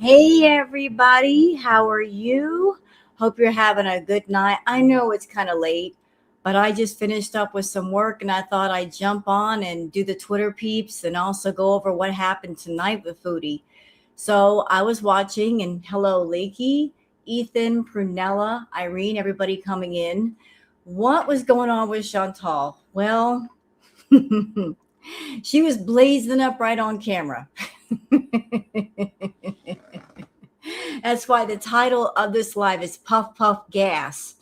Hey everybody, how are you? Hope you're having a good night. I know it's kind of late, but I just finished up with some work and I thought I'd jump on and do the Twitter peeps and also go over what happened tonight with Foodie. So I was watching and hello Lakey, Ethan, Prunella, Irene, everybody coming in. What was going on with Chantal? Well, she was blazing up right on camera. That's why the title of this live is Puff Puff Gas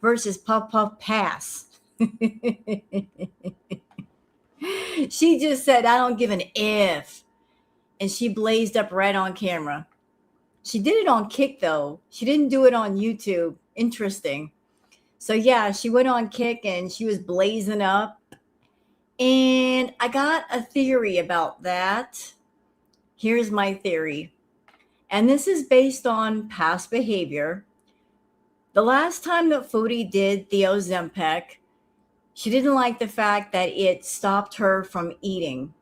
versus Puff Puff Pass. She just said, I don't give an if. And she blazed up right on camera. She did it on Kick, though. She didn't do it on YouTube. Interesting. So, yeah, she went on Kick and she was blazing up. And I got a theory about that. Here's my theory. And this is based on past behavior. The last time that Foodie did the Ozempic, she didn't like the fact that it stopped her from eating.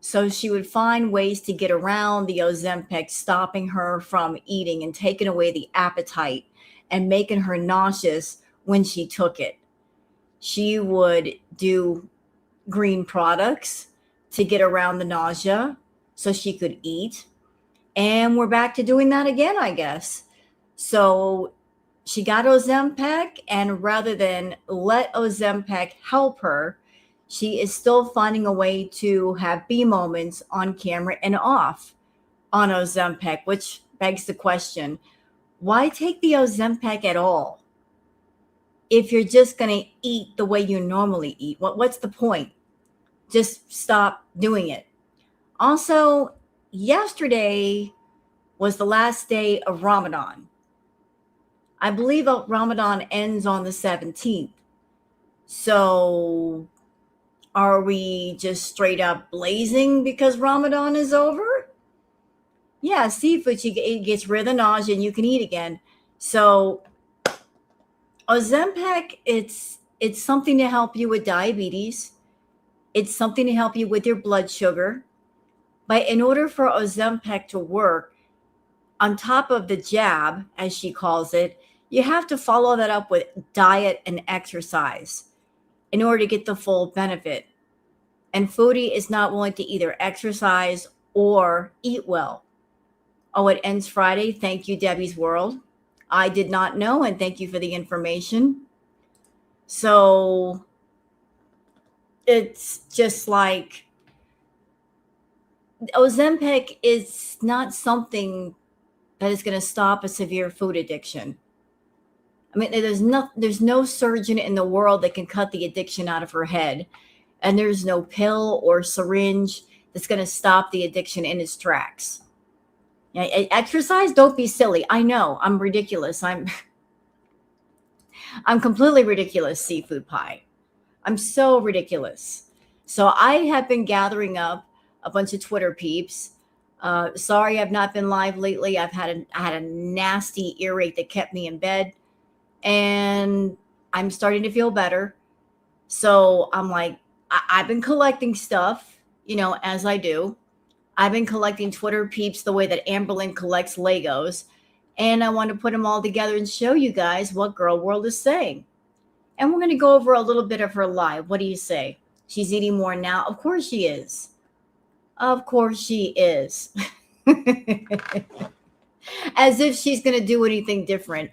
So she would find ways to get around the Ozempic, stopping her from eating and taking away the appetite and making her nauseous when she took it. She would do green products to get around the nausea so she could eat. And we're back to doing that again, I guess. So she got Ozempic, and rather than let Ozempic help her, she is still finding a way to have B moments on camera and off on Ozempic, which begs the question, why take the Ozempic at all if you're just going to eat the way you normally eat? What's the point? Just stop doing it. Also, yesterday was the last day of Ramadan. I believe Ramadan ends on the 17th. So are we just straight up blazing because Ramadan is over? Yeah, seafood, it gets rid of the nausea and you can eat again. So Ozempic, it's something to help you with diabetes. It's something to help you with your blood sugar. But in order for Ozempic to work, on top of the jab, as she calls it, you have to follow that up with diet and exercise in order to get the full benefit. And Foodie is not willing to either exercise or eat well. Oh, it ends Friday. Thank you, Debbie's World. I did not know, and thank you for the information. So it's just like Ozempic is not something that is going to stop a severe food addiction. I mean, there's no surgeon in the world that can cut the addiction out of her head. And there's no pill or syringe that's going to stop the addiction in its tracks. Exercise, don't be silly. I know I'm ridiculous. I'm completely ridiculous, seafood pie. I'm so ridiculous. So I have been gathering up a bunch of Twitter peeps. Sorry, I've not been live lately. I had a nasty earache that kept me in bed, and I'm starting to feel better. So I'm like, I've been collecting stuff, as I do. I've been collecting Twitter peeps the way that Amberlynn collects Legos, and I want to put them all together and show you guys what Girl World is saying. And we're going to go over a little bit of her live. What do you say? She's eating more now. Of course she is. Of course she is. As if she's going to do anything different.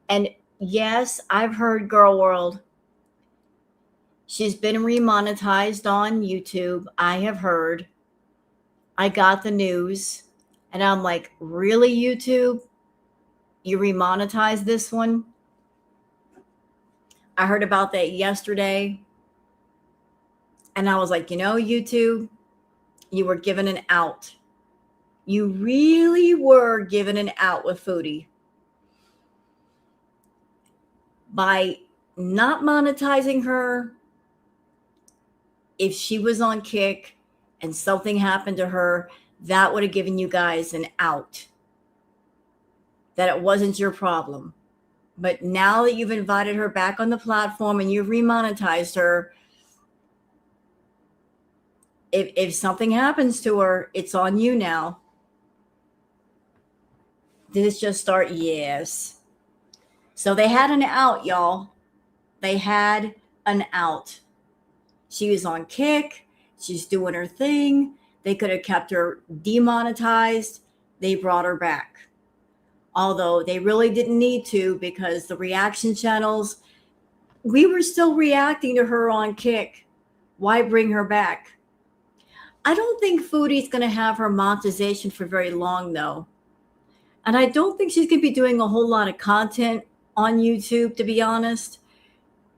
And yes, I've heard Girl World. She's been remonetized on YouTube. I have heard. I got the news. And I'm like, really, YouTube? You remonetized this one? I heard about that yesterday. And I was like, YouTube, you were given an out. You really were given an out with Foodie. By not monetizing her, if she was on Kick and something happened to her, that would have given you guys an out. That it wasn't your problem. But now that you've invited her back on the platform and you've remonetized her, if something happens to her, it's on you now. Did this just start? Yes. So they had an out, y'all. They had an out. She was on Kick. She's doing her thing. They could have kept her demonetized. They brought her back. Although they really didn't need to, because the reaction channels, we were still reacting to her on Kick. Why bring her back? I don't think Foodie's going to have her monetization for very long, though. And I don't think she's going to be doing a whole lot of content on YouTube, to be honest,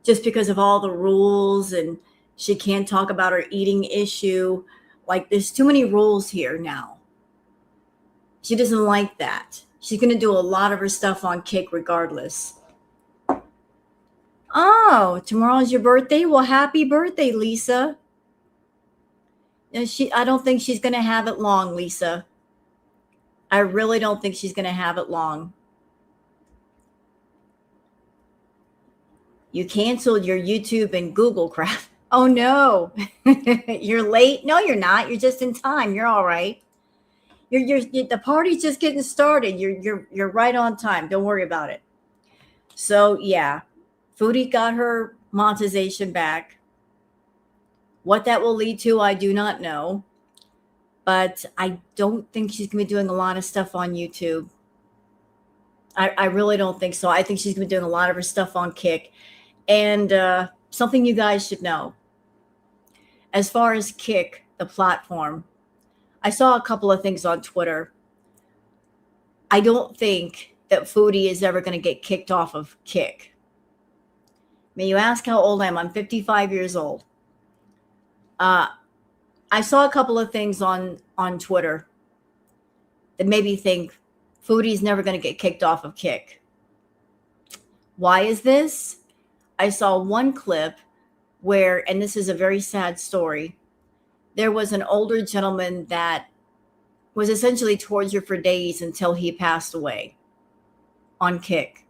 just because of all the rules, and she can't talk about her eating issue. Like, there's too many rules here now. She doesn't like that. She's going to do a lot of her stuff on Kick regardless. Oh, tomorrow's your birthday? Well, happy birthday, Lisa. I don't think she's going to have it long, Lisa. I really don't think she's going to have it long. You canceled your YouTube and Google crap. Oh, no. You're late? No, you're not. You're just in time. You're all right. The party's just getting started. You're right on time. Don't worry about it. So, yeah, Foodie got her monetization back. What that will lead to, I do not know. But I don't think she's going to be doing a lot of stuff on YouTube. I really don't think so. I think she's going to be doing a lot of her stuff on Kick. And something you guys should know. As far as Kick, the platform, I saw a couple of things on Twitter. I don't think that Foodie is ever going to get kicked off of Kick. I mean, you ask how old I am. I'm 55 years old. I saw a couple of things on Twitter that made me think Foodie's never going to get kicked off of Kick. Why is this? I saw one clip where, and this is a very sad story, there was an older gentleman that was essentially tortured for days until he passed away on Kick,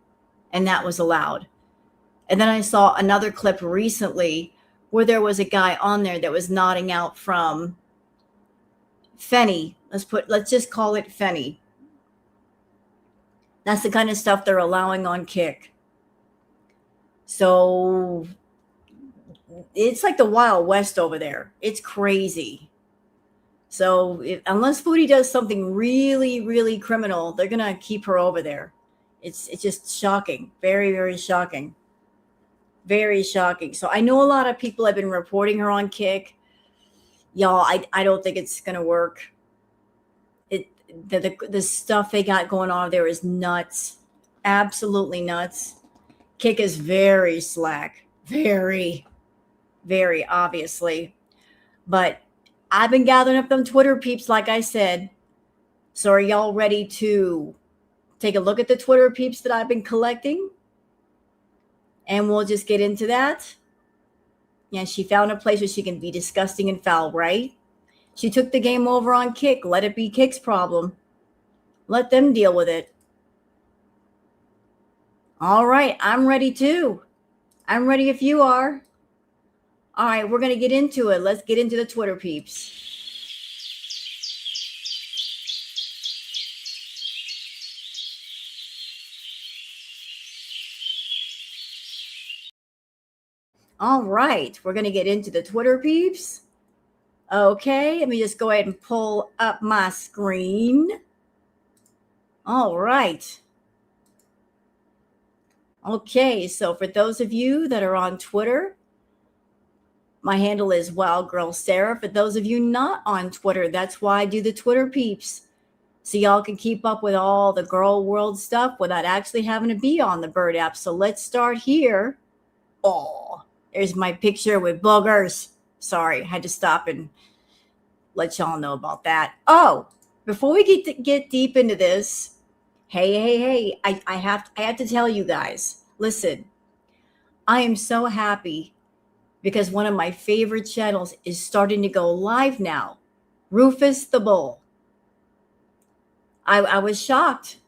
and that was allowed. And then I saw another clip recently where there was a guy on there that was nodding out from Fenny. Let's just call it Fenny. That's the kind of stuff they're allowing on Kick. So it's like the Wild West over there. It's crazy. So unless Foodie does something really, really criminal, they're going to keep her over there. It's just shocking. Very, very shocking. Very shocking. So I know a lot of people have been reporting her on Kick. Y'all, I don't think it's going to work. The stuff they got going on there is nuts. Absolutely nuts. Kick is very slack. Very, very obviously. But I've been gathering up them Twitter peeps, like I said. So are y'all ready to take a look at the Twitter peeps that I've been collecting? And we'll just get into that. Yeah, she found a place where she can be disgusting and foul, right? She took the game over on Kick. Let it be Kick's problem. Let them deal with it. All right, I'm ready too. I'm ready if you are. All right, we're going to get into it. Let's get into the Twitter peeps. All right, we're going to get into the Twitter peeps. Okay, let me just go ahead and pull up my screen. All right. Okay, so for those of you that are on Twitter, my handle is Wild Girl Sarah. For those of you not on Twitter, that's why I do the Twitter peeps. So y'all can keep up with all the girl world stuff without actually having to be on the Bird app. So let's start here. Oh, there's my picture with boogers. Sorry, I had to stop and let y'all know about that. Oh, before we get deep into this, hey, I have to tell you guys, listen, I am so happy because one of my favorite channels is starting to go live now. Rufus the Bull. I was shocked.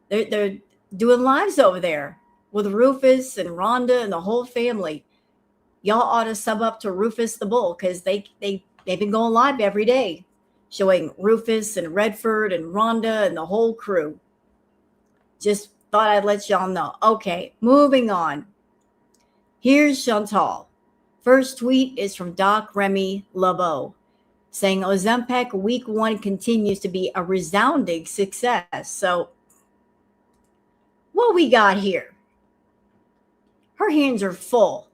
They're doing lives over there with Rufus and Rhonda and the whole family. Y'all ought to sub up to Rufus the Bull because they've been going live every day. showing Rufus and Redford and Rhonda and the whole crew. Just thought I'd let y'all know. Okay, moving on. Here's Chantal. First tweet is from Doc Remy LeBeau, saying Ozempic week 1 continues to be a resounding success. So what we got here? Her hands are full.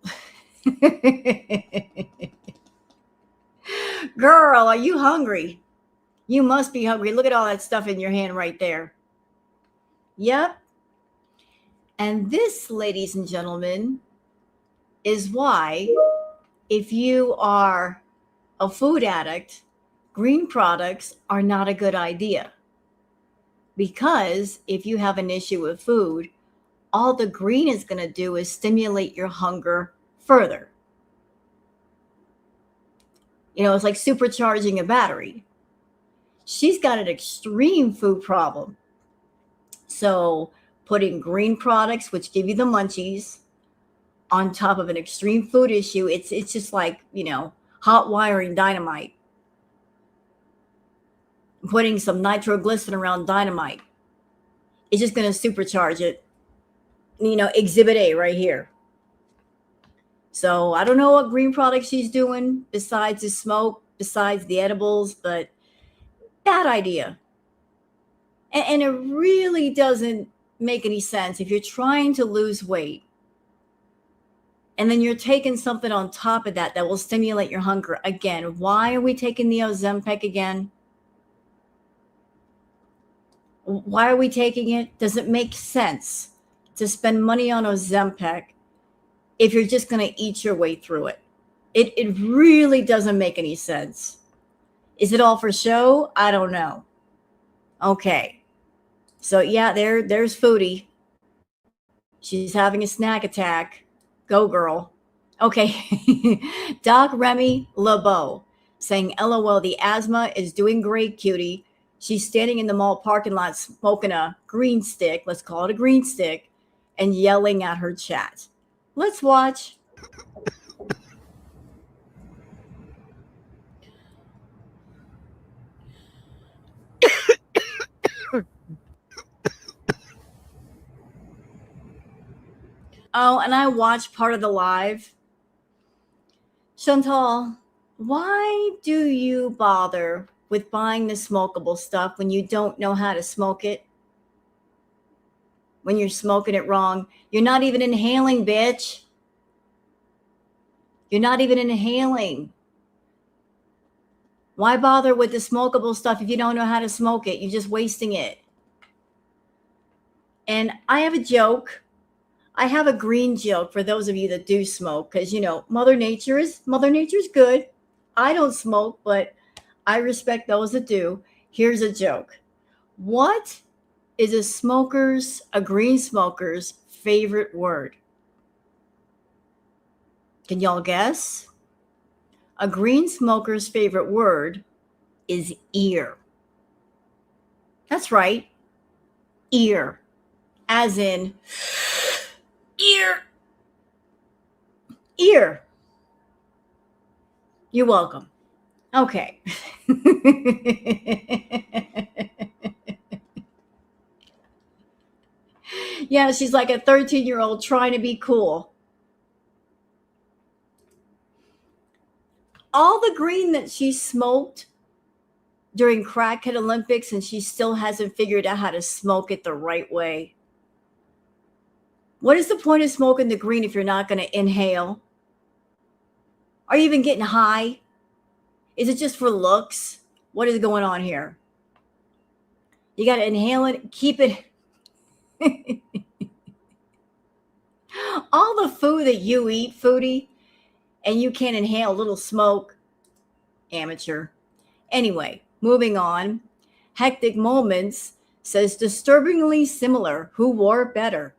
Girl, are you hungry? You must be hungry. Look at all that stuff in your hand right there. Yep. And this, ladies and gentlemen, is why if you are a food addict, green products are not a good idea. Because if you have an issue with food, all the green is going to do is stimulate your hunger further. It's like supercharging a battery. She's got an extreme food problem. So putting green products, which give you the munchies, on top of an extreme food issue, it's just like, hot wiring dynamite. Putting some nitroglycerin around dynamite. It's just going to supercharge it. Exhibit A right here. So I don't know what green products she's doing besides the smoke, besides the edibles, but bad idea. And it really doesn't make any sense if you're trying to lose weight and then you're taking something on top of that will stimulate your hunger. Again, why are we taking the Ozempic again? Why are we taking it? Does it make sense to spend money on Ozempic if you're just going to eat your way through it? It really doesn't make any sense. Is it all for show? I don't know. Okay. So yeah, there's Foodie. She's having a snack attack. Go girl. Okay. Doc Remy LeBeau saying, LOL, the asthma is doing great, cutie. She's standing in the mall parking lot smoking a green stick, let's call it a green stick, and yelling at her chat. Let's watch. Oh, and I watched part of the live. Chantal, why do you bother with buying the smokable stuff when you don't know how to smoke it? When you're smoking it wrong, you're not even inhaling, bitch. You're not even inhaling. Why bother with the smokable stuff if you don't know how to smoke it? You're just wasting it. And I have a joke. I have a green joke for those of you that do smoke, because Mother Nature is good. I don't smoke, but I respect those that do. Here's a joke. What is a green smoker's favorite word? Can y'all guess? A green smoker's favorite word is ear. That's right. Ear. As in ear. Ear. You're welcome. Okay. Yeah, she's like a 13-year-old trying to be cool. All the green that she smoked during Crackhead Olympics, and she still hasn't figured out how to smoke it the right way. What is the point of smoking the green if you're not going to inhale? Are you even getting high? Is it just for looks? What is going on here? You got to inhale it, keep it. All the food that you eat, Foodie, and you can't inhale a little smoke. Amateur. Anyway, moving on. Hectic Moments says, disturbingly similar. Who wore better?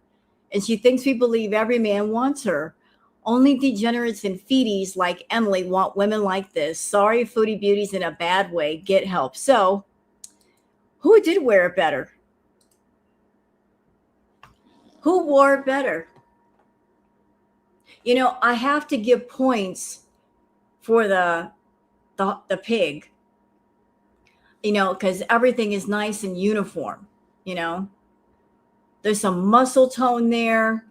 And she thinks we believe every man wants her. Only degenerates and feeties like Emily want women like this. Sorry, Foodie Beauties, in a bad way. Get help. So, who did wear it better? Who wore it better? I have to give points for the pig. because everything is nice and uniform, you know. There's some muscle tone there.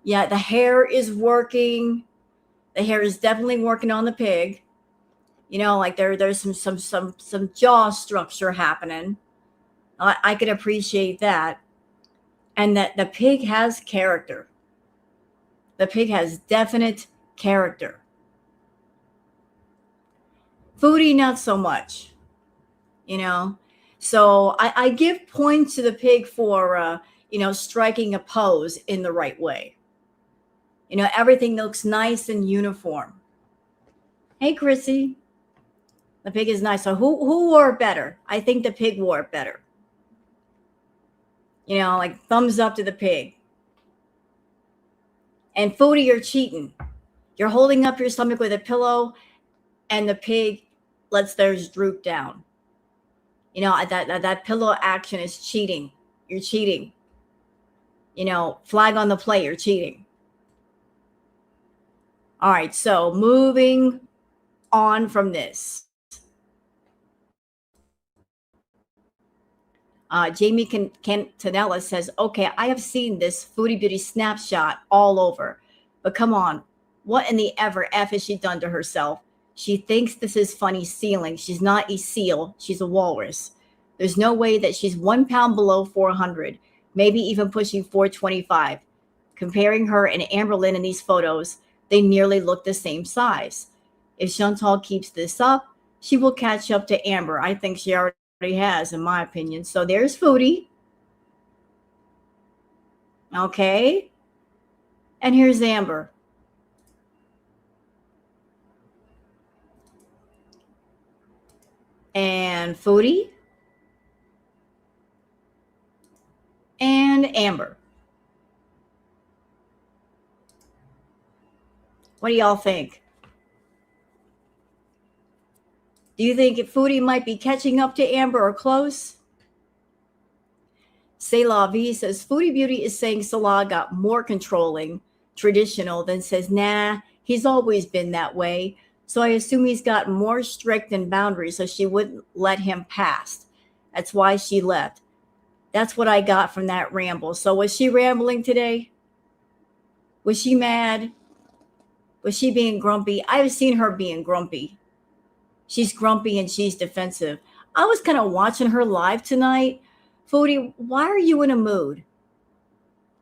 Yeah, the hair is working. The hair is definitely working on the pig. Like there's some jaw structure happening. I could appreciate that. And that the pig has character. The pig has definite character. Foodie, not so much, you know. So I give points to the pig for striking a pose in the right way. Everything looks nice and uniform. Hey, Chrissy. The pig is nice. So who wore it better? I think the pig wore it better. Like thumbs up to the pig. And Foodie, you're cheating. You're holding up your stomach with a pillow, and the pig lets theirs droop down. That pillow action is cheating. You're cheating. Flag on the play, you're cheating. All right, so moving on from this. Jamie Cantanella says, okay, I have seen this Foodie Beauty snapshot all over. But come on, what in the ever F has she done to herself? She thinks this is funny sealing. She's not a seal. She's a walrus. There's no way that she's 1 pound below 400, maybe even pushing 425. Comparing her and Amberlynn in these photos, they nearly look the same size. If Chantal keeps this up, she will catch up to Amber. I think she already has, in my opinion. So there's Foodie. Okay. And here's Amber. And Foodie. And Amber. What do y'all think? Do you think Foodie might be catching up to Amber or close? C'est la vie says, Foodie Beauty is saying Salah got more controlling, traditional, than says, nah, he's always been that way. So I assume he's got more strict and boundaries so she wouldn't let him pass. That's why she left. That's what I got from that ramble. So was she rambling today? Was she mad? Was she being grumpy? I've seen her being grumpy. She's grumpy and she's defensive. I was kind of watching her live tonight. Foodie, why are you in a mood?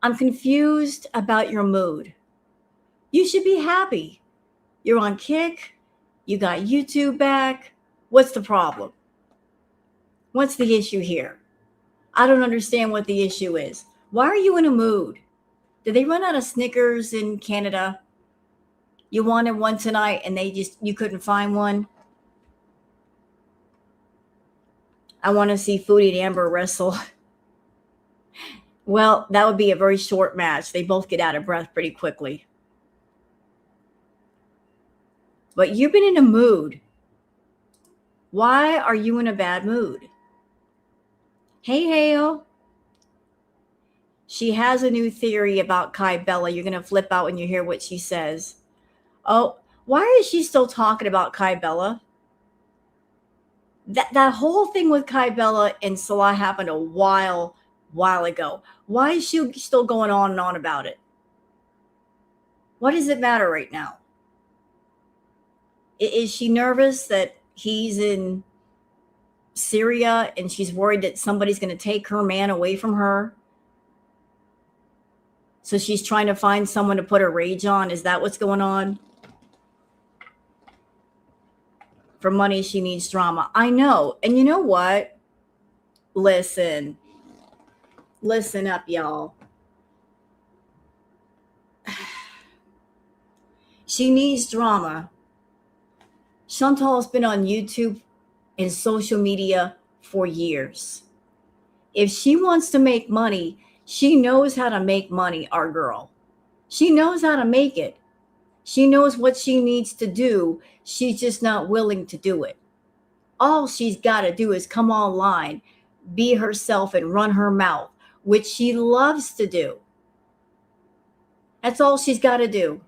I'm confused about your mood. You should be happy. You're on Kick. You got YouTube back. What's the problem? What's the issue here? I don't understand what the issue is. Why are you in a mood? Did they run out of Snickers in Canada? You wanted one tonight and you couldn't find one? I want to see Foodie and Amber wrestle. Well, that would be a very short match. They both get out of breath pretty quickly. But you've been in a mood. Why are you in a bad mood? Hey, Hale. She has a new theory about Kai Bella. You're going to flip out when you hear what she says. Oh, why is she still talking about Kai Bella? That whole thing with Kai Bella and Salah happened a while ago. Why is she still going on and on about it? What does it matter right now? Is she nervous that he's in Syria and she's worried that somebody's going to take her man away from her? So she's trying to find someone to put her rage on. Is that what's going on? For money, she needs drama. I know. And you know what? Listen up, y'all. She needs drama. Chantal's been on YouTube and social media for years. If she wants to make money, she knows how to make money, our girl. She knows how to make it. She knows what she needs to do. She's just not willing to do it. All she's got to do is come online, be herself, and run her mouth, which she loves to do. That's all she's got to do.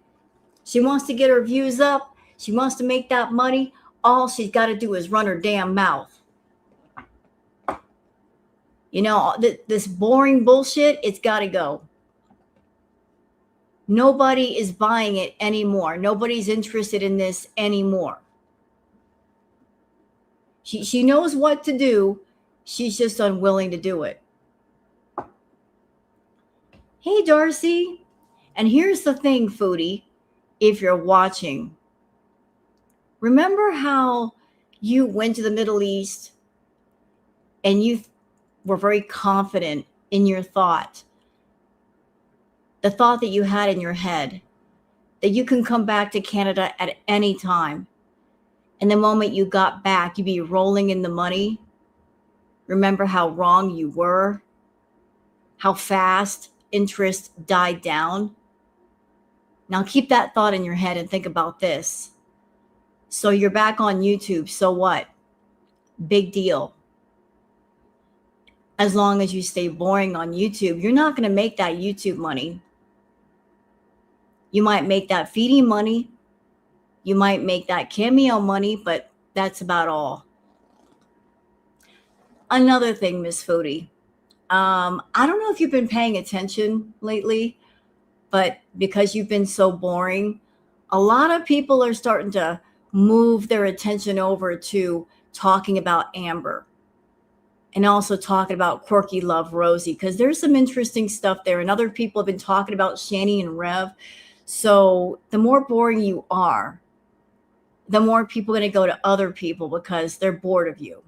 She wants to get her views up. She wants to make that money. All she's got to do is run her damn mouth. This boring bullshit, it's got to go. Nobody is buying it anymore. Nobody's interested in this anymore. She knows what to do. She's just unwilling to do it. Hey, Darcy. And here's the thing, Foodie, if you're watching. Remember how you went to the Middle East and you were very confident in your thought, the thought that you had in your head, that you can come back to Canada at any time. And the moment you got back, you'd be rolling in the money. Remember how wrong you were? How fast interest died down? Now keep that thought in your head and think about this. So you're back on YouTube. So what? Big deal. As long as you stay boring on YouTube, you're not going to make that YouTube money. You might make that feeding money. You might make that cameo money, but that's about all. Another thing, Miss Foodie. I don't know if you've been paying attention lately, but because you've been so boring, a lot of people are starting to move their attention over to talking about Amber and also talking about Quirky Love Rosie, because there's some interesting stuff there. And other people have been talking about Shani and Rev. So the more boring you are, the more people are going to go to other people because they're bored of you.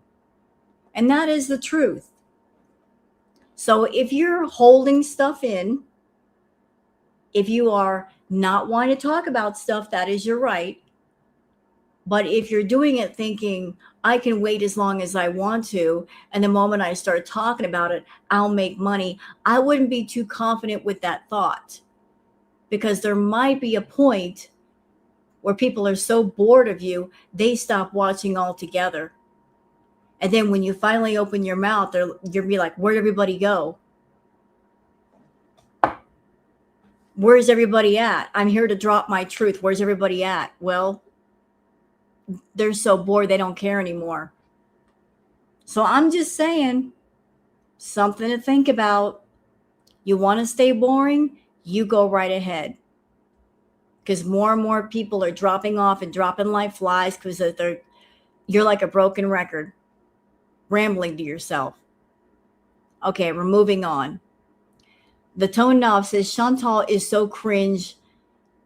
And that is the truth. So if you're holding stuff in, if you are not wanting to talk about stuff, that is your right. But if you're doing it thinking, I can wait as long as I want to, and the moment I start talking about it, I'll make money, I wouldn't be too confident with that thought. Because there might be a point where people are so bored of you, they stop watching altogether. And then when you finally open your mouth, you'll be like, where'd everybody go? Where's everybody at? I'm here to drop my truth. Where's everybody at? Well, they're so bored they don't care anymore. So I'm just saying, something to think about. You want to stay boring? You go right ahead. Because more and more people are dropping off and dropping like flies because you're like a broken record, rambling to yourself. Okay, we're moving on. The Tone Knob says, Chantal is so cringe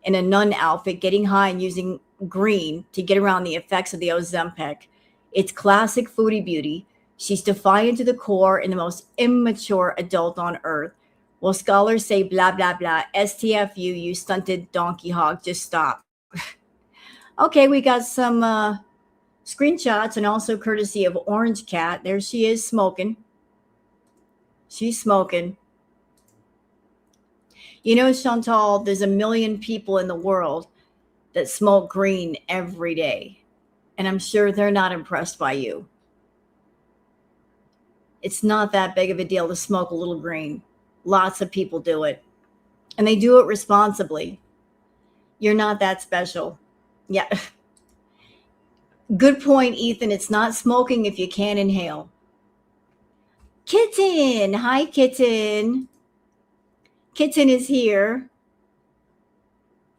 in a nun outfit, getting high and using green to get around the effects of the Ozempic. It's classic Foodie beauty. She's defiant to the core and the most immature adult on earth. Well, scholars say blah, blah, blah. STFU, you stunted donkey hog. Just stop. Okay, we got some screenshots and also courtesy of Orange Cat. There she is smoking. She's smoking. You know, Chantal, there's a million people in the world that smoke green every day. And I'm sure they're not impressed by you. It's not that big of a deal to smoke a little green. Lots of people do it. And they do it responsibly. You're not that special. Yeah. Good point, Ethan. It's not smoking if you can't inhale. Kitten. Hi, Kitten. Kitten is here.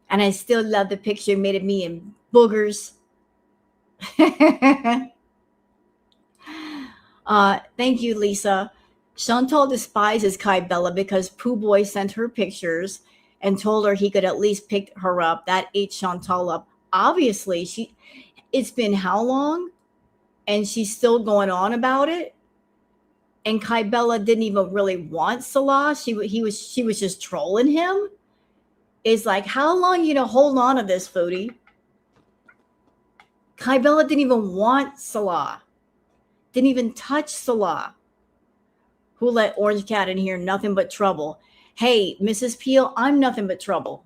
And I still love the picture made of me in boogers. Thank you, Lisa. Chantal despises Kai Bella because Pooh Boy sent her pictures and told her he could at least pick her up. That ate Chantal up. Obviously, it's been how long? And she's still going on about it. And Kai Bella didn't even really want Salah. She was just trolling him. It's like, how long you to hold on to this, Foodie? Kai Bella didn't even want Salah. Didn't even touch Salah. Who let Orange Cat in here? Nothing but trouble. Hey, Mrs. Peel, I'm nothing but trouble.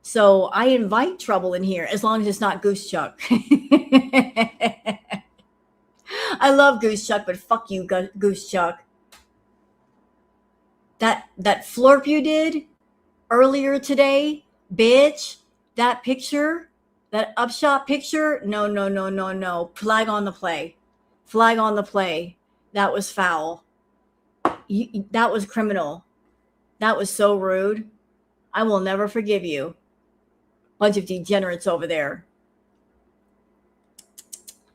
So I invite trouble in here as long as it's not Goose Chuck. I love Goose Chuck, but fuck you, Goose Chuck. That flurp you did earlier today, bitch, that picture, that upshot picture, no. Flag on the play. Flag on the play. That was foul. That was criminal. That was so rude. I will never forgive you. Bunch of degenerates over there.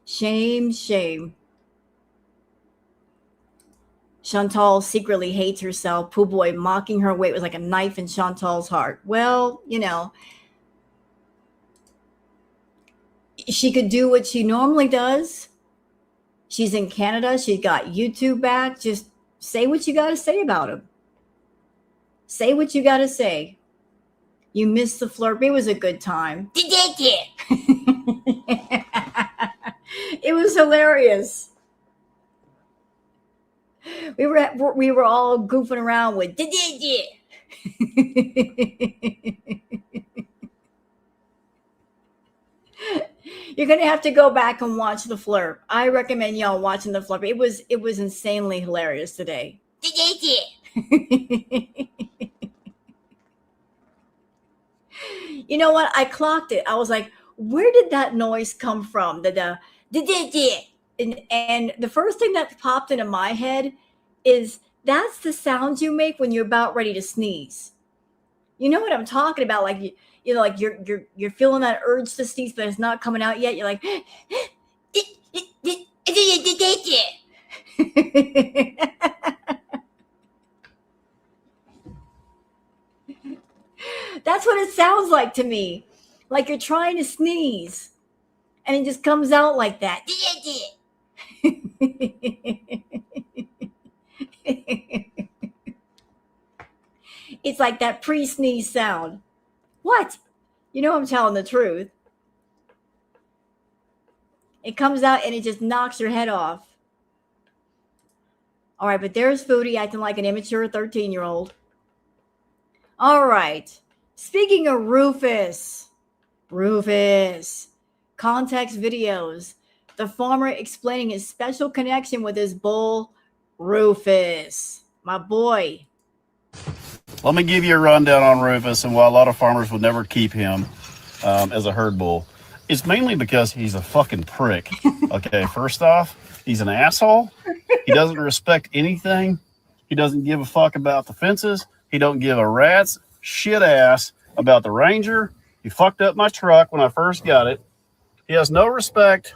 Shame, shame. Chantal secretly hates herself. Pooh Boy mocking her weight was like a knife in Chantal's heart. Well, she could do what she normally does. She's in Canada. She got YouTube back. Just say what you got to say about him. Say what you got to say. You missed the flirt. It was a good time. It was hilarious. We were all goofing around with You're gonna have to go back and watch the flirt. I recommend y'all watching the flirt. It was insanely hilarious today. You know what? I clocked it. I was like, where did that noise come from? And the first thing that popped into my head is that's the sound you make when you're about ready to sneeze. You know what I'm talking about? Like like you're feeling that urge to sneeze, but it's not coming out yet. You're like, that's what it sounds like to me. Like you're trying to sneeze, and it just comes out like that. It's like that pre-sneeze sound. What? You know I'm telling the truth. It comes out and it just knocks your head off. All right, but there's Foodie acting like an immature 13-year-old. All right. Speaking of Rufus. Context videos. The farmer explaining his special connection with his bull, Rufus. My boy. Let me give you a rundown on Rufus and why a lot of farmers would never keep him as a herd bull. It's mainly because he's a fucking prick. Okay, first off, he's an asshole. He doesn't respect anything. He doesn't give a fuck about the fences. He don't give a rat's shit ass about the Ranger. He fucked up my truck when I first got it. He has no respect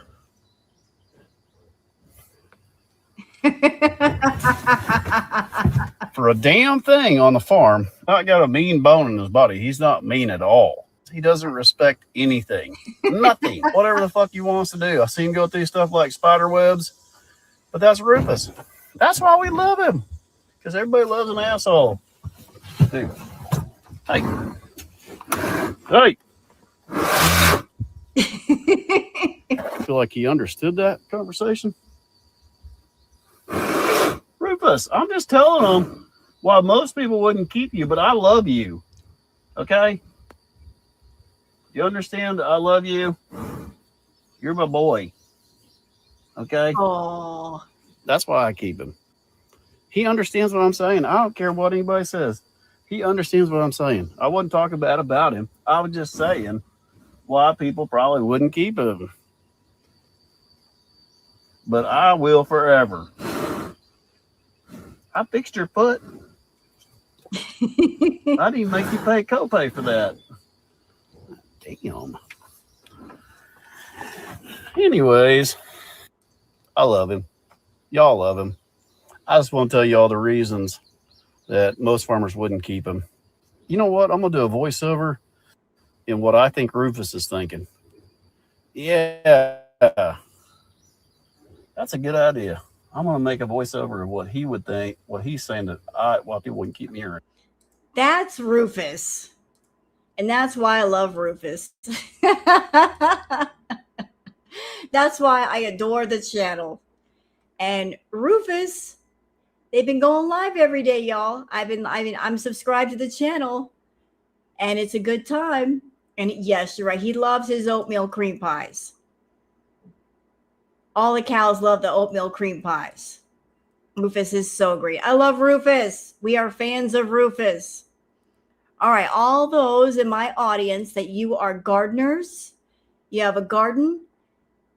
for a damn thing on the farm. I got a mean bone in his body. He's not mean at all. He doesn't respect anything. Nothing. Whatever the fuck he wants to do. I see him go through stuff like spider webs. But that's Rufus. That's why we love him. Because everybody loves an asshole. Dude. Hey. Hey. I feel like he understood that conversation. Rufus, I'm just telling him why most people wouldn't keep you, but I love you. Okay? You understand? I love you. You're my boy. Okay? Oh. That's why I keep him. He understands what I'm saying. I don't care what anybody says. He understands what I'm saying. I wasn't talking bad about him. I was just saying why people probably wouldn't keep him. But I will forever. I fixed your foot. I didn't make you pay copay for that. Damn. Anyways, I love him. Y'all love him. I just want to tell you all the reasons that most farmers wouldn't keep him. You know what? I'm going to do a voiceover in what I think Rufus is thinking. Yeah. That's a good idea. I'm going to make a voiceover of what he would think, what he's saying that why people wouldn't keep me around. That's Rufus. And that's why I love Rufus. That's why I adore the channel. And Rufus, they've been going live every day, y'all. I'm subscribed to the channel, and it's a good time. And yes, you're right. He loves his oatmeal cream pies. All the cows love the oatmeal cream pies. Rufus is so great. I love Rufus. We are fans of Rufus. All right, all those in my audience that you are gardeners, you have a garden,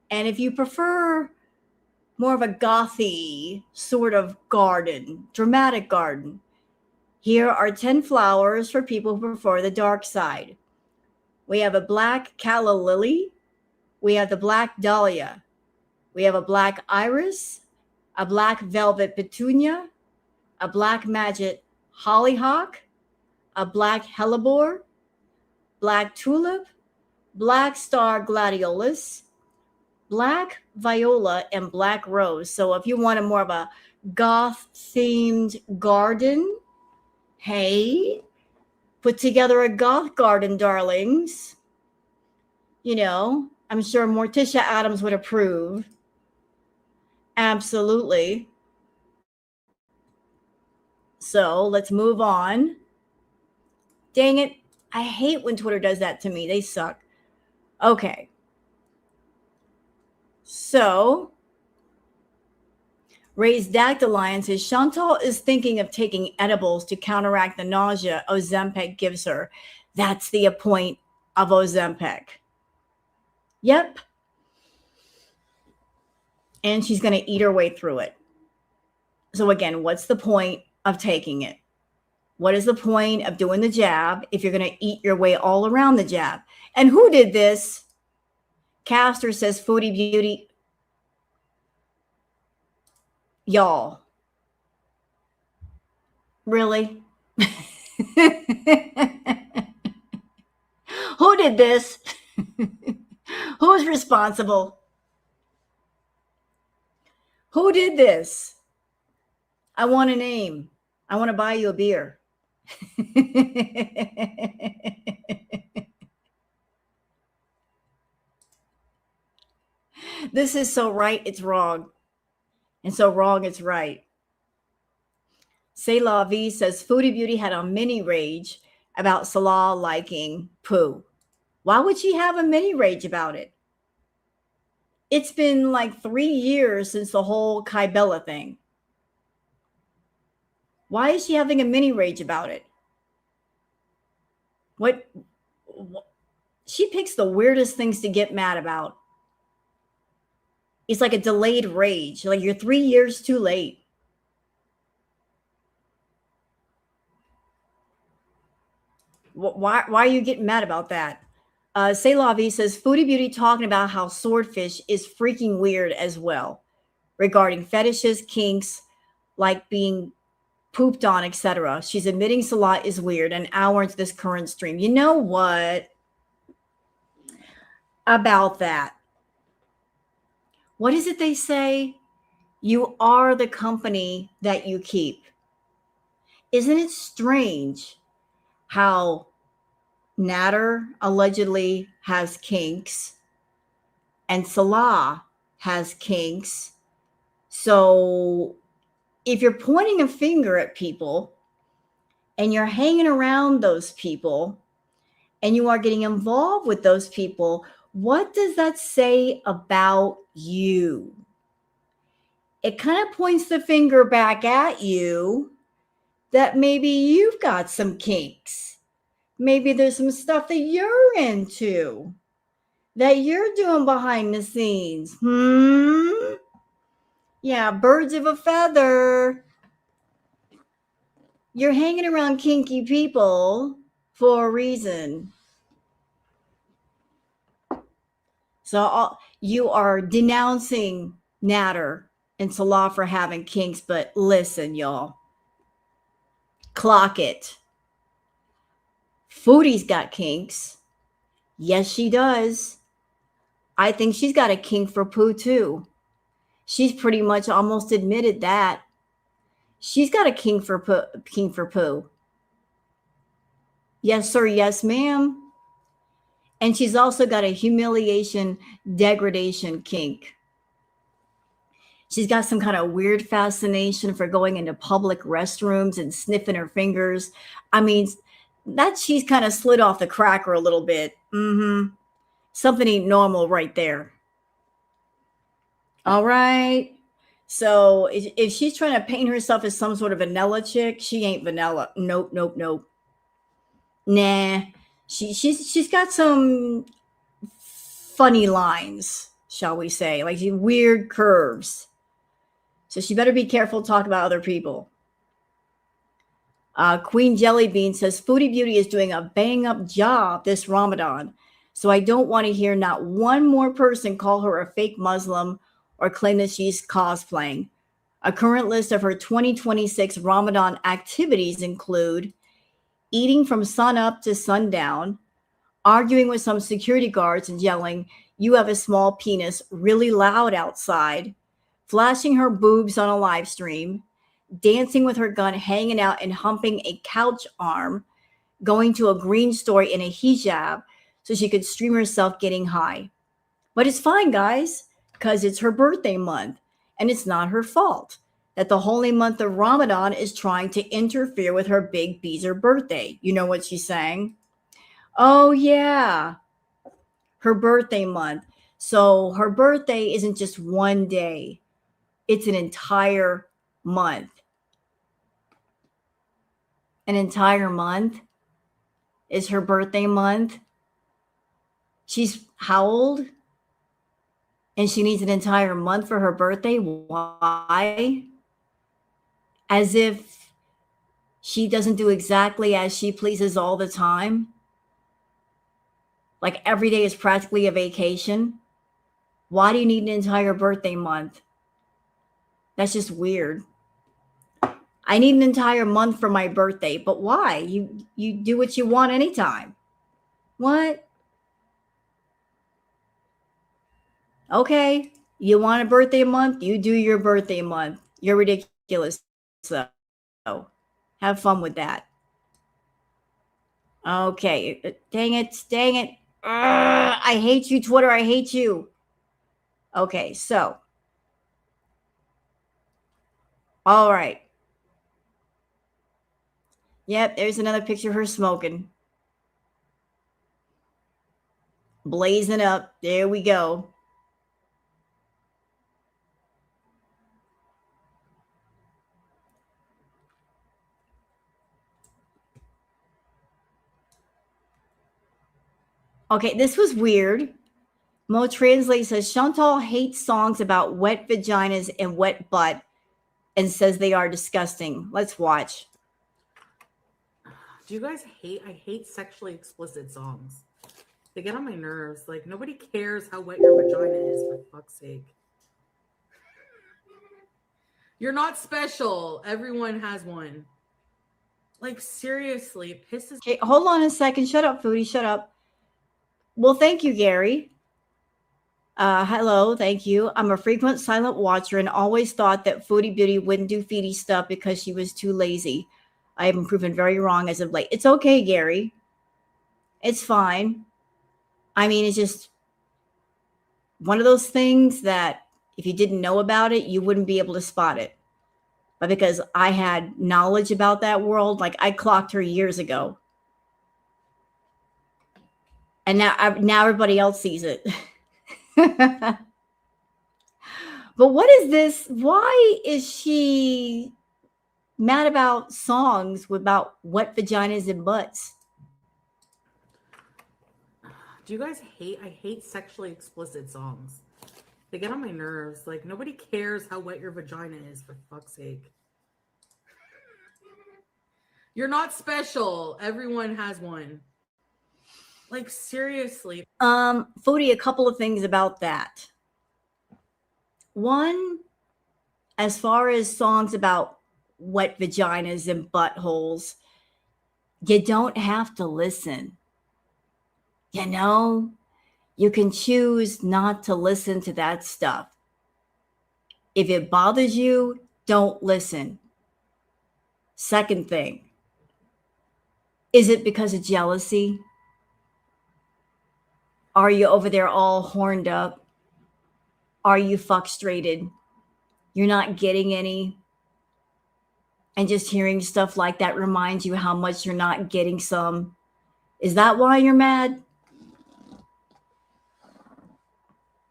and if you prefer more of a gothy sort of garden, dramatic garden. Here are 10 flowers for people who prefer the dark side. We have a black calla lily. We have the black dahlia. We have a black iris, a black velvet petunia, a black magic hollyhock, a black hellebore, black tulip, black star gladiolus, black viola, and black rose. So if you want a more of a goth themed garden, hey, put together a goth garden, darlings. You know, I'm sure Morticia Adams would approve. Absolutely. So let's move on. Dang it. I hate when Twitter does that to me. They suck. Okay. So, Raised Dactylion says Chantal is thinking of taking edibles to counteract the nausea Ozempic gives her. That's the point of Ozempic. Yep. And she's going to eat her way through it. So again, what's the point of taking it? What is the point of doing the jab if you're going to eat your way all around the jab? And who did this? Caster says Foodie Beauty. Y'all. Really? Who did this? Who's responsible? Who did this? I want a name. I want to buy you a beer. This is so right, it's wrong. And so wrong, it's right. C'est la vie says Foodie Beauty had a mini rage about Salah liking poo. Why would she have a mini rage about it? It's been like 3 years since the whole Kybella thing. Why is she having a mini rage about it? What? She picks the weirdest things to get mad about. It's like a delayed rage. Like you're 3 years too late. Why are you getting mad about that? C'est la vie says Foodie Beauty talking about how swordfish is freaking weird as well regarding fetishes, kinks, like being pooped on, etc. She's admitting Salah is weird an hour into this current stream. You know what about that? What is it they say? You are the company that you keep. Isn't it strange how Natter allegedly has kinks and Salah has kinks? So if you're pointing a finger at people and you're hanging around those people and you are getting involved with those people, what does that say about you? It kind of points the finger back at you that maybe you've got some kinks. Maybe there's some stuff that you're into, that you're doing behind the scenes. Yeah, birds of a feather. You're hanging around kinky people for a reason. So you are denouncing Natter and Salah for having kinks, but listen, y'all. Clock it. Foodie's got kinks. Yes, she does. I think she's got a kink for poo too. She's pretty much almost admitted that. She's got a kink for poo. Yes, sir. Yes, ma'am. And she's also got a humiliation, degradation kink. She's got some kind of weird fascination for going into public restrooms and sniffing her fingers. I mean, that she's kind of slid off the cracker a little bit. Something ain't normal right there. All right. So if she's trying to paint herself as some sort of vanilla chick, she ain't vanilla. Nope. Nah. She's got some funny lines, shall we say, like weird curves. So she better be careful talking about other people. Queen Jellybean says Foodie Beauty is doing a bang up job this Ramadan. So I don't want to hear not one more person call her a fake Muslim or claim that she's cosplaying. A current list of her 2026 Ramadan activities include eating from sunup to sundown, arguing with some security guards and yelling, "You have a small penis," really loud outside, flashing her boobs on a live stream, dancing with her gun hanging out and humping a couch arm, going to a green store in a hijab so she could stream herself getting high. But it's fine, guys, because it's her birthday month, and it's not her fault that the holy month of Ramadan is trying to interfere with her big Beezer birthday. You know what she's saying? Oh, yeah, her birthday month. So her birthday isn't just one day, it's an entire month. An entire month is her birthday month. She's how old? And she needs an entire month for her birthday. Why? As if she doesn't do exactly as she pleases all the time. Like every day is practically a vacation. Why do you need an entire birthday month? That's just weird. I need an entire month for my birthday, but why? You do what you want anytime. What? Okay. You want a birthday month? You do your birthday month. You're ridiculous. So have fun with that. Okay. Dang it. Dang it. I hate you, Twitter. I hate you. Okay. So, all right. Yep. There's another picture of her smoking. Blazing up. There we go. Okay, this was weird. Mo Translate says Chantal hates songs about wet vaginas and wet butt and says they are disgusting. Let's watch. Do you guys hate? I hate sexually explicit songs. They get on my nerves. Like, nobody cares how wet your vagina is, for fuck's sake. You're not special. Everyone has one. Like, seriously, it pisses. Okay, hold on a second. Shut up, Foodie. Shut up. Well, thank you, Gary. Hello, thank you. I'm a frequent silent watcher and always thought that Foodie Beauty wouldn't do feedy stuff because she was too lazy. I have been proven very wrong as of late. It's okay, Gary. It's fine. I mean, it's just one of those things that if you didn't know about it, you wouldn't be able to spot it. But because I had knowledge about that world, like I clocked her years ago. And now everybody else sees it. But what is this? Why is she mad about songs about wet vaginas and butts? Do you guys hate? I hate sexually explicit songs. They get on my nerves. Like, nobody cares how wet your vagina is, for fuck's sake. You're not special. Everyone has one. Like, seriously. Foodie, a couple of things about that. One, as far as songs about wet vaginas and buttholes, you don't have to listen. You know, you can choose not to listen to that stuff. If it bothers you, don't listen. Second thing, is it because of jealousy? Are you over there all horned up? Are you frustrated? You're not getting any? And just hearing stuff like that reminds you how much you're not getting some. Is that why you're mad?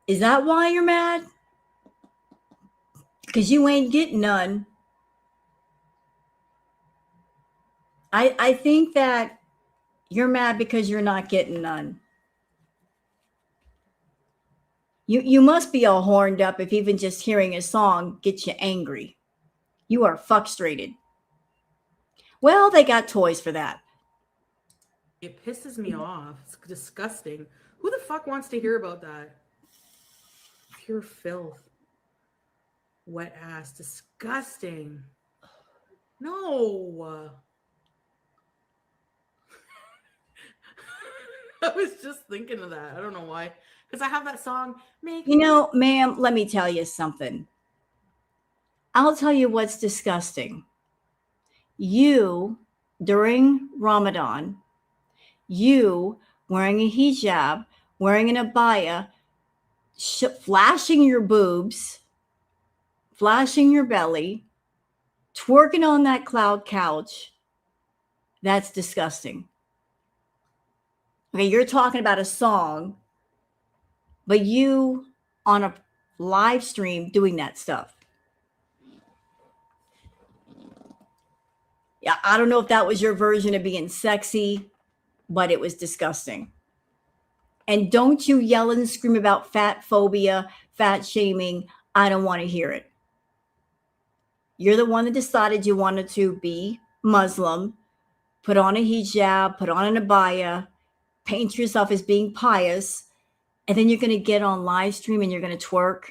Is that why you're mad? Because you ain't getting none. I think that you're mad because you're not getting none. You must be all horned up if even just hearing a song gets you angry. You are frustrated. Well, they got toys for that. It pisses me off. It's disgusting. Who the fuck wants to hear about that? Pure filth. Wet ass. Disgusting. No. I was just thinking of that. I don't know why. Because I have that song. Ma'am, let me tell you something. I'll tell you what's disgusting. You, during Ramadan, you wearing a hijab, wearing an abaya, flashing your boobs, flashing your belly, twerking on that cloud couch. That's disgusting. Okay, you're talking about a song, but you on a live stream doing that stuff. Yeah, I don't know if that was your version of being sexy, but it was disgusting. And don't you yell and scream about fat phobia, fat shaming. I don't want to hear it. You're the one that decided you wanted to be Muslim, put on a hijab, put on an abaya, paint yourself as being pious, and then you're going to get on live stream and you're going to twerk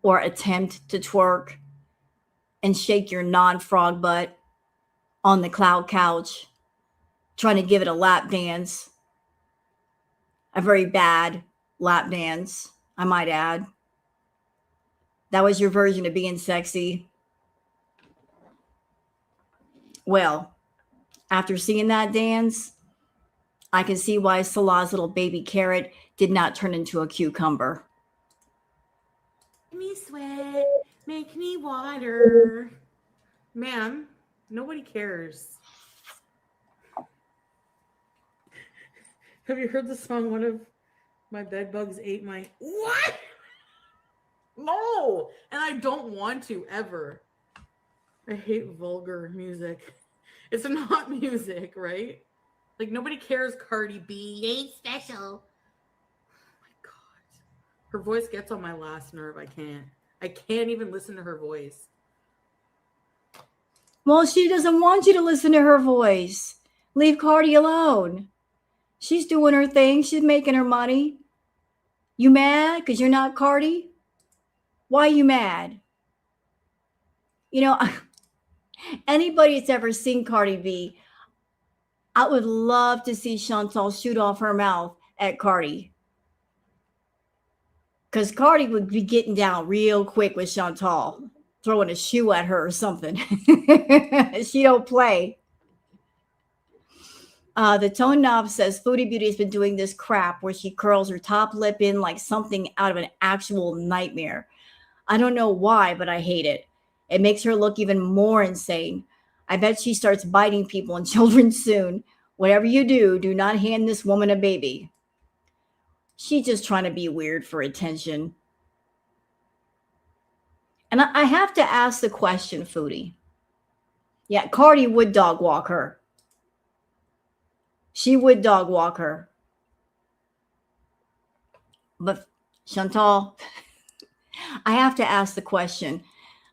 or attempt to twerk and shake your non-frog butt on the cloud couch, trying to give it a lap dance, a very bad lap dance, I might add. That was your version of being sexy. Well, after seeing that dance, I can see why Salah's little baby carrot did not turn into a cucumber. Make me sweat, make me water. Ma'am, nobody cares. Have you heard the song, one of my bed bugs ate my... What? No! And I don't want to, ever. I hate vulgar music. It's not music, right? Like, nobody cares Cardi B ain't special. Oh my God. Her voice gets on my last nerve. I can't even listen to her voice. Well, she doesn't want you to listen to her voice. Leave Cardi alone. She's doing her thing. She's making her money. You mad because you're not Cardi? Why are you mad? Anybody that's ever seen Cardi B, I would love to see Chantal shoot off her mouth at Cardi. Because Cardi would be getting down real quick with Chantal, throwing a shoe at her or something. She don't play. The Tone Knob says Foodie Beauty has been doing this crap where she curls her top lip in like something out of an actual nightmare. I don't know why, but I hate it. It makes her look even more insane. I bet she starts biting people and children soon. Whatever you do, do not hand this woman a baby. She's just trying to be weird for attention. And I have to ask the question, Foodie. Yeah, Cardi would dog walk her. She would dog walk her. But Chantal, I have to ask the question.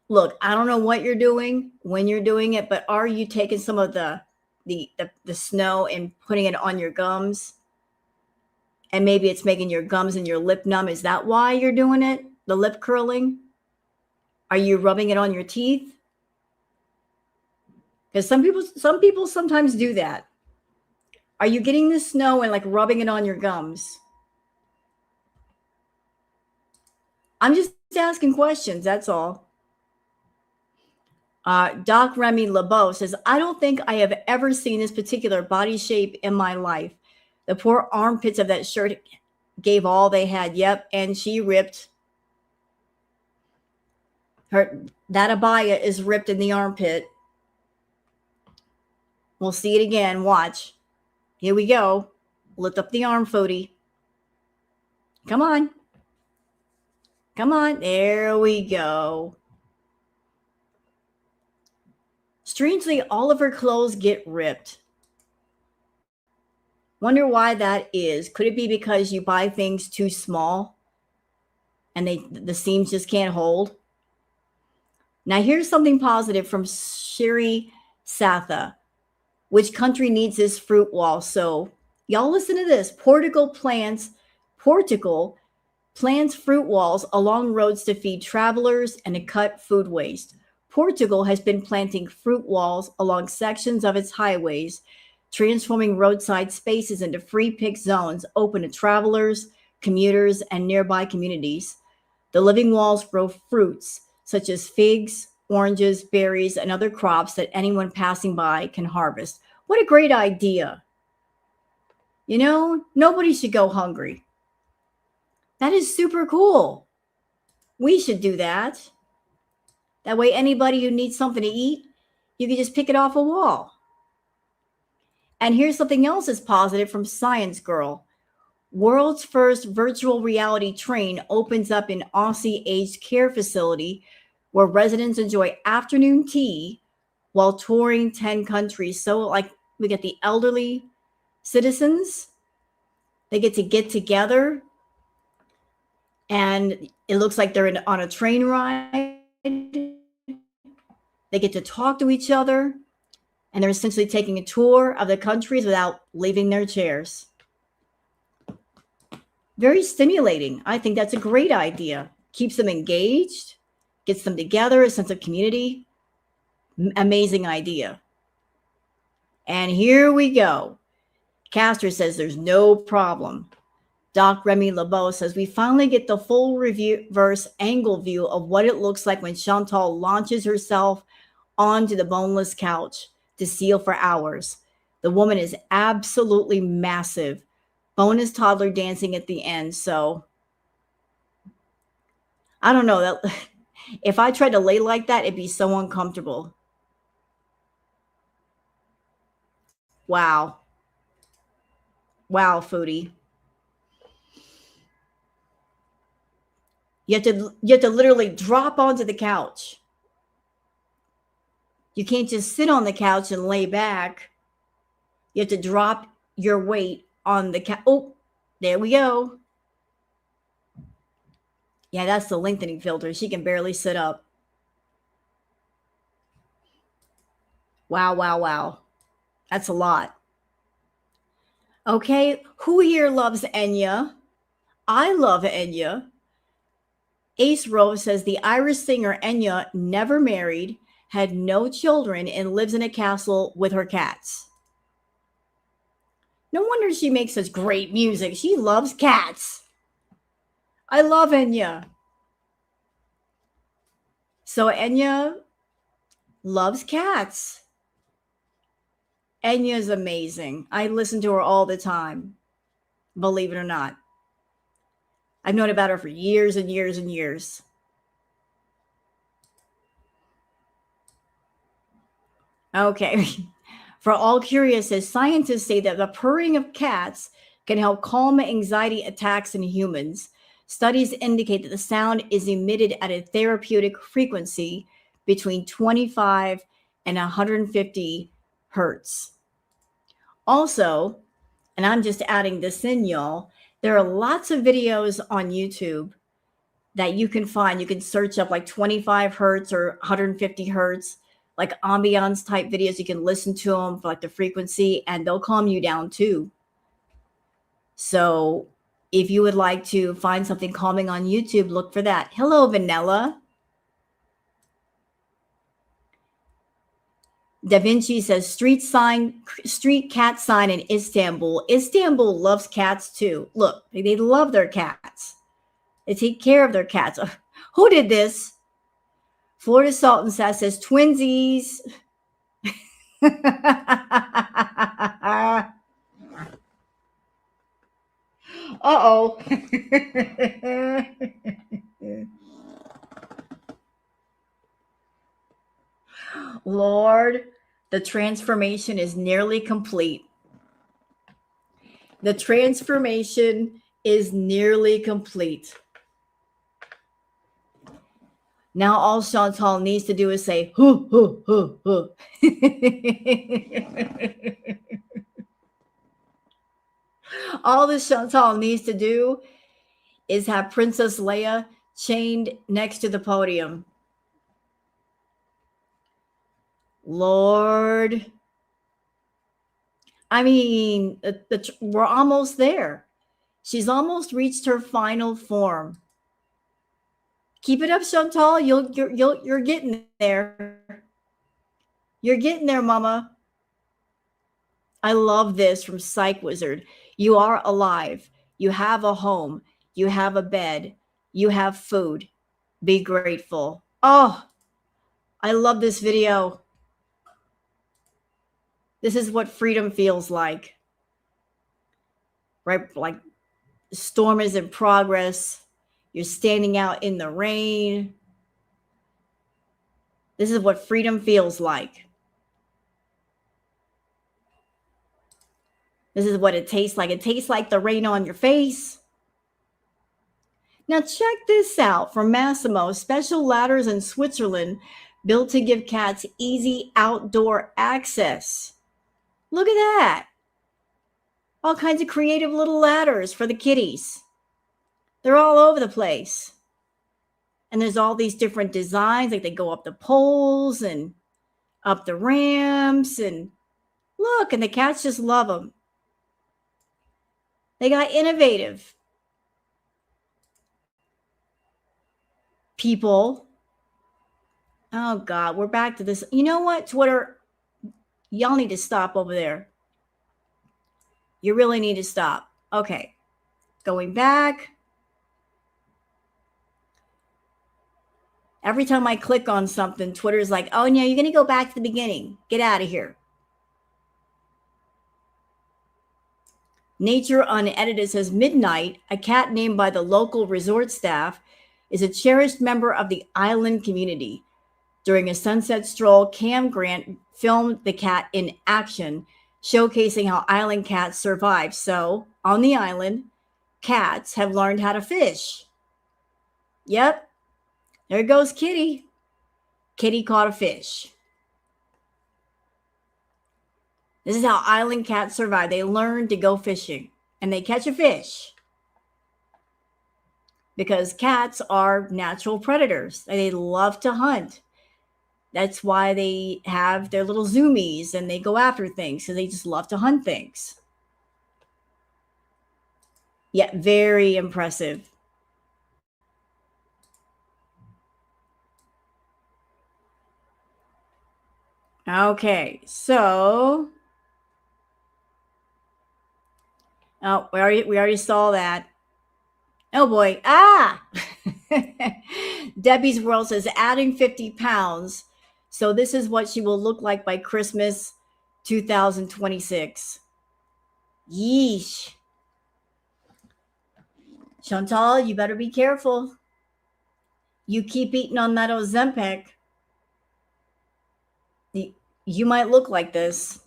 Look, I don't know what you're doing, when you're doing it, but are you taking some of the snow and putting it on your gums? And maybe it's making your gums and your lip numb. Is that why you're doing it? The lip curling? Are you rubbing it on your teeth? Because some people sometimes do that. Are you getting the snow and like rubbing it on your gums? I'm just asking questions. That's all. Doc Remy LeBeau says, I don't think I have ever seen this particular body shape in my life. The poor armpits of that shirt gave all they had. Yep. And she ripped. That abaya is ripped in the armpit. We'll see it again. Watch. Here we go. Lift up the arm, Foodie. Come on. Come on. There we go. Strangely, all of her clothes get ripped. Wonder why that is. Could it be because you buy things too small? and the seams just can't hold. Now here's something positive from Shiri Satha. Which country needs this fruit wall? So y'all listen to this. Portugal plants fruit walls along roads to feed travelers and to cut food waste. Portugal has been planting fruit walls along sections of its highways, transforming roadside spaces into free pick zones open to travelers, commuters, and nearby communities. The living walls grow fruits such as figs, oranges, berries, and other crops that anyone passing by can harvest. What a great idea. You know, nobody should go hungry. That is super cool. We should do that. That way, anybody who needs something to eat, you can just pick it off a wall. And here's something else that's positive from Science Girl. World's first virtual reality train opens up in Aussie aged care facility where residents enjoy afternoon tea while touring 10 countries. So like we get the elderly citizens, they get together and it looks like they're on a train ride. They get to talk to each other and they're essentially taking a tour of the countries without leaving their chairs. Very stimulating. I think that's a great idea. Keeps them engaged, gets them together, a sense of community. Amazing idea. And here we go. Castor says there's no problem. Doc Remy LeBeau says we finally get the full reverse angle view of what it looks like when Chantal launches herself onto the boneless couch to seal for hours. The woman is absolutely massive. Bonus toddler dancing at the end. So I don't know that if I tried to lay like that, it'd be so uncomfortable. Wow. Wow, Foodie. You have to literally drop onto the couch. You can't just sit on the couch and lay back. You have to drop your weight on the couch. Oh, there we go. Yeah, that's the lengthening filter. She can barely sit up. Wow, wow, wow. That's a lot. Okay, who here loves Enya? I love Enya. Ace Rose says the Irish singer Enya never married, had no children, and lives in a castle with her cats. No wonder she makes such great music. She loves cats. I love Enya. So Enya loves cats. Enya is amazing. I listen to her all the time, believe it or not. I've known about her for years and years and years. Okay. For all curious, as scientists say that the purring of cats can help calm anxiety attacks in humans. Studies indicate that the sound is emitted at a therapeutic frequency between 25 and 150 hertz. Also, and I'm just adding this in, y'all, there are lots of videos on YouTube that you can find. You can search up like 25 hertz or 150 hertz, like ambiance type videos. You can listen to them for like the frequency and they'll calm you down too. So if you would like to find something calming on YouTube, look for that. Hello, Vanilla. Da Vinci says street cat sign in Istanbul. Istanbul loves cats too. Look, they love their cats. They take care of their cats. Who did this? Florida Sultan says twinsies. Uh-oh. Lord, the transformation is nearly complete. The transformation is nearly complete. Now all Chantal needs to do is say, hoo, hoo, hoo, hoo. All that Chantal needs to do is have Princess Leia chained next to the podium. Lord. I mean, we're almost there. She's almost reached her final form. Keep it up, Chantal. You're getting there. You're getting there, mama. I love this from Psych Wizard. You are alive. You have a home. You have a bed. You have food. Be grateful. Oh, I love this video. This is what freedom feels like. Right? Like the storm is in progress. You're standing out in the rain. This is what freedom feels like. This is what it tastes like. It tastes like the rain on your face. Now check this out from Massimo. Special ladders in Switzerland built to give cats easy outdoor access. Look at that. All kinds of creative little ladders for the kitties. They're all over the place. And there's all these different designs, like they go up the poles and up the ramps. And look, and the cats just love them. They got innovative people. Oh, God, we're back to this. You know what, Twitter? Y'all need to stop over there. You really need to stop. Okay, going back. Every time I click on something, Twitter's like, oh, no, you're going to go back to the beginning. Get out of here. Nature Unedited says, Midnight, a cat named by the local resort staff, is a cherished member of the island community. During a sunset stroll, Cam Grant filmed the cat in action, showcasing how island cats survive. So, on the island, cats have learned how to fish. Yep. There goes Kitty. Kitty caught a fish. This is how island cats survive. They learn to go fishing and they catch a fish. Because cats are natural predators. They love to hunt. That's why they have their little zoomies and they go after things. So they just love to hunt things. Yeah, very impressive. Okay, so oh, we already saw that. Oh boy. Ah. Debbie's World says adding 50 pounds. So this is what she will look like by Christmas 2026. Yeesh. Chantal, you better be careful. You keep eating on that Ozempic, you might look like this.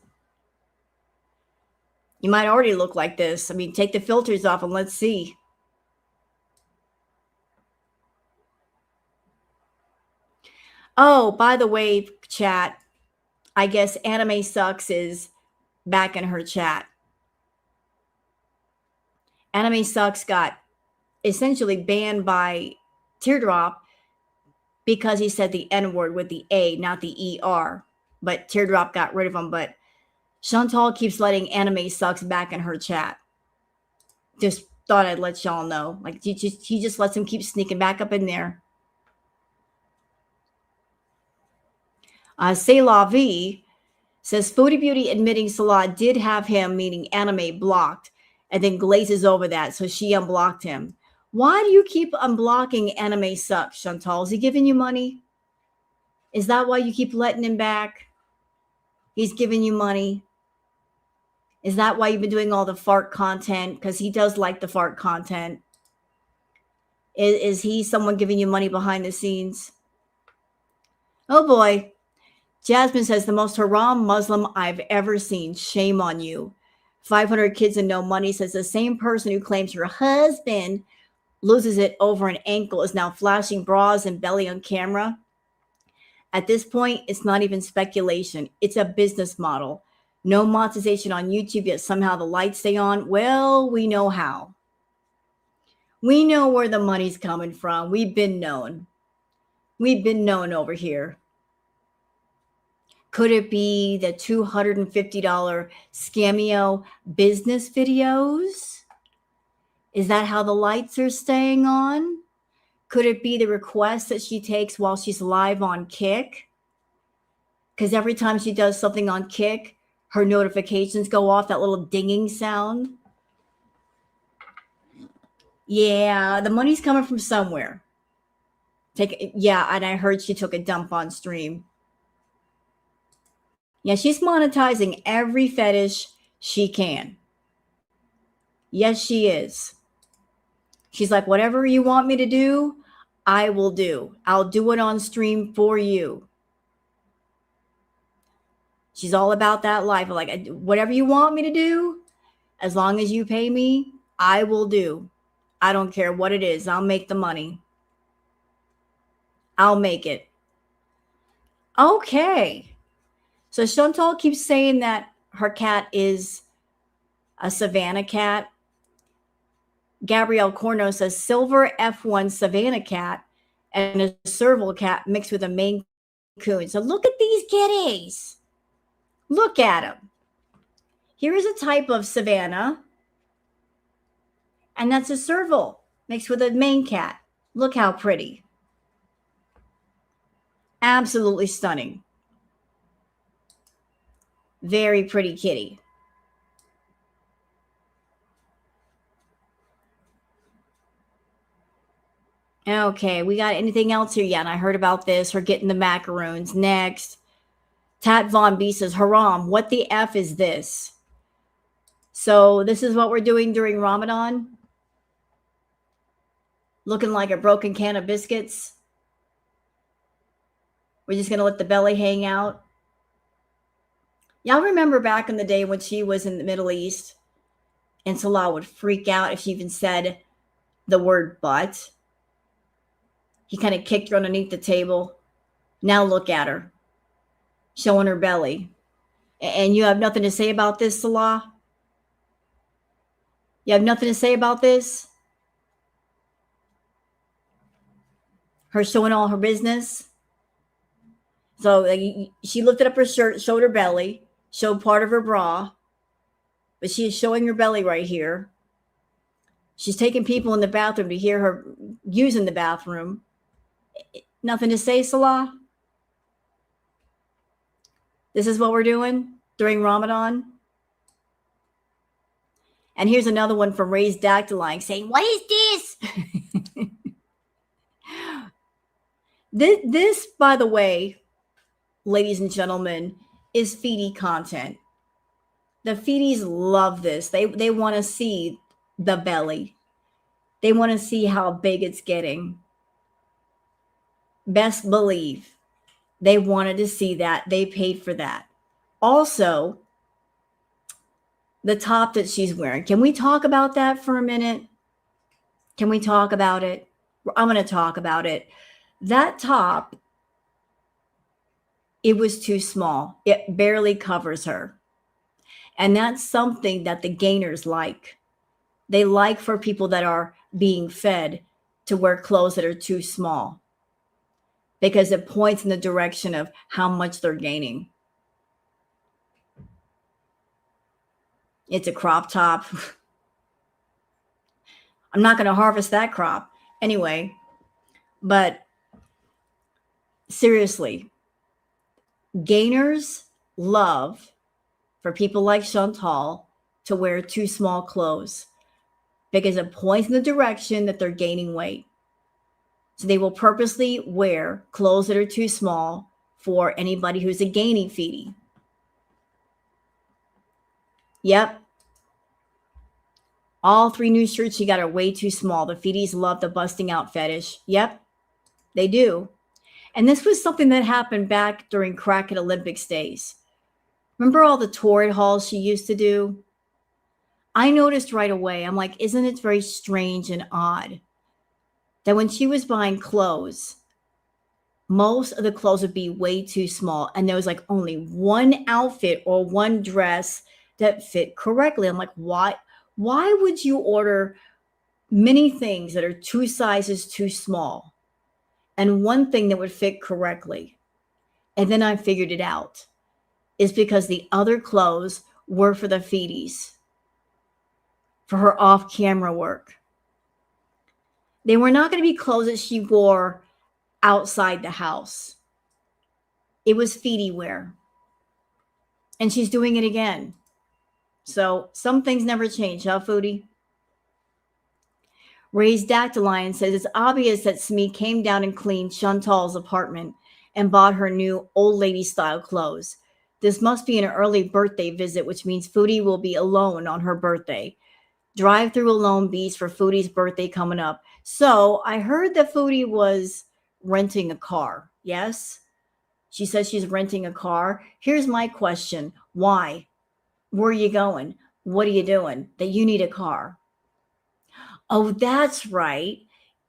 You might already look like this. I mean, take the filters off and let's see. Oh, by the way, chat, I guess Anime Sucks is back in her chat. Anime Sucks got essentially banned by Teardrop because he said the N-word with the A, not the ER. But Teardrop got rid of him. But Chantal keeps letting Anime Sucks back in her chat. Just thought I'd let y'all know. Like, he just lets him keep sneaking back up in there. C'est La Vie says, Foodie Beauty admitting Salah did have him, meaning Anime, blocked, and then glazes over that, so she unblocked him. Why do you keep unblocking Anime Sucks, Chantal? Is he giving you money? Is that why you keep letting him back? He's giving you money. Is that why you've been doing all the fart content? Because he does like the fart content. Is he someone giving you money behind the scenes? Oh boy. Jasmine says, the most haram Muslim I've ever seen. Shame on you. 500 kids and no money says the same person who claims her husband loses it over an ankle is now flashing bras and belly on camera. At this point, it's not even speculation. It's a business model. No monetization on YouTube, yet somehow the lights stay on. Well, we know how. We know where the money's coming from. We've been known. We've been known over here. Could it be the $250 Scameo business videos? Is that how the lights are staying on? Could it be the requests that she takes while she's live on Kick? Because every time she does something on Kick, her notifications go off, that little dinging sound. Yeah, the money's coming from somewhere. Yeah, and I heard she took a dump on stream. Yeah, she's monetizing every fetish she can. Yes, she is. She's like, whatever you want me to do, I will do. I'll do it on stream for you. She's all about that life. Like, whatever you want me to do, as long as you pay me, I will do. I don't care what it is. I'll make the money. I'll make it. Okay. So Chantal keeps saying that her cat is a Savannah cat. Gabrielle Corno says silver F1 Savannah cat and a serval cat mixed with a Maine Coon. So look at these kitties. Look at them. Here is a type of Savannah, and that's a serval mixed with a Maine cat. Look how pretty. Absolutely stunning. Very pretty kitty. Okay, we got anything else here? Yeah, and I heard about this. Her getting the macaroons. Next. Tat Von B says, Haram, what the F is this? So this is what we're doing during Ramadan? Looking like a broken can of biscuits? We're just going to let the belly hang out? Y'all remember back in the day when she was in the Middle East and Salah would freak out if she even said the word butt? He kind of kicked her underneath the table. Now look at her, showing her belly. And you have nothing to say about this, Salah? You have nothing to say about this? Her showing all her business? So she lifted up her shirt, showed her belly, showed part of her bra, but she is showing her belly right here. She's taking people in the bathroom to hear her using the bathroom. Nothing to say, Salah? This is what we're doing during Ramadan? And here's another one from Raised Dactyline saying, what is this? This, by the way, ladies and gentlemen, is Foodie content. The Foodies love this. They want to see the belly. They want to see how big it's getting. Best believe they wanted to see that. They paid for that. Also, the top that she's wearing. Can we talk about that for a minute? Can we talk about it? I'm going to talk about it. That top, it was too small. It barely covers her. And that's something that the gainers like. They like for people that are being fed to wear clothes that are too small, because it points in the direction of how much they're gaining. It's a crop top. I'm not going to harvest that crop anyway, but seriously, gainers love for people like Chantal to wear too small clothes because it points in the direction that they're gaining weight. So they will purposely wear clothes that are too small for anybody who's a gaining Foodie. Yep. All 3 new shirts she got are way too small. The Foodies love the busting out fetish. Yep, they do. And this was something that happened back during Crackhead Olympics days. Remember all the torrid hauls she used to do? I noticed right away, I'm like, isn't it very strange and odd that when she was buying clothes, most of the clothes would be way too small. And there was like only one outfit or one dress that fit correctly. I'm like, why would you order many things that are two sizes too small and one thing that would fit correctly. And then I figured it out. Is because the other clothes were for the feeties, for her off-camera work. They were not going to be clothes that she wore outside the house. It was feedie wear. And she's doing it again. So some things never change, huh, Foodie? Ray's Dactylion says it's obvious that Smee came down and cleaned Chantal's apartment and bought her new old lady style clothes. This must be an early birthday visit, which means Foodie will be alone on her birthday. Drive through alone beast for Foodie's birthday coming up. So I heard that Foodie was renting a car. Yes? She says she's renting a car. Here's my question. Why? Where are you going? What are you doing that you need a car? Oh, that's right.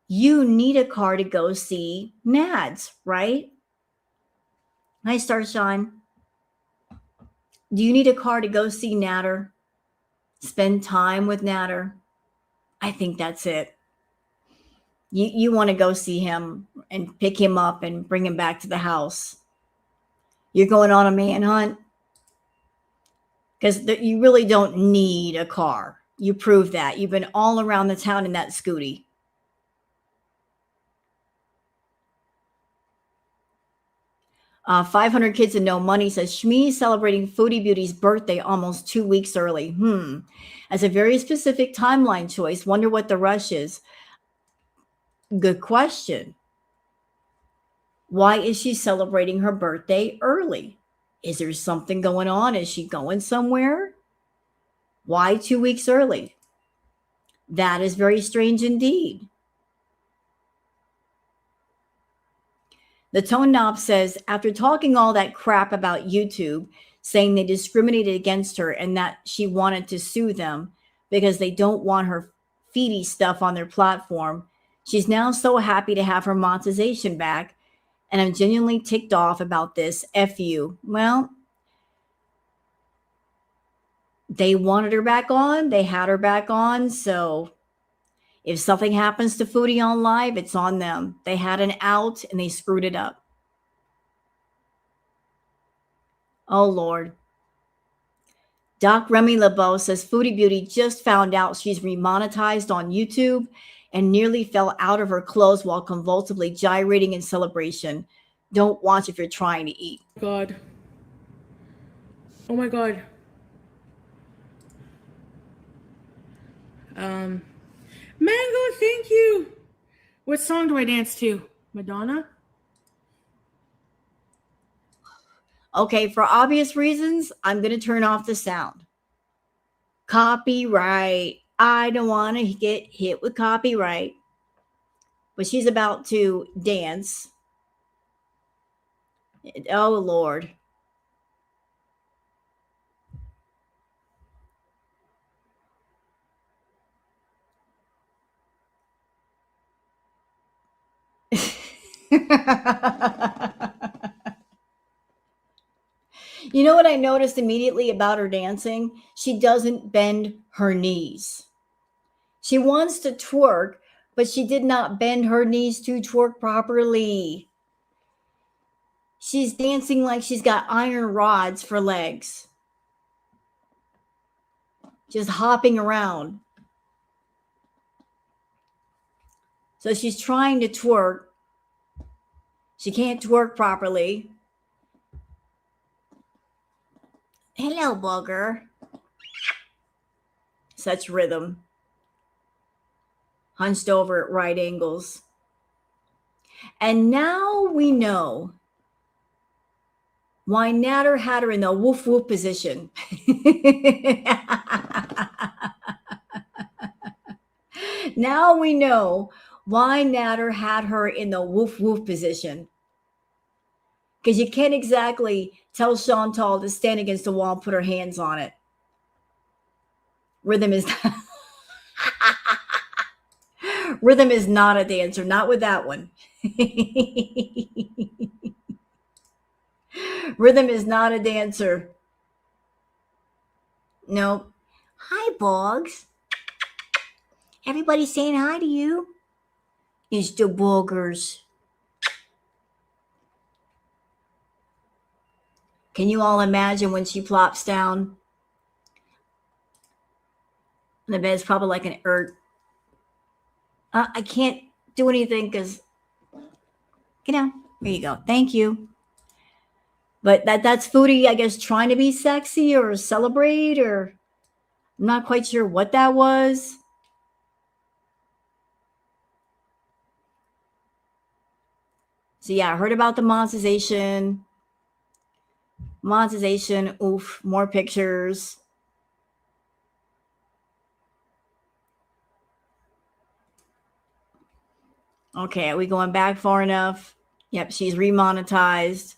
You need a car to go see Nads, right? Hi, Starshine. Do you need a car to go see Natter? Spend time with Natter? I think that's it. You want to go see him and pick him up and bring him back to the house. You're going on a manhunt? Because you really don't need a car. You prove that. You've been all around the town in that scooty. Uh, 500 Kids and No Money says, Shmi celebrating Foodie Beauty's birthday almost 2 weeks early. As a very specific timeline choice. Wonder what the rush is. Good question. Why is she celebrating her birthday early? Is there something going on? Is she going somewhere? Why 2 weeks early? That is very strange indeed. The Tone Knob says, after talking all that crap about YouTube, saying they discriminated against her and that she wanted to sue them because they don't want her feedy stuff on their platform, she's now so happy to have her monetization back. And I'm genuinely ticked off about this. F you. Well, they wanted her back on. They had her back on. So if something happens to Foodie on live, it's on them. They had an out and they screwed it up. Oh, Lord. Doc Remy LeBeau says Foodie Beauty just found out she's remonetized on YouTube and nearly fell out of her clothes while convulsively gyrating in celebration. Don't watch if you're trying to eat. God. Oh my God. Mango, thank you. What song do I dance to? Madonna? Okay, for obvious reasons, I'm going to turn off the sound. Copyright. I don't want to get hit with copyright. But she's about to dance. Oh, Lord. You know what I noticed immediately about her dancing? She doesn't bend her knees. She wants to twerk, but she did not bend her knees to twerk properly. She's dancing like she's got iron rods for legs. Just hopping around. So she's trying to twerk. She can't twerk properly. Hello, booger. Such rhythm. Hunched over at right angles. And now we know why Natter had her in the woof woof position. Now we know why Natter had her in the woof woof position. Because you can't exactly tell Chantal to stand against the wall and put her hands on it. Rhythm is Rhythm is not a dancer, not with that one. Rhythm is not a dancer. Nope. Hi, Boggs. Everybody's saying hi to you. It's the boogers. Can you all imagine when she plops down? And the bed's probably like an I can't do anything because, there you go. Thank you. But that's Foodie, I guess, trying to be sexy or celebrate, or I'm not quite sure what that was. So yeah, I heard about the monetization. Monetization, oof, more pictures. Okay, are we going back far enough? Yep, she's remonetized.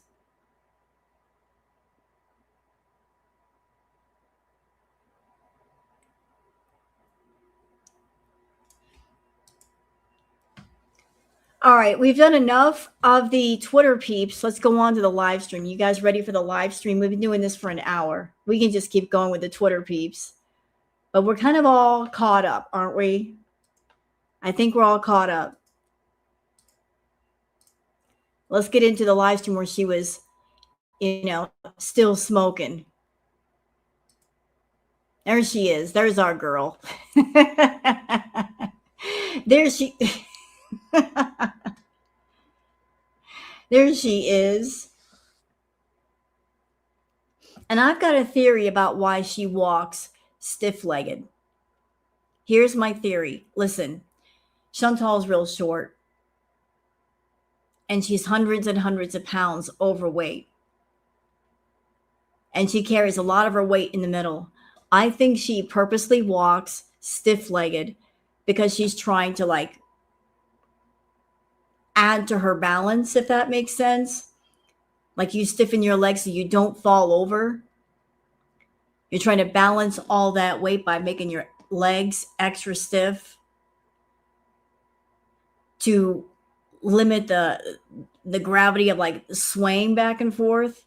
All right, we've done enough of the Twitter peeps. Let's go on to the live stream. You guys ready for the live stream? We've been doing this for an hour. We can just keep going with the Twitter peeps. But we're kind of all caught up, aren't we? I think we're all caught up. Let's get into the live stream where she was, still smoking. There she is. There's our girl. There she There she is. And I've got a theory about why she walks stiff-legged. Here's my theory. Listen, Chantal's real short. And she's hundreds and hundreds of pounds overweight. And she carries a lot of her weight in the middle. I think she purposely walks stiff-legged because she's trying to add to her balance, if that makes sense. Like you stiffen your legs so you don't fall over. You're trying to balance all that weight by making your legs extra stiff to limit the gravity of swaying back and forth.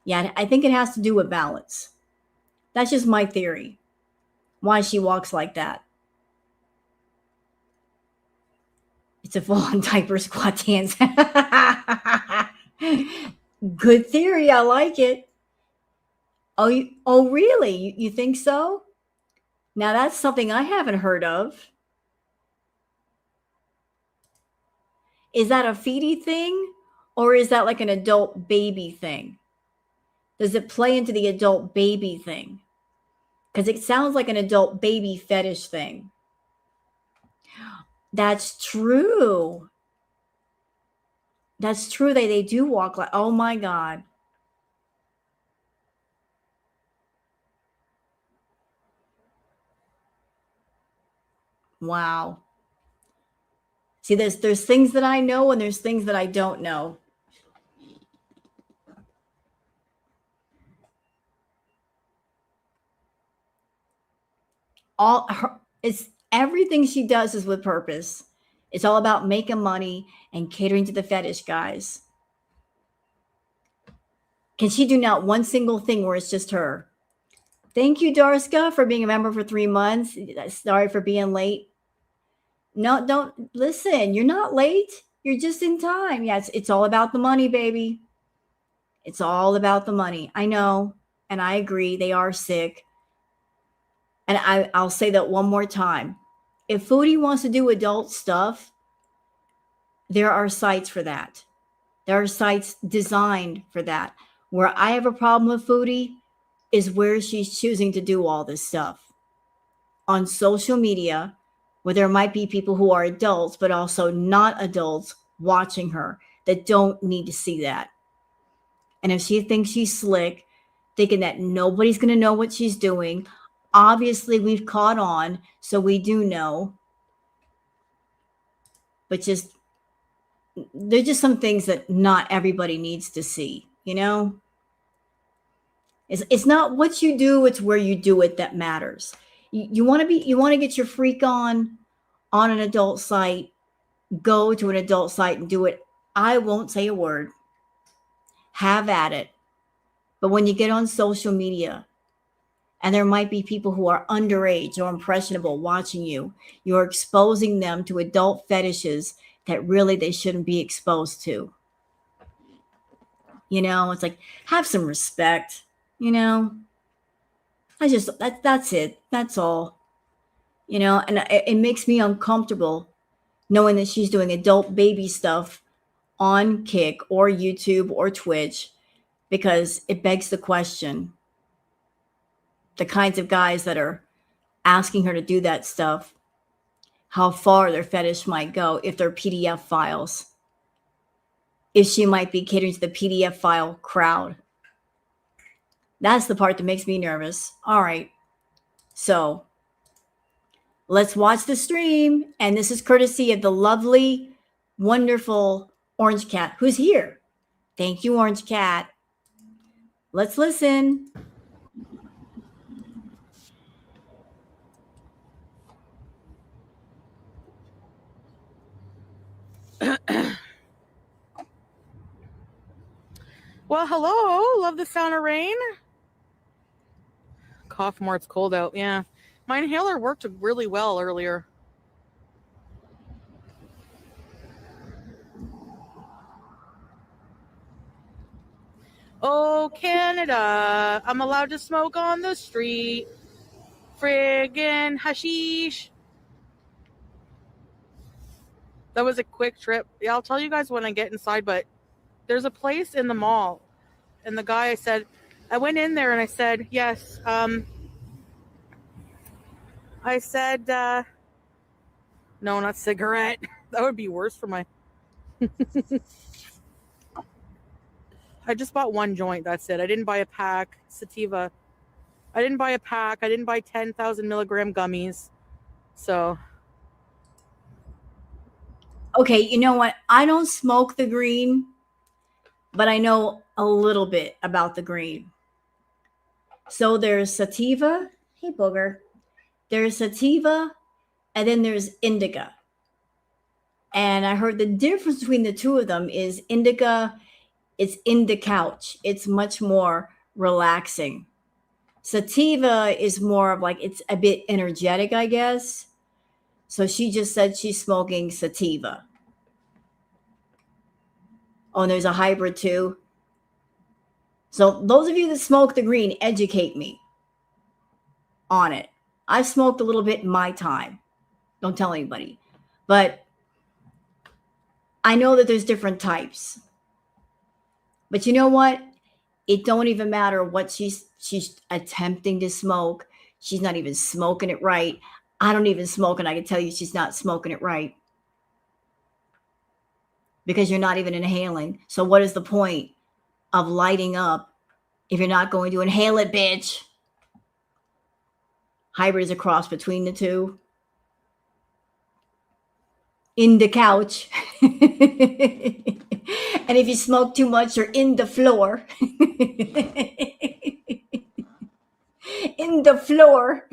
Yeah, I think it has to do with balance. That's just my theory. Why she walks like that. It's a full-on diaper squat dance. Good theory. I like it. Oh, really? You think so? Now that's something I haven't heard of. Is that a Foodie thing, or is that like an adult baby thing? Does it play into the adult baby thing? Because it sounds like an adult baby fetish thing. That's true. That's true. They do walk like, oh my God. Wow. See, there's things that I know and there's things that I don't know. It's everything she does is with purpose. It's all about making money and catering to the fetish guys. Can she do not one single thing where it's just her? Thank you, Darska, for being a member for 3 months. Sorry for being late. No, don't listen. You're not late. You're just in time. Yeah, it's all about the money, baby. It's all about the money. I know, and I agree. They are sick. And I'll say that one more time. If Foodie wants to do adult stuff, there are sites for that. There are sites designed for that. Where I have a problem with Foodie is where she's choosing to do all this stuff. On social media, where there might be people who are adults, but also not adults watching her that don't need to see that. And if she thinks she's slick, thinking that nobody's going to know what she's doing, obviously we've caught on, so we do know. But there's just some things that not everybody needs to see, It's not what you do, it's where you do it that matters. You want to get your freak on an adult site, go to an adult site and do it. I won't say a word. Have at it. But when you get on social media And there might be people who are underage or impressionable watching you. You're exposing them to adult fetishes that really they shouldn't be exposed to. You know, it's like, have some respect, you know. That's it. That's all. You know, and it makes me uncomfortable knowing that she's doing adult baby stuff on Kick or YouTube or Twitch, because it begs the question, the kinds of guys that are asking her to do that stuff, how far their fetish might go, if they're PDF files, if she might be catering to the PDF file crowd. That's the part that makes me nervous. All right. So let's watch the stream. And this is courtesy of the lovely, wonderful Orange Cat, who's here. Thank you, Orange Cat. Let's listen. Well, hello. Love the sound of rain. Cough more. It's cold out. Yeah. My inhaler worked really well earlier. Oh, Canada. I'm allowed to smoke on the street. Friggin' hashish. That was a quick trip. Yeah, I'll tell you guys when I get inside, but there's a place in the mall. And the guy, I went in there and I said, yes. I said, no, not cigarette. That would be worse for my... I just bought one joint. That's it. I didn't buy a pack. Sativa. I didn't buy a pack. I didn't buy 10,000 milligram gummies. So. Okay, you know what? I don't smoke the green, but I know a little bit about the green. So there's sativa. Hey, booger. There's sativa, and then there's indica. And I heard the difference between the two of them is indica, it's in the couch. It's much more relaxing. Sativa is more of like, it's a bit energetic, I guess. So she just said she's smoking sativa. Oh, and there's a hybrid too. So those of you that smoke the green, educate me on it. I've smoked a little bit in my time. Don't tell anybody. But I know that there's different types. But you know what? It don't even matter what she's attempting to smoke. She's not even smoking it right. I don't even smoke, and I can tell you she's not smoking it right. Because you're not even inhaling. So what is the point of lighting up if you're not going to inhale it, bitch? Hybrid is a cross between the two. In the couch. And if you smoke too much, you're in the floor. In the floor.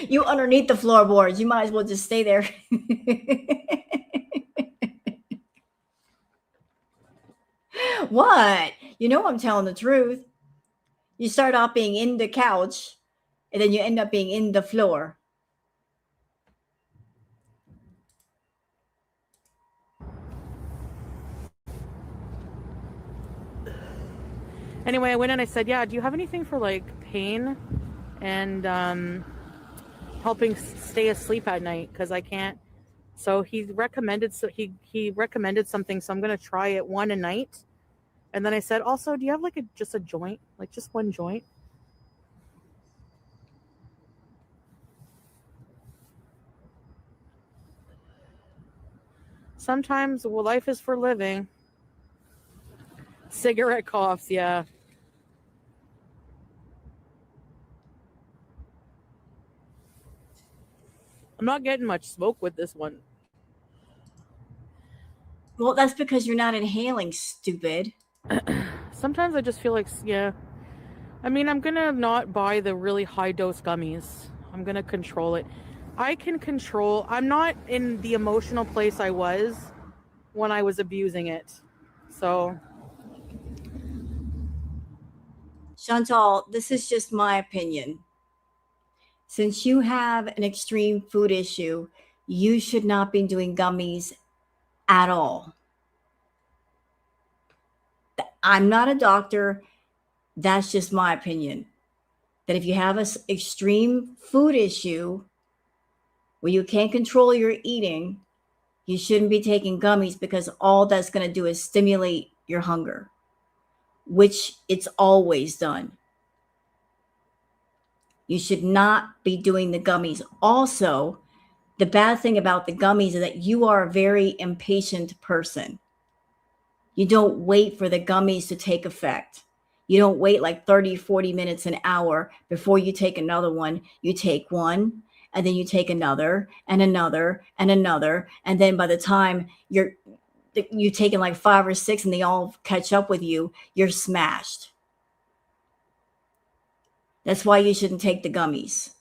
You underneath the floorboards. You might as well just stay there. What? You know I'm telling the truth. You start off being in the couch, and then you end up being in the floor. Anyway, I went and I said, yeah, do you have anything for like pain and helping stay asleep at night? Because I can't. So he recommended something. So I'm going to try it one a night. And then I said, also, do you have like just a joint? Like just one joint? Sometimes, well, life is for living. Cigarette coughs, yeah. I'm not getting much smoke with this one. Well, that's because you're not inhaling, stupid. Sometimes I just feel like, yeah. I mean, I'm going to not buy the really high dose gummies. I'm going to control it. I can control. I'm not in the emotional place I was when I was abusing it. So Chantal, this is just my opinion. Since you have an extreme food issue, you should not be doing gummies at all. I'm not a doctor. That's just my opinion. That if you have an extreme food issue where you can't control your eating, you shouldn't be taking gummies, because all that's going to do is stimulate your hunger, which it's always done. You should not be doing the gummies. Also, the bad thing about the gummies is that you are a very impatient person. You don't wait for the gummies to take effect. You don't wait like 30, 40 minutes, an hour before you take another one. You take one, and then you take another and another and another. And then by the time you're taking like 5 or 6 and they all catch up with you, you're smashed. That's why you shouldn't take the gummies.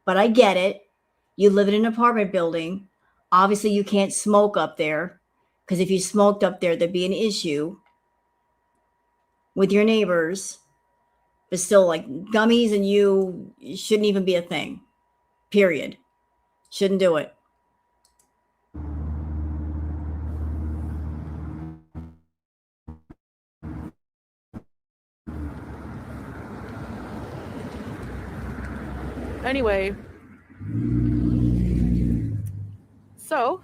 But I get it. You live in an apartment building. Obviously, you can't smoke up there, because if you smoked up there, there'd be an issue with your neighbors. But still, like, gummies and you shouldn't even be a thing. Period. Shouldn't do it. Anyway, so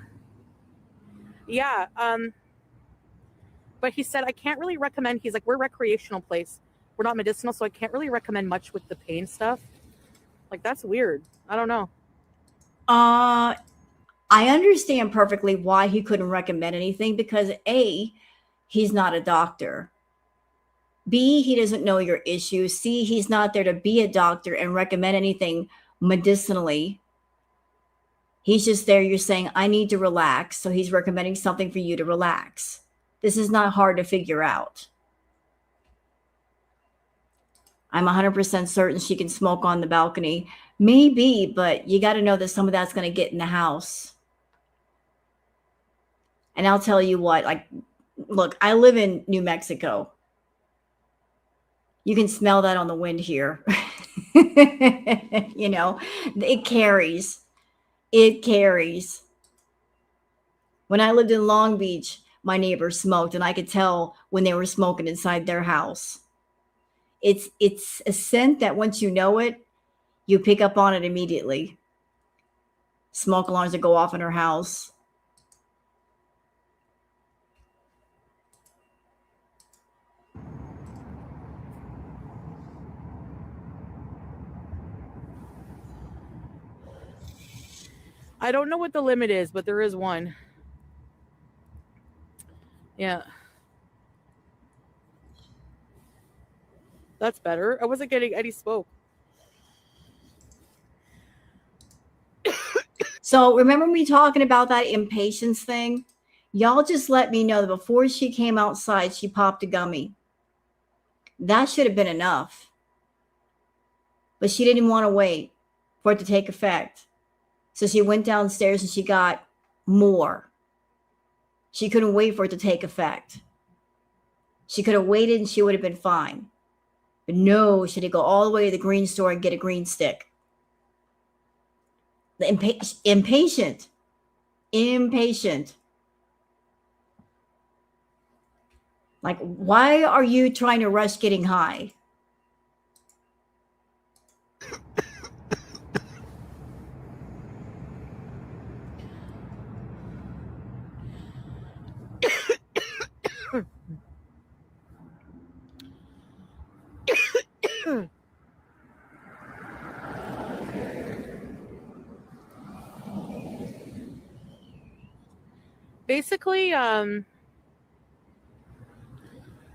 yeah, but he said I can't really recommend. He's like, we're a recreational place, we're not medicinal, so I can't really recommend much with the pain stuff. Like, that's weird. I don't know. I understand perfectly why he couldn't recommend anything, because A, he's not a doctor. B, he doesn't know your issues. C, he's not there to be a doctor and recommend anything medicinally. He's just there. You're saying, I need to relax. So he's recommending something for you to relax. This is not hard to figure out. I'm 100% certain she can smoke on the balcony. Maybe, but you got to know that some of that's going to get in the house. And I'll tell you what, like, look, I live in New Mexico. You can smell that on the wind here. You know, it carries. It carries. When I lived in Long Beach, my neighbors smoked, and I could tell when they were smoking inside their house. It's a scent that once you know it, you pick up on it immediately. Smoke alarms that go off in her house. I don't know what the limit is, but there is one. Yeah. That's better. I wasn't getting any smoke. So remember me talking about that impatience thing? Y'all just let me know that before she came outside, she popped a gummy. That should have been enough. But she didn't want to wait for it to take effect. So she went downstairs and she got more. She couldn't wait for it to take effect. She could have waited and she would have been fine. But no, she had to go all the way to the green store and get a green stick. The impatient. Like, why are you trying to rush getting high? Basically, it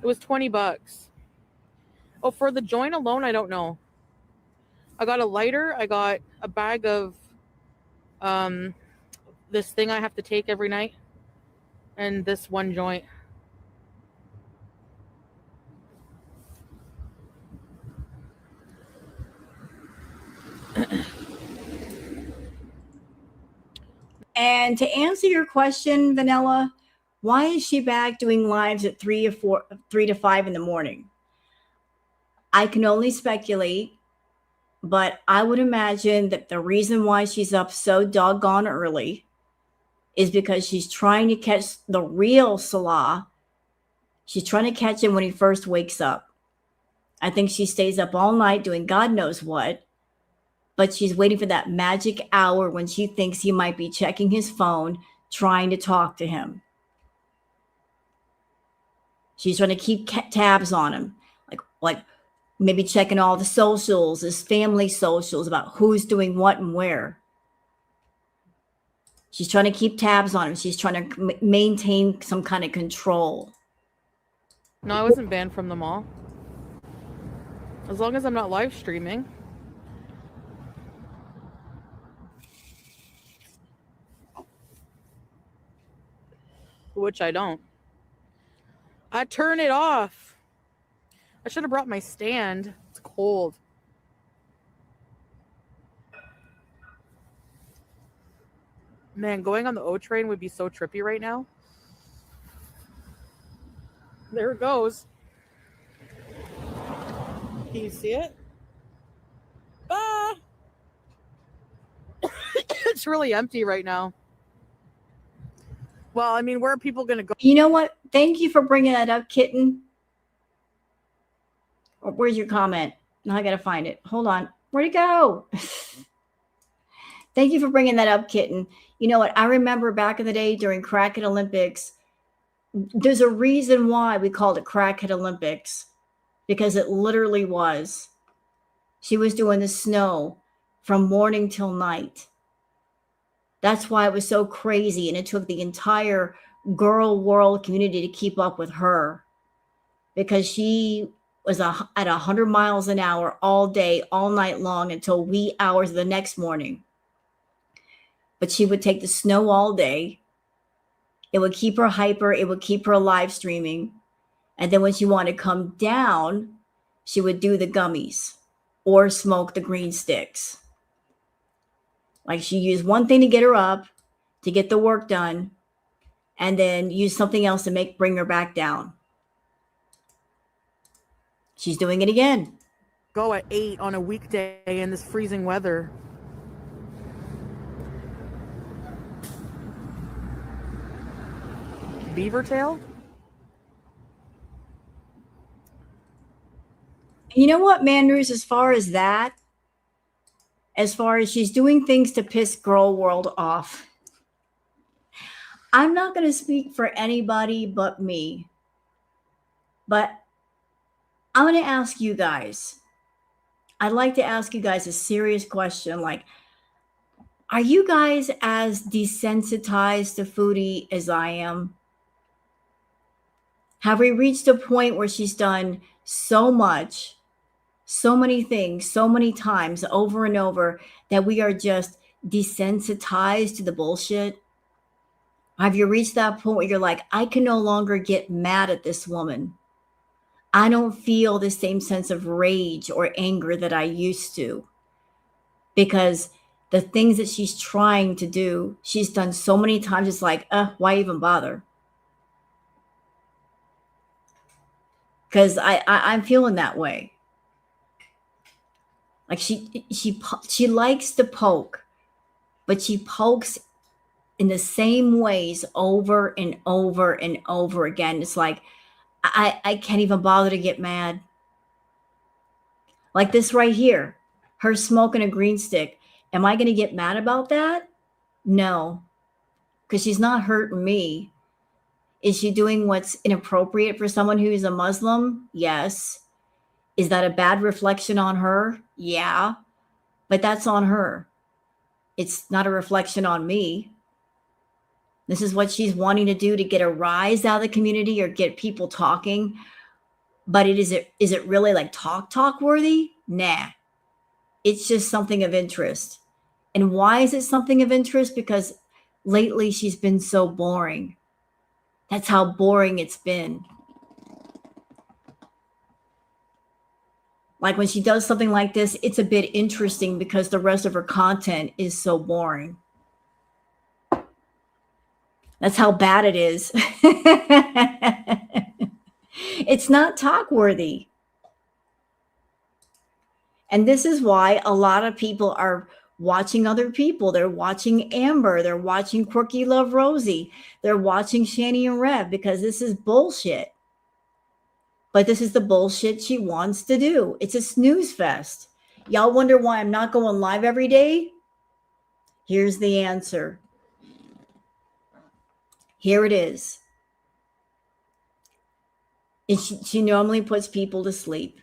was $20. Oh, for the joint alone, I don't know. I got a lighter. I got a bag of this thing I have to take every night, and this one joint. And to answer your question, Vanilla, why is she back doing lives at 3 to 5 in the morning? I can only speculate, but I would imagine that the reason why she's up so doggone early is because she's trying to catch the real Salah. She's trying to catch him when he first wakes up. I think she stays up all night doing God knows what, but she's waiting for that magic hour when she thinks he might be checking his phone, trying to talk to him. She's trying to keep tabs on him, like maybe checking all the socials, his family socials, about who's doing what and where. She's trying to keep tabs on him. She's trying to maintain some kind of control. No, I wasn't banned from them all. As long as I'm not live streaming. Which I don't. I turn it off. I should have brought my stand. It's cold. Man, going on the O train would be so trippy right now. There it goes. Can you see it? Ah! It's really empty right now. Well, I mean, where are people going to go? You know what? Thank you for bringing that up, Kitten. Where's your comment? Now I got to find it. Hold on. Where'd it go? Thank you for bringing that up, Kitten. You know what? I remember back in the day during Crackhead Olympics, there's a reason why we called it Crackhead Olympics, because it literally was. She was doing the snow from morning till night. That's why it was so crazy, and it took the entire girl world community to keep up with her, because she was at 100 miles an hour all day, all night long until wee hours of the next morning. But she would take the snow all day. It would keep her hyper. It would keep her live streaming. And then when she wanted to come down, she would do the gummies or smoke the green sticks. Like, she used one thing to get her up, to get the work done, and then use something else to bring her back down. She's doing it again. Go at 8 on a weekday in this freezing weather. Beaver tail? You know what, Mandrews, as far as she's doing things to piss girl world off, I'm not going to speak for anybody but me. But I'm going to ask you guys. I'd like to ask you guys a serious question. Like, are you guys as desensitized to Foodie as I am? Have we reached a point where she's done so much, so many things, so many times over and over, that we are just desensitized to the bullshit? Have you reached that point where you're like, I can no longer get mad at this woman? I don't feel the same sense of rage or anger that I used to, because the things that she's trying to do, she's done so many times. It's like, why even bother? Because I'm feeling that way. Like, she likes to poke, but she pokes in the same ways over and over and over again. It's like, I can't even bother to get mad. Like this right here, her smoking a green stick. Am I going to get mad about that? No, because she's not hurting me. Is she doing what's inappropriate for someone who is a Muslim? Yes. Is that a bad reflection on her? Yeah, but that's on her. It's not a reflection on me. This is what she's wanting to do to get a rise out of the community or get people talking. But is it really like talk worthy? Nah. It's just something of interest. And why is it something of interest? Because lately she's been so boring. That's how boring it's been. Like, when she does something like this, it's a bit interesting because the rest of her content is so boring. That's how bad it is. It's not talk worthy. And this is why a lot of people are watching other people. They're watching Amber. They're watching Quirky Love Rosie. They're watching Shani and Rev because this is bullshit. But this is the bullshit she wants to do. It's a snooze fest. Y'all wonder why I'm not going live every day? Here's the answer. Here it is. And she normally puts people to sleep.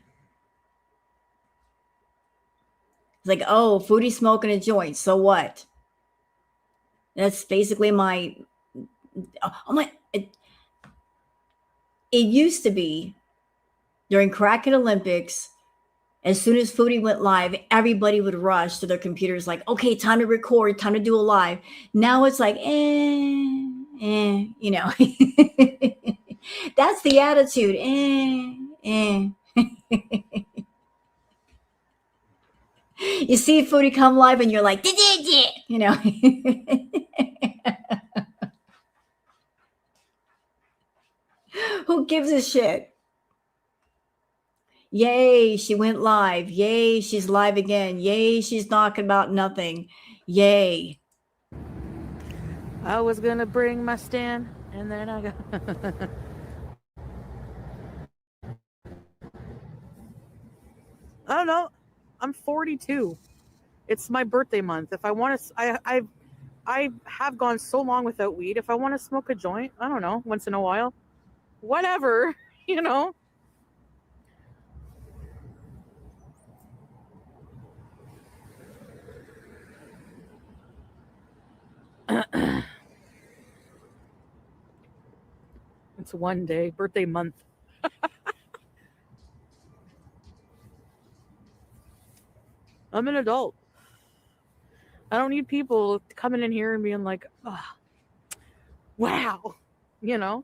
It's like, oh, Foodie smoking a joint. So what? That's basically my. It used to be during Crackhead Olympics. As soon as Foodie went live, everybody would rush to their computers, like, okay, time to record, time to do a live. Now it's like, you know. That's the attitude. You see Foodie come live and you're like, you know. Who gives a shit? Yay, she went live. Yay, she's live again. Yay, she's talking about nothing. Yay. I was gonna bring my stand, and then I got. I don't know. I'm 42. It's my birthday month. If I want to, I have gone so long without weed. If I want to smoke a joint, I don't know, once in a while, whatever, you know. It's one day, birthday month. I'm an adult. I don't need people coming in here and being like, oh, wow, you know.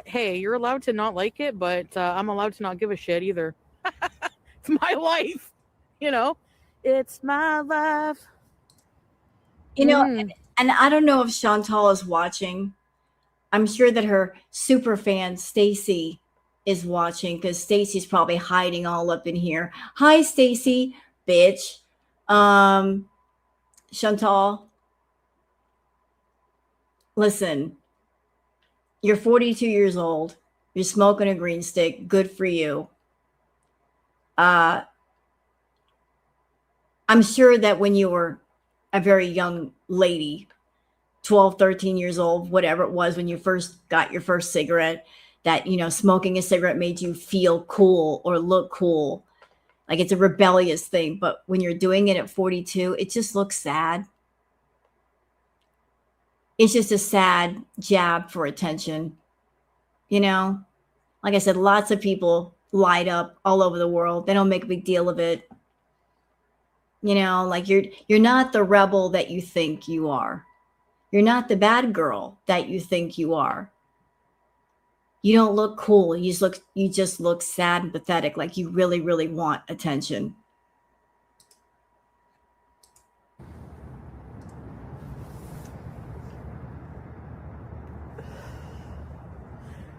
Hey, you're allowed to not like it, but I'm allowed to not give a shit either. It's my life, you know. It's my life. You know, and I don't know if Chantal is watching. I'm sure that her super fan Stacy is watching because Stacy's probably hiding all up in here. Hi, Stacy, bitch. Chantal, listen. You're 42 years old. You're smoking a green stick. Good for you. I'm sure that when you were a very young lady, 12, 13 years old, whatever it was, when you first got your first cigarette, that, you know, smoking a cigarette made you feel cool or look cool. Like it's a rebellious thing. But when you're doing it at 42, it just looks sad. It's just a sad jab for attention. You know, like I said, lots of people light up all over the world. They don't make a big deal of it. You know, like you're not the rebel that you think you are. You're not the bad girl that you think you are. You don't look cool. You just look sad and pathetic, like you really, really want attention.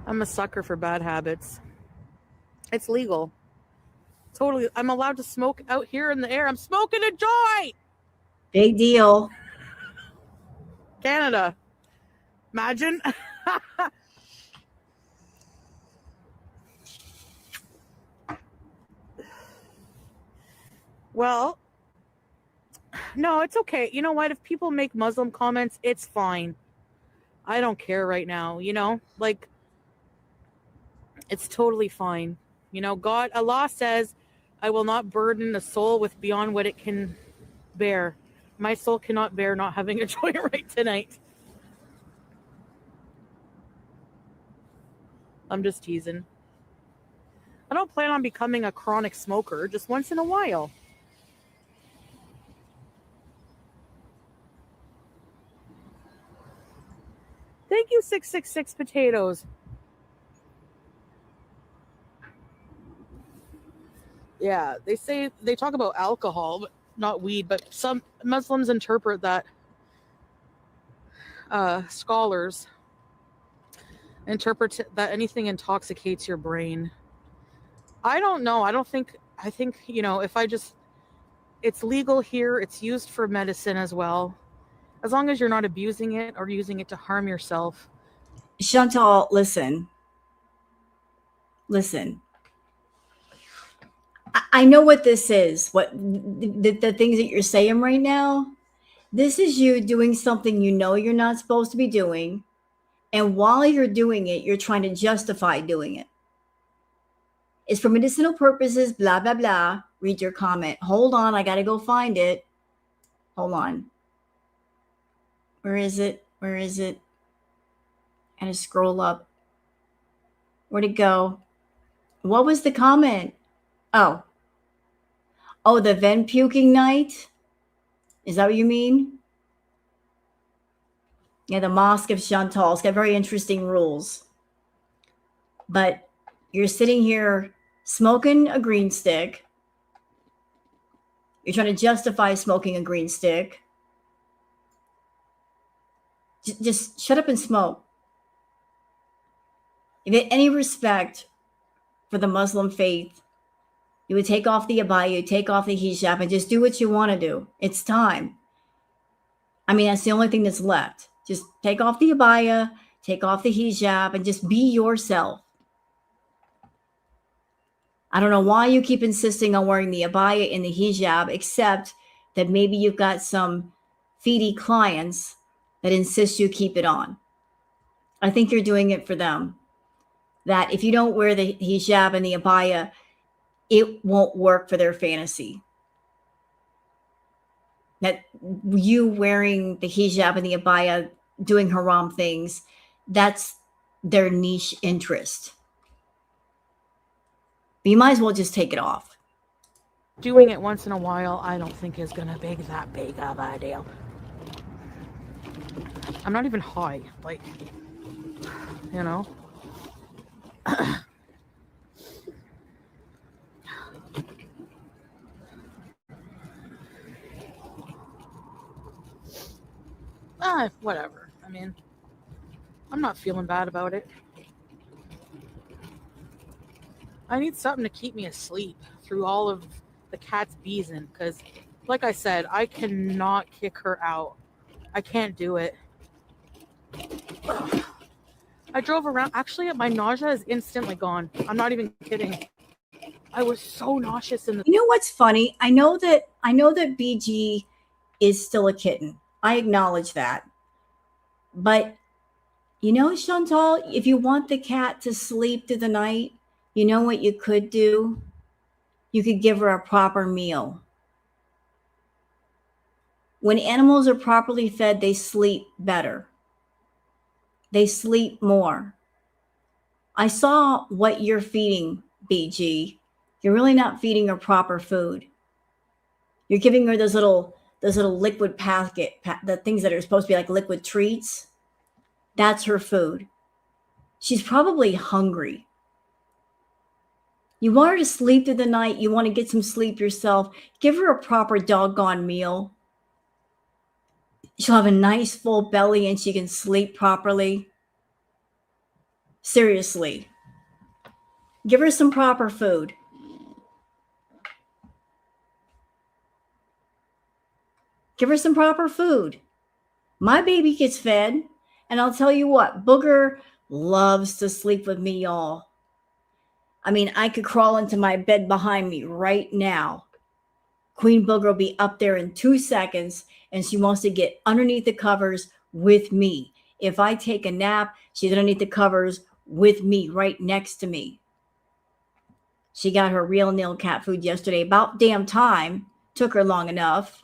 I'm a sucker for bad habits. It's legal. Totally. I'm allowed to smoke out here in the air. I'm smoking a joint. Big deal. Canada. Imagine. Well, no, it's okay. You know what? If people make Muslim comments, it's fine. I don't care right now, you know? Like, it's totally fine. You know, Allah says, I will not burden a soul with beyond what it can bear. My soul cannot bear not having a joint right tonight. I'm just teasing. I don't plan on becoming a chronic smoker, just once in a while. Thank you, 666 potatoes. Yeah, they talk about alcohol, but not weed, but some Muslims interpret that, scholars interpret that anything intoxicates your brain. I don't know. I don't think I think, if it's legal here, it's used for medicine as well. As long as you're not abusing it or using it to harm yourself. Chantal, listen. I know what this is. What the things that you're saying right now. This is you doing something you know you're not supposed to be doing. And while you're doing it, you're trying to justify doing it. It's for medicinal purposes, blah, blah, blah. Read your comment. Hold on, I got to go find it. Hold on. Where is it? I had to scroll up. Where'd it go? What was the comment? Oh, the Ven puking night? Is that what you mean? Yeah, the Mosque of Chantal. It's got very interesting rules. But you're sitting here smoking a green stick. You're trying to justify smoking a green stick. Just shut up and smoke. If you had any respect for the Muslim faith, you would take off the abaya, take off the hijab, and just do what you want to do. It's time. I mean, that's the only thing that's left. Just take off the abaya, take off the hijab, and just be yourself. I don't know why you keep insisting on wearing the abaya and the hijab, except that maybe you've got some Foodie clients that insist you keep it on. I think you're doing it for them. That if you don't wear the hijab and the abaya, it won't work for their fantasy. That you wearing the hijab and the abaya, doing haram things, that's their niche interest. But you might as well just take it off. Doing it once in a while, I don't think is going to be that big of a deal. I'm not even high, like, whatever. I mean, I'm not feeling bad about it. I need something to keep me asleep through all of the cat's beezing, because, like I said, I cannot kick her out. I can't do it. Ugh. I drove around. Actually, my nausea is instantly gone. I'm not even kidding. I was so nauseous in the. You know what's funny? I know that BG is still a kitten. I acknowledge that. But Chantal, if you want the cat to sleep through the night, you know what you could do? You could give her a proper meal. When animals are properly fed, they sleep better. They sleep more. I saw what you're feeding, BG. You're really not feeding her proper food. You're giving her those little liquid the things that are supposed to be like liquid treats. That's her food. She's probably hungry. You want her to sleep through the night. You want to get some sleep yourself. Give her a proper doggone meal. She'll have a nice full belly and she can sleep properly. Seriously. Give her some proper food. Give her some proper food. My baby gets fed, and I'll tell you what, Booger loves to sleep with me, y'all. I mean, I could crawl into my bed behind me right now. Queen Booger will be up there in 2 seconds, and she wants to get underneath the covers with me. If I take a nap, she's underneath the covers with me, right next to me. She got her real nail cat food yesterday. About damn time. Took her long enough.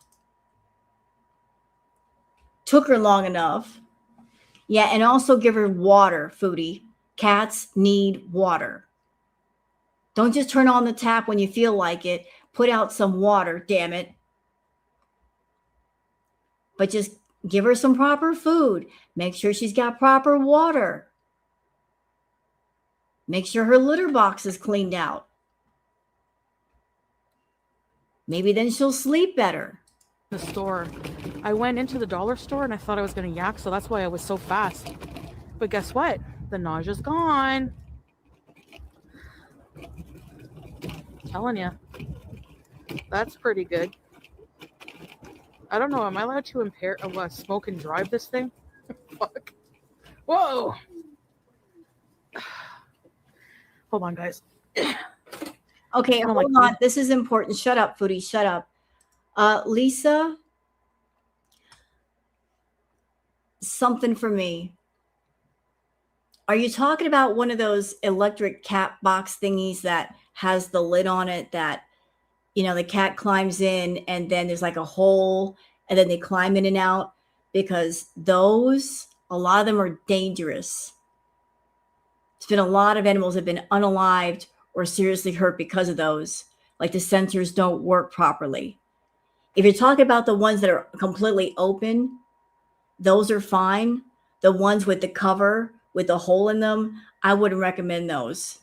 Yeah, and also give her water, Foodie. Cats need water. Don't just turn on the tap when you feel like it. Put out some water, damn it. But just give her some proper food. Make sure she's got proper water. Make sure her litter box is cleaned out. Maybe then she'll sleep better. The store. I went into the dollar store and I thought I was going to yak, so that's why I was so fast. But guess what? The nausea's gone. I'm telling you. That's pretty good. I don't know. Am I allowed to smoke and drive this thing? Fuck. Whoa. Hold on, guys. Okay, I don't hold like on. This is important. Shut up, Foodie. Shut up. Lisa, something for me. Are you talking about one of those electric cat box thingies that has the lid on it that, you know, the cat climbs in and then there's like a hole and then they climb in and out? Because those, a lot of them are dangerous. There's been a lot of animals that have been unalived or seriously hurt because of those. Like the sensors don't work properly. If you're talking about the ones that are completely open, those are fine. The ones with the cover with the hole in them, I wouldn't recommend those.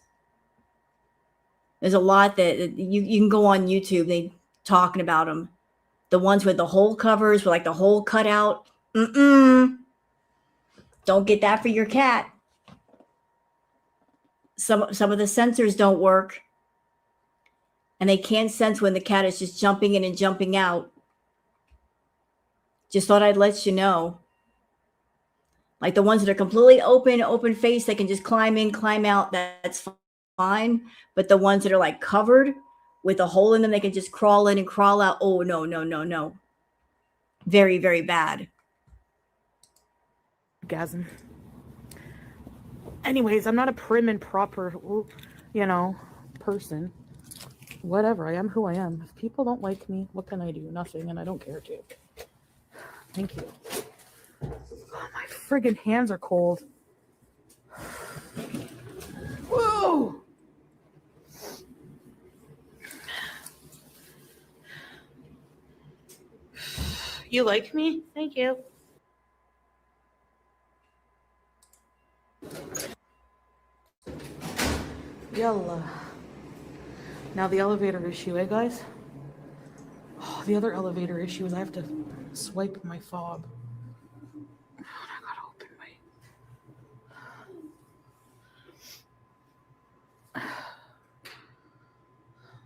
There's a lot that you can go on YouTube, they talking about them. The ones with the hole covers, with like the hole cut out. Don't get that for your cat. Some of the sensors don't work. And they can't sense when the cat is just jumping in and jumping out. Just thought I'd let you know. Like the ones that are completely open face, they can just climb in, climb out. That's fine. But the ones that are like covered with a hole in them, they can just crawl in and crawl out. Oh, no. Very, very bad. Orgasm. Anyways, I'm not a prim and proper, person. Whatever. I am who I am. If people don't like me, what can I do? Nothing, and I don't care to. Thank you. Oh, my friggin' hands are cold. Whoa! You like me? Thank you. Yalla. Now the elevator issue, guys? Oh, the other elevator issue is I have to swipe my fob. I gotta open my...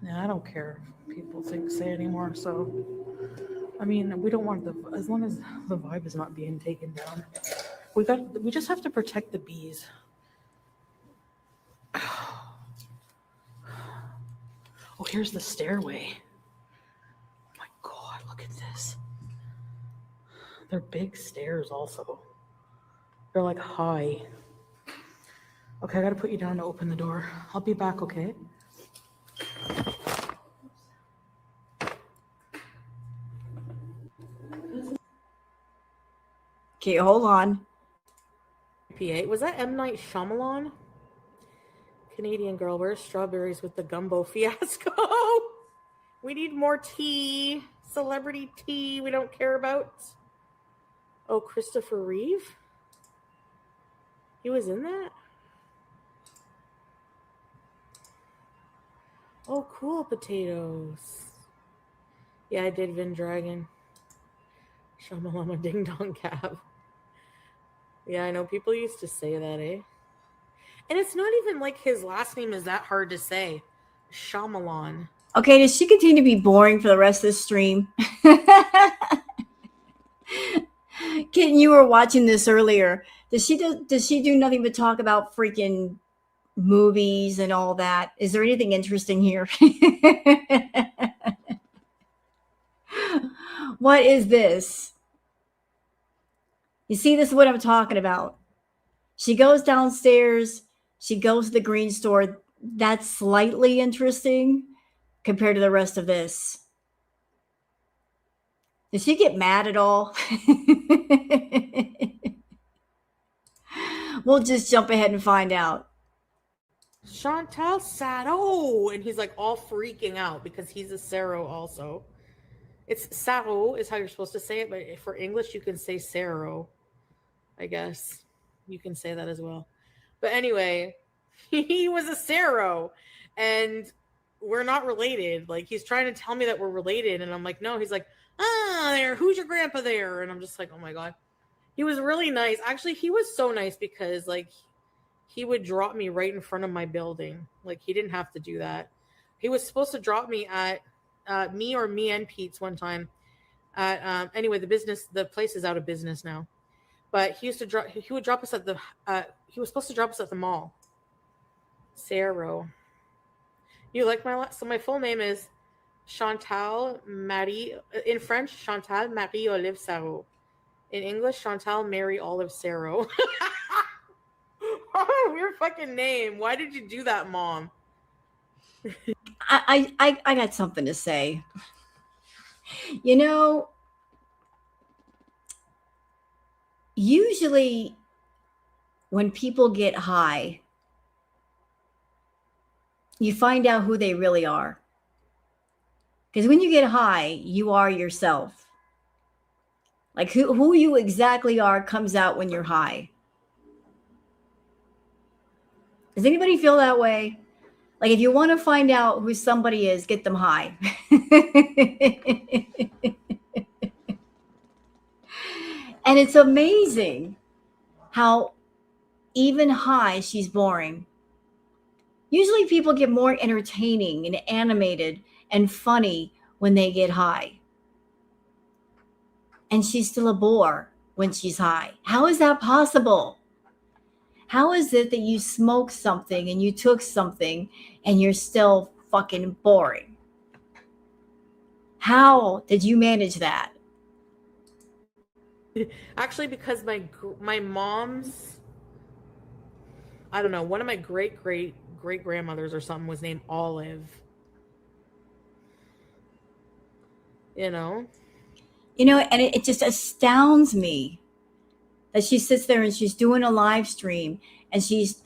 Yeah, I don't care if people say anymore, so... I mean, we don't want as long as the vibe is not being taken down. We just have to protect the bees. Oh, here's the stairway. Oh my God, look at this. They're big stairs also. They're like high. Okay, I gotta put you down to open the door. I'll be back, okay? Okay, hold on. PA. Was that M. Night Shyamalan? Canadian girl, where's strawberries with the gumbo fiasco? We need more tea. Celebrity tea we don't care about. Oh, Christopher Reeve? He was in that? Oh, cool potatoes. Yeah, I did Vin Dragon. Shamalama Ding Dong Cab. Yeah, I know people used to say that, eh? And it's not even like his last name is that hard to say. Shyamalan. Okay, does she continue to be boring for the rest of the stream? Kitten, you were watching this earlier. Does she do nothing but talk about freaking movies and all that? Is there anything interesting here? What is this? You see, this is what I'm talking about. She goes downstairs. She goes to the green store. That's slightly interesting compared to the rest of this. Did she get mad at all? We'll just jump ahead and find out. Chantal Saro. And he's like all freaking out because he's a Saro also. It's Saro is how you're supposed to say it, but for English you can say Saro. I guess you can say that as well. But anyway, he was a Saro and we're not related. Like he's trying to tell me that we're related and I'm like, no. He's like, there, who's your grandpa there? And I'm just like, oh my God. He was really nice. Actually, he was so nice because like he would drop me right in front of my building. Like he didn't have to do that. He was supposed to drop me at me and Pete's one time at anyway, the place is out of business now. But he would drop us at the he was supposed to drop us at the mall. Sarah. You like so my full name is Chantal Marie, in French, Chantal Marie Olive Sarro. In English, Chantal Mary Olive Sarro. Weird fucking name. Why did you do that, Mom? I got something to say. You know, usually when people get high, you find out who they really are. Because when you get high, you are yourself. Like who you exactly are comes out when you're high. Does anybody feel that way? Like if you want to find out who somebody is, get them high. And it's amazing how even high she's boring. Usually people get more entertaining and animated and funny when they get high. And she's still a bore when she's high. How is that possible? How is it that you smoked something and you took something and you're still fucking boring? How did you manage that? Actually, because my mom's, I don't know, one of my great grandmothers or something was named Olive. You know, and it just astounds me that she sits there and she's doing a live stream and she's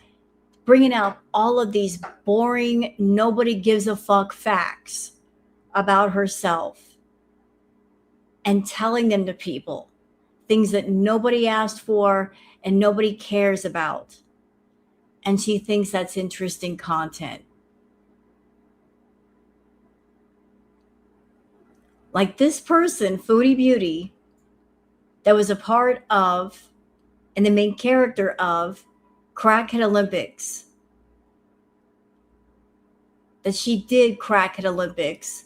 bringing out all of these boring, nobody gives a fuck facts about herself and telling them to people, things that nobody asked for and nobody cares about. And she thinks that's interesting content. Like this person, Foodie Beauty, that was a part of and the main character of Crackhead Olympics. That she did Crackhead Olympics.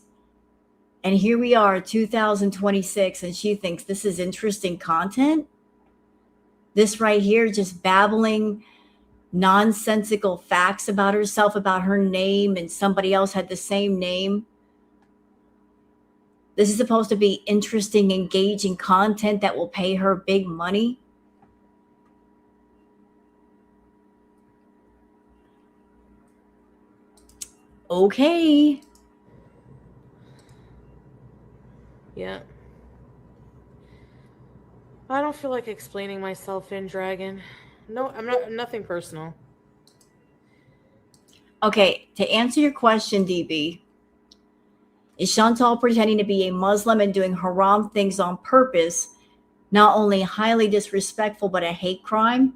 And here we are, 2026, and she thinks this is interesting content. This right here, just babbling nonsensical facts about herself, about her name, and somebody else had the same name. This is supposed to be interesting, engaging content that will pay her big money. Okay. Yeah. I don't feel like explaining myself in Dragon. No, I'm not. Nothing personal. Okay, to answer your question, DB, is Chantal pretending to be a Muslim and doing haram things on purpose not only highly disrespectful but a hate crime?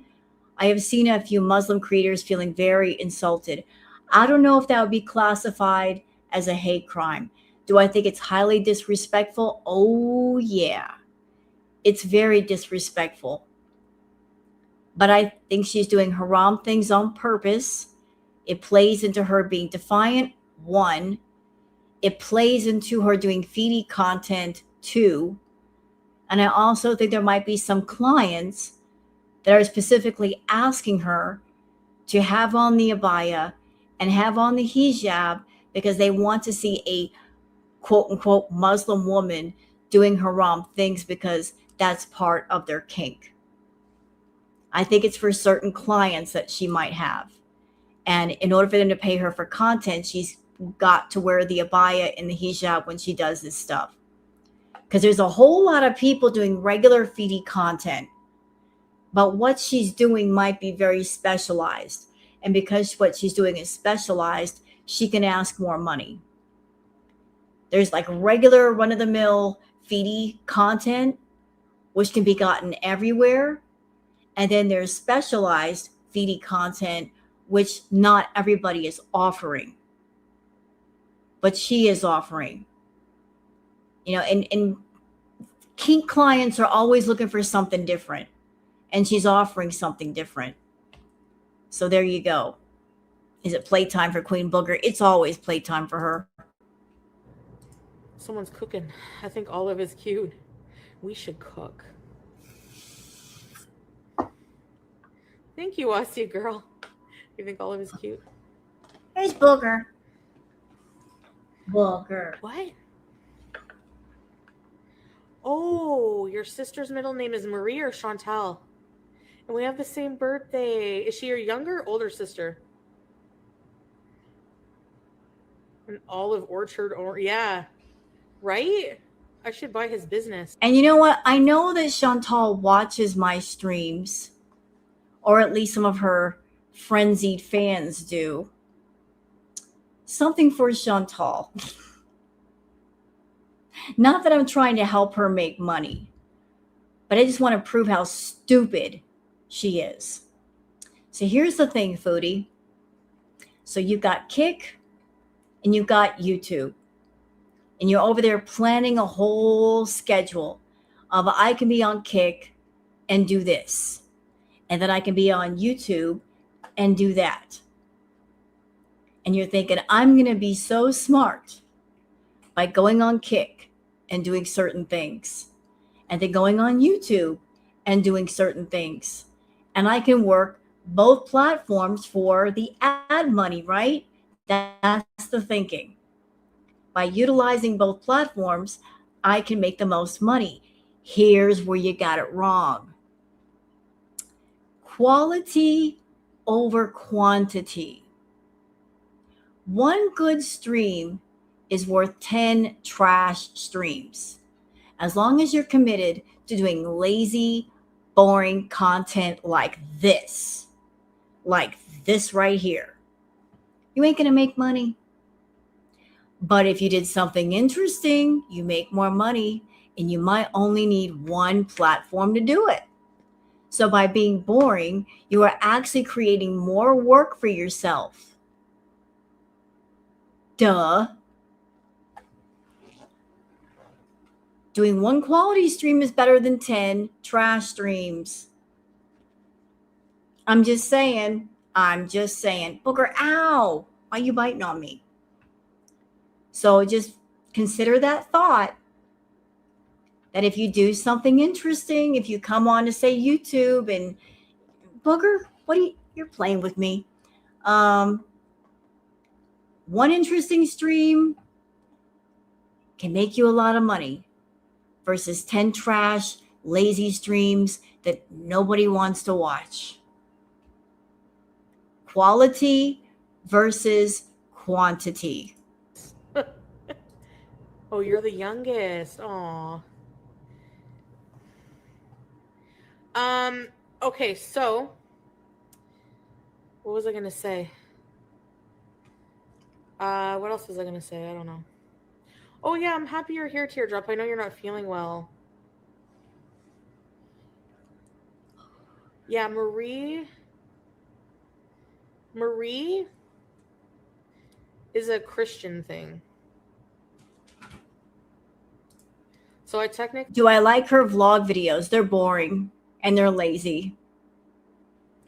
I have seen a few Muslim creators feeling very insulted. I don't know if that would be classified as a hate crime. Do I think it's highly disrespectful? Oh, yeah. It's very disrespectful. But I think she's doing haram things on purpose. It plays into her being defiant, 1. It plays into her doing feedy content, 2. And I also think there might be some clients that are specifically asking her to have on the abaya and have on the hijab because they want to see a quote unquote Muslim woman doing haram things because that's part of their kink. I think it's for certain clients that she might have. And in order for them to pay her for content, she's got to wear the abaya and the hijab when she does this stuff. Because there's a whole lot of people doing regular feedy content. But what she's doing might be very specialized. And because what she's doing is specialized, she can ask more money. There's like regular run-of-the-mill feedy content, which can be gotten everywhere. And then there's specialized feedy content, which not everybody is offering. But she is offering. And kink clients are always looking for something different. And she's offering something different. So there you go. Is it playtime for Queen Booger? It's always playtime for her. Someone's cooking. I think Olive is cute. We should cook. Thank you, Aussie girl. You think Olive is cute? Here's Booger. Booger. What? Oh, your sister's middle name is Marie or Chantal? And we have the same birthday. Is she your younger or older sister? An olive orchard, or yeah, right? I should buy his business. And you know what? I know that Chantal watches my streams, or at least some of her frenzied fans do. Something for Chantal. Not that I'm trying to help her make money, but I just want to prove how stupid she is. So here's the thing, Foodie. So you've got Kick and you've got YouTube. And you're over there planning a whole schedule of I can be on Kick and do this. And then I can be on YouTube and do that. And you're thinking, I'm going to be so smart by going on Kick and doing certain things. And then going on YouTube and doing certain things. And I can work both platforms for the ad money, right? That's the thinking. By utilizing both platforms, I can make the most money. Here's where you got it wrong. Quality over quantity. One good stream is worth 10 trash streams. As long as you're committed to doing lazy, boring content like this right here, you ain't gonna make money. But if you did something interesting, you make more money, and you might only need one platform to do it. So by being boring, you are actually creating more work for yourself. Duh. Doing one quality stream is better than 10 trash streams. I'm just saying. Booger, ow. Why are you biting on me? So just consider that thought. That if you do something interesting, if you come on to say YouTube and Booger, you're playing with me. One interesting stream can make you a lot of money versus 10 trash, lazy streams that nobody wants to watch. Quality versus quantity. Oh, you're the youngest. Aw. Okay, so what was I gonna say? What else was I gonna say? I don't know. Oh yeah, I'm happy you're here, Teardrop. I know you're not feeling well. Yeah, Marie is a Christian thing. So I technically... Do I like her vlog videos? They're boring and they're lazy.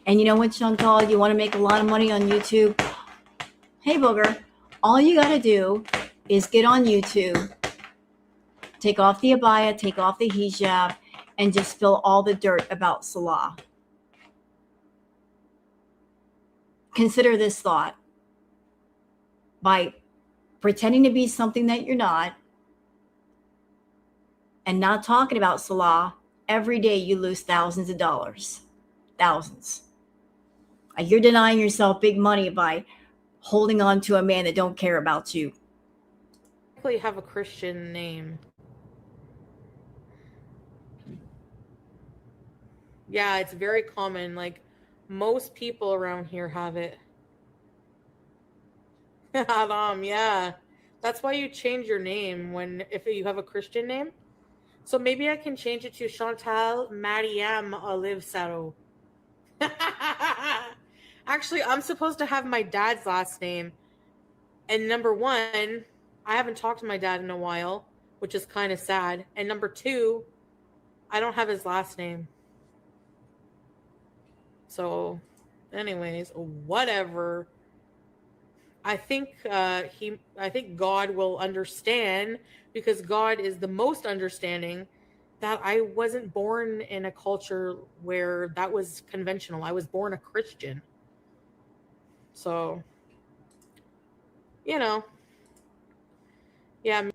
And you know what, Chantal? You want to make a lot of money on YouTube? Hey, Booger. All you got to do is get on YouTube, take off the abaya, take off the hijab, and just spill all the dirt about Salah. Consider this thought. By pretending to be something that you're not and not talking about Salah, every day you lose thousands of dollars. Thousands. You're denying yourself big money by holding on to a man that don't care about you. I have a Christian name. Yeah, it's very common. Like, most people around here have it. Adam, yeah. That's why you change your name if you have a Christian name. So maybe I can change it to Chantal Mariam Olive Saro. Actually, I'm supposed to have my dad's last name. And number one, I haven't talked to my dad in a while, which is kind of sad. And number two, I don't have his last name. So, anyways, whatever. I think I think God will understand, because God is the most understanding, that I wasn't born in a culture where that was conventional. I was born a Christian. So, you know, yeah.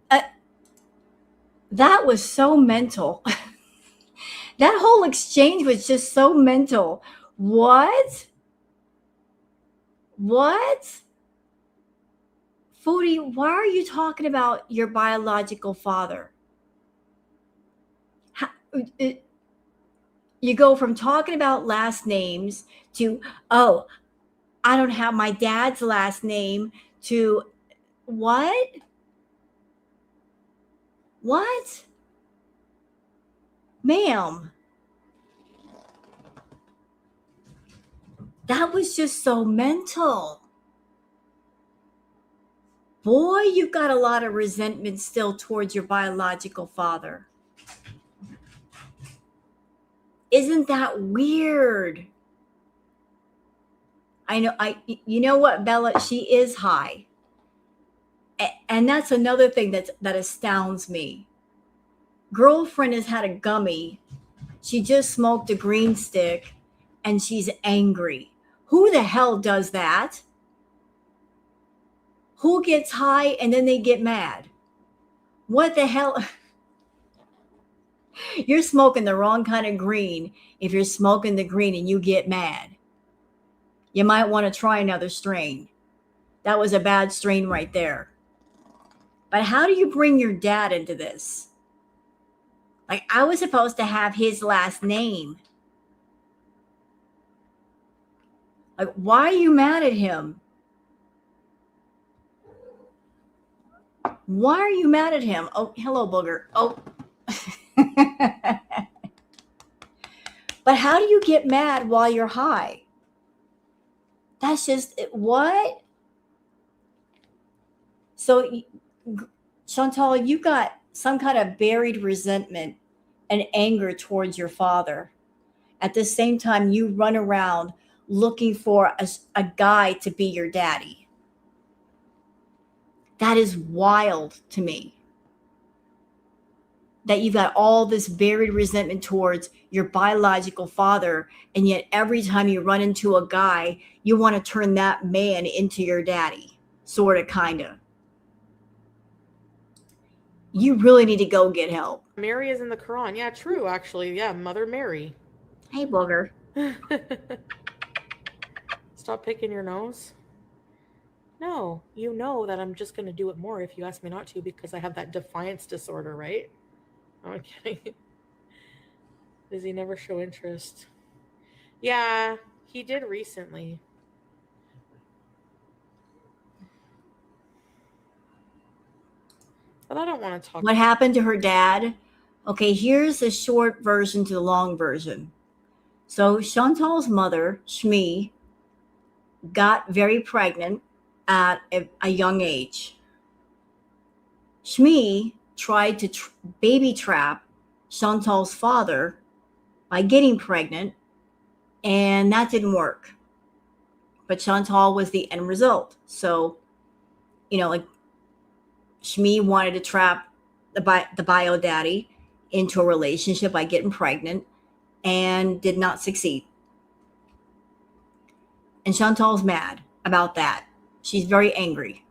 That was so mental. That whole exchange was just so mental. What? What? Foodie, why are you talking about your biological father? How, it, you go from talking about last names to, oh, I don't have my dad's last name, to what? What? Ma'am, that was just so mental. Boy, you've got a lot of resentment still towards your biological father. Isn't that weird? I know, you know what, Bella, she is high. And that's another thing that astounds me. Girlfriend has had a gummy. She just smoked a green stick and she's angry. Who the hell does that? Who gets high and then they get mad? What the hell? You're smoking the wrong kind of green if you're smoking the green and you get mad. You might want to try another strain. That was a bad strain right there. But how do you bring your dad into this? Like, I was supposed to have his last name. Like, why are you mad at him? Why are you mad at him? Oh, hello, booger. Oh. But how do you get mad while you're high? That's just what? So, Chantal, you got some kind of buried resentment and anger towards your father. At the same time, you run around looking for a guy to be your daddy. That is wild to me. That you've got all this buried resentment towards your biological father, and yet every time you run into a guy, you want to turn that man into your daddy. Sort of, kind of. You really need to go get help. Mary is in the Quran. Yeah, true, actually. Yeah, Mother Mary. Hey, booger. Stop picking your nose. No, you know that I'm just going to do it more if you ask me not to, because I have that defiance disorder, right? I'm kidding. Does he never show interest? Yeah, he did recently. But I don't want to talk. What happened to her dad? Okay, here's the short version to the long version. So Chantal's mother, Shmi, got very pregnant at a young age. Shmi tried to baby trap Chantal's father by getting pregnant, and that didn't work. But Chantal was the end result. So, like, Shmi wanted to trap the bio daddy into a relationship by getting pregnant and did not succeed. And Chantal's mad about that. She's very angry.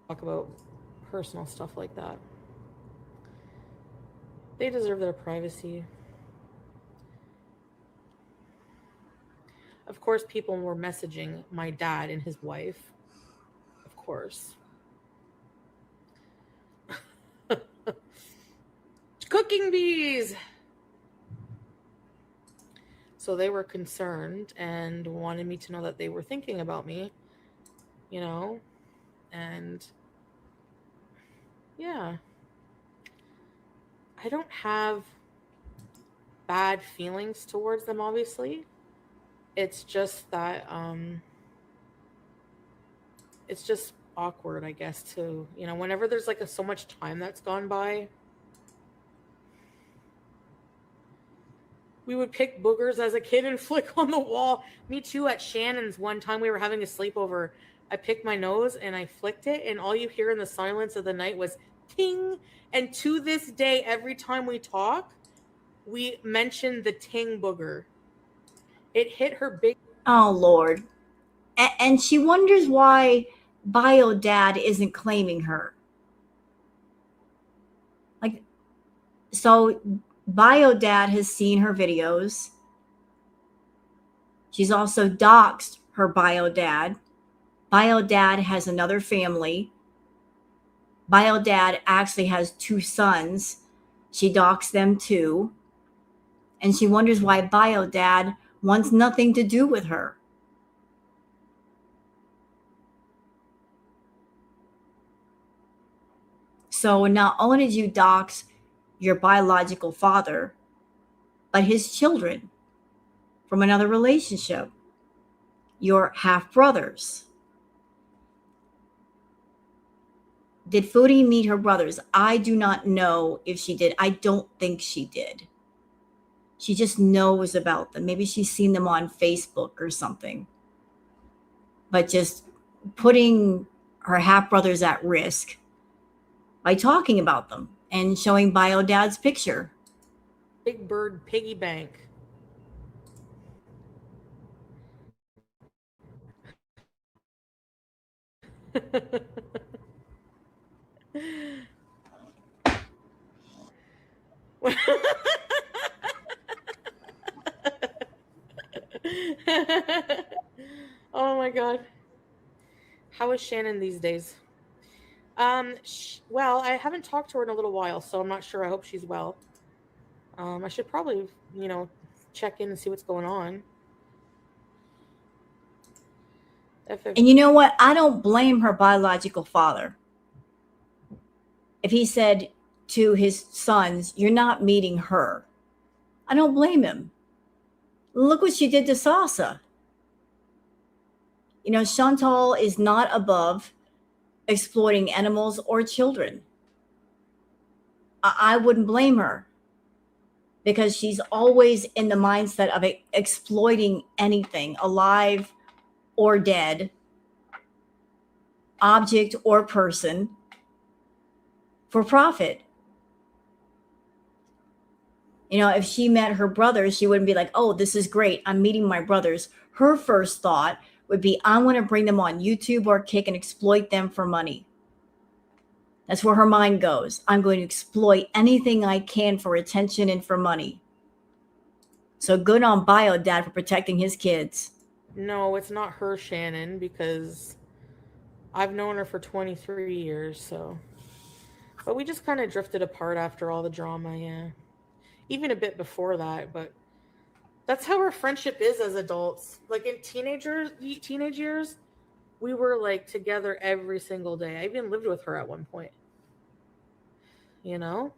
Talk about personal stuff like that. They deserve their privacy. Of course, people were messaging my dad and his wife. Of course. Cooking bees! So they were concerned and wanted me to know that they were thinking about me, and yeah. I don't have bad feelings towards them, obviously. It's just that it's just awkward, I guess, to, whenever there's like so much time that's gone by. We would pick boogers as a kid and flick on the wall. Me too. At Shannon's one time we were having a sleepover. I picked my nose and I flicked it, and all you hear in the silence of the night was ting. And to this day, every time we talk, we mention the ting booger. It hit her big. Oh, Lord. And she wonders why Bio Dad isn't claiming her. Like, so Bio Dad has seen her videos. She's also doxed her Bio Dad. Bio Dad has another family. Bio Dad actually has 2 sons. She doxed them too. And she wonders why Bio Dad wants nothing to do with her. So not only did you dox your biological father, but his children from another relationship, your half brothers. Did Foodie meet her brothers? I do not know if she did. I don't think she did. She just knows about them. Maybe she's seen them on Facebook or something. But just putting her half brothers at risk by talking about them and showing Bio Dad's picture. Big Bird piggy bank. Oh my god. How is Shannon these days? Well, I haven't talked to her in a little while, so I'm not sure. I hope she's well. I should probably, check in and see what's going on. And you know what? I don't blame her biological father. If he said to his sons, "You're not meeting her," I don't blame him. Look what she did to Sasa. Chantal is not above exploiting animals or children. I wouldn't blame her because she's always in the mindset of exploiting anything, alive or dead, object or person, for profit. If she met her brothers, she wouldn't be like, "Oh, this is great. I'm meeting my brothers." Her first thought would be, "I want to bring them on YouTube or Kick and exploit them for money." That's where her mind goes. I'm going to exploit anything I can for attention and for money. So good on Bio Dad for protecting his kids. No, it's not her, Shannon, because I've known her for 23 years, so. But we just kind of drifted apart after all the drama, yeah. Even a bit before that, but that's how our friendship is as adults. Like in teenage years, we were like together every single day. I even lived with her at one point. Yeah.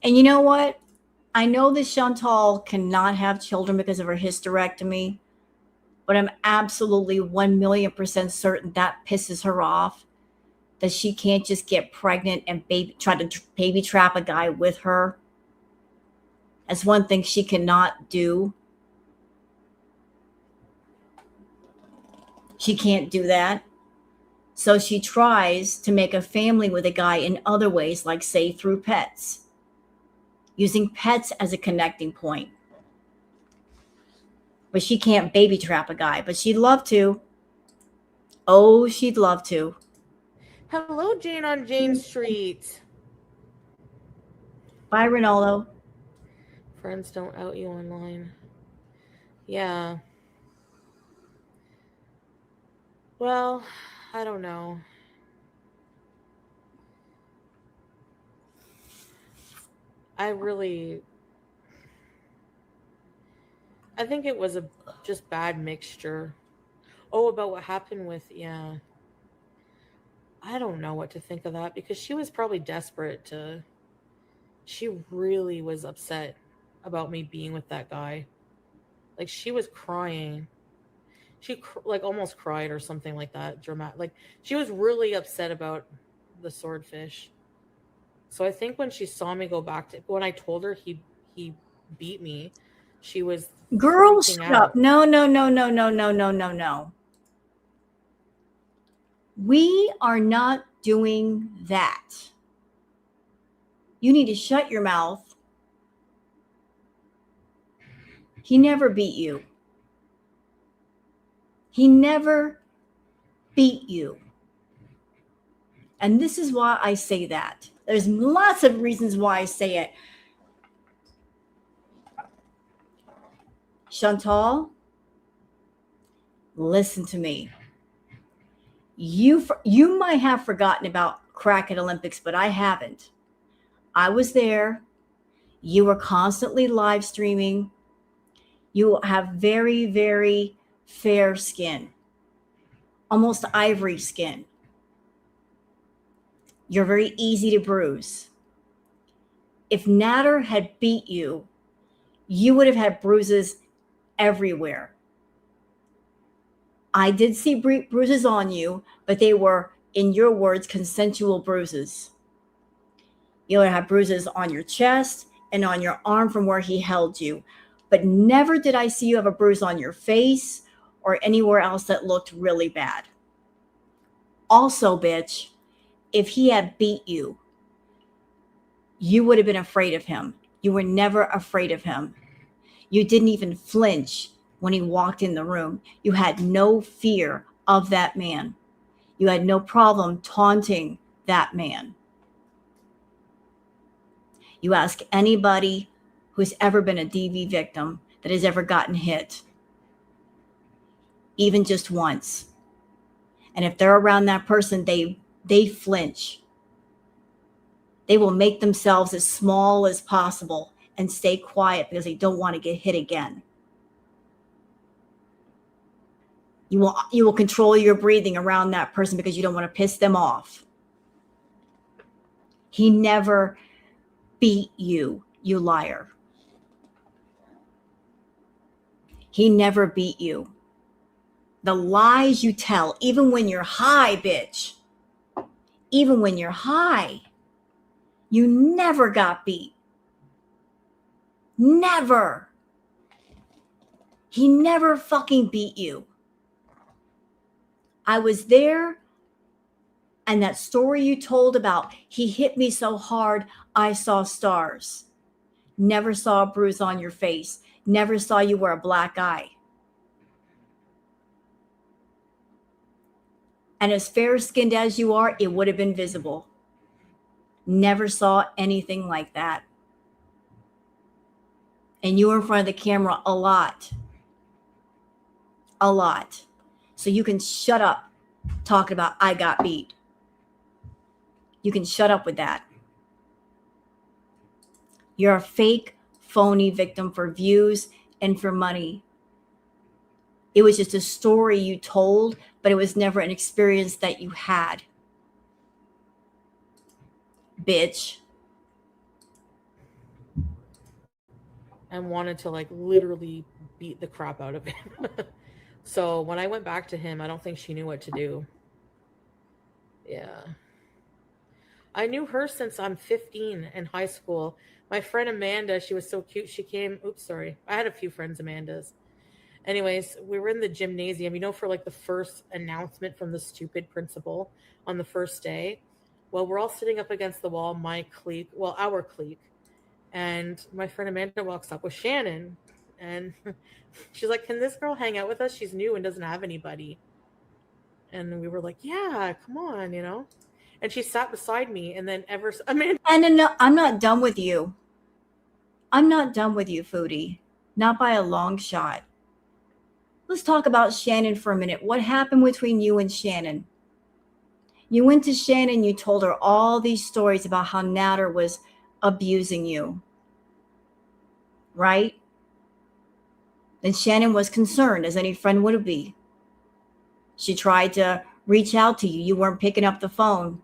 And you know what? I know that Chantal cannot have children because of her hysterectomy, but I'm absolutely 1,000,000% certain that pisses her off, that she can't just get pregnant and try to baby trap a guy with her. That's one thing she cannot do. She can't do that. So she tries to make a family with a guy in other ways, like say through pets, using pets as a connecting point. But she can't baby trap a guy, but she'd love to. Oh, she'd love to. Hello, Jane on Jane Street. Bye, Ronaldo. Friends don't out you online. Yeah. Well, I don't know. I think it was a just bad mixture. Oh, about what happened with, yeah. I don't know what to think of that because she was probably desperate to she really was upset about me being with that guy. Like she was crying. She like almost cried or something like that. Dramatic. Like she was really upset about the swordfish. So I think when she saw me go back to when I told her he beat me, she was Girl, freaking shut up. out. No, no, no, no, no, no, no, no, no. We are not doing that. You need to shut your mouth. He never beat you. He never beat you. And this is why I say that. There's lots of reasons why I say it. Chantal, listen to me. You might have forgotten about crack at Olympics, but I haven't. I was there. You were constantly live streaming. You have very, very fair skin, almost ivory skin. You're very easy to bruise. If Natter had beat you, you would have had bruises everywhere. I did see bruises on you, but they were, in your words, consensual bruises. You would have bruises on your chest and on your arm from where he held you. But never did I see you have a bruise on your face or anywhere else that looked really bad. Also, bitch, if he had beat you, you would have been afraid of him. You were never afraid of him. You didn't even flinch when he walked in the room. You had no fear of that man. You had no problem taunting that man. You ask anybody who's ever been a DV victim that has ever gotten hit, even just once. And if they're around that person, they flinch. They will make themselves as small as possible and stay quiet because they don't want to get hit again. You will control your breathing around that person because you don't want to piss them off. He never beat you, you liar. He never beat you. The lies you tell, even when you're high, bitch, even when you're high, you never got beat. Never. He never fucking beat you. I was there, and that story you told about he hit me so hard I saw stars. Never saw a bruise on your face. Never saw you wear a black eye. And as fair-skinned as you are, it would have been visible. Never saw anything like that. And you were in front of the camera a lot. A lot. So you can shut up talking about I got beat. You can shut up with that. You're a fake, phony victim for views and for money. It was just a story you told, but it was never an experience that you had. Bitch. And wanted to like literally beat the crap out of him. So when I went back to him, I don't think she knew what to do. Yeah. I knew her since I'm 15 in high school. My friend Amanda, she was so cute. She came, oops, sorry. I had a few friends Amandas. Anyways, we were in the gymnasium, for like the first announcement from the stupid principal on the first day. Well, we're all sitting up against the wall, our clique. And my friend Amanda walks up with Shannon. And she's like, can this girl hang out with us? She's new and doesn't have anybody. And we were like, yeah, come on, And she sat beside me. And then Amanda. And no, I'm not done with you. I'm not done with you, Foodie. Not by a long shot. Let's talk about Shannon for a minute. What happened between you and Shannon? You went to Shannon, you told her all these stories about how Natter was abusing you. Right? Then Shannon was concerned, as any friend would be. She tried to reach out to you. You weren't picking up the phone.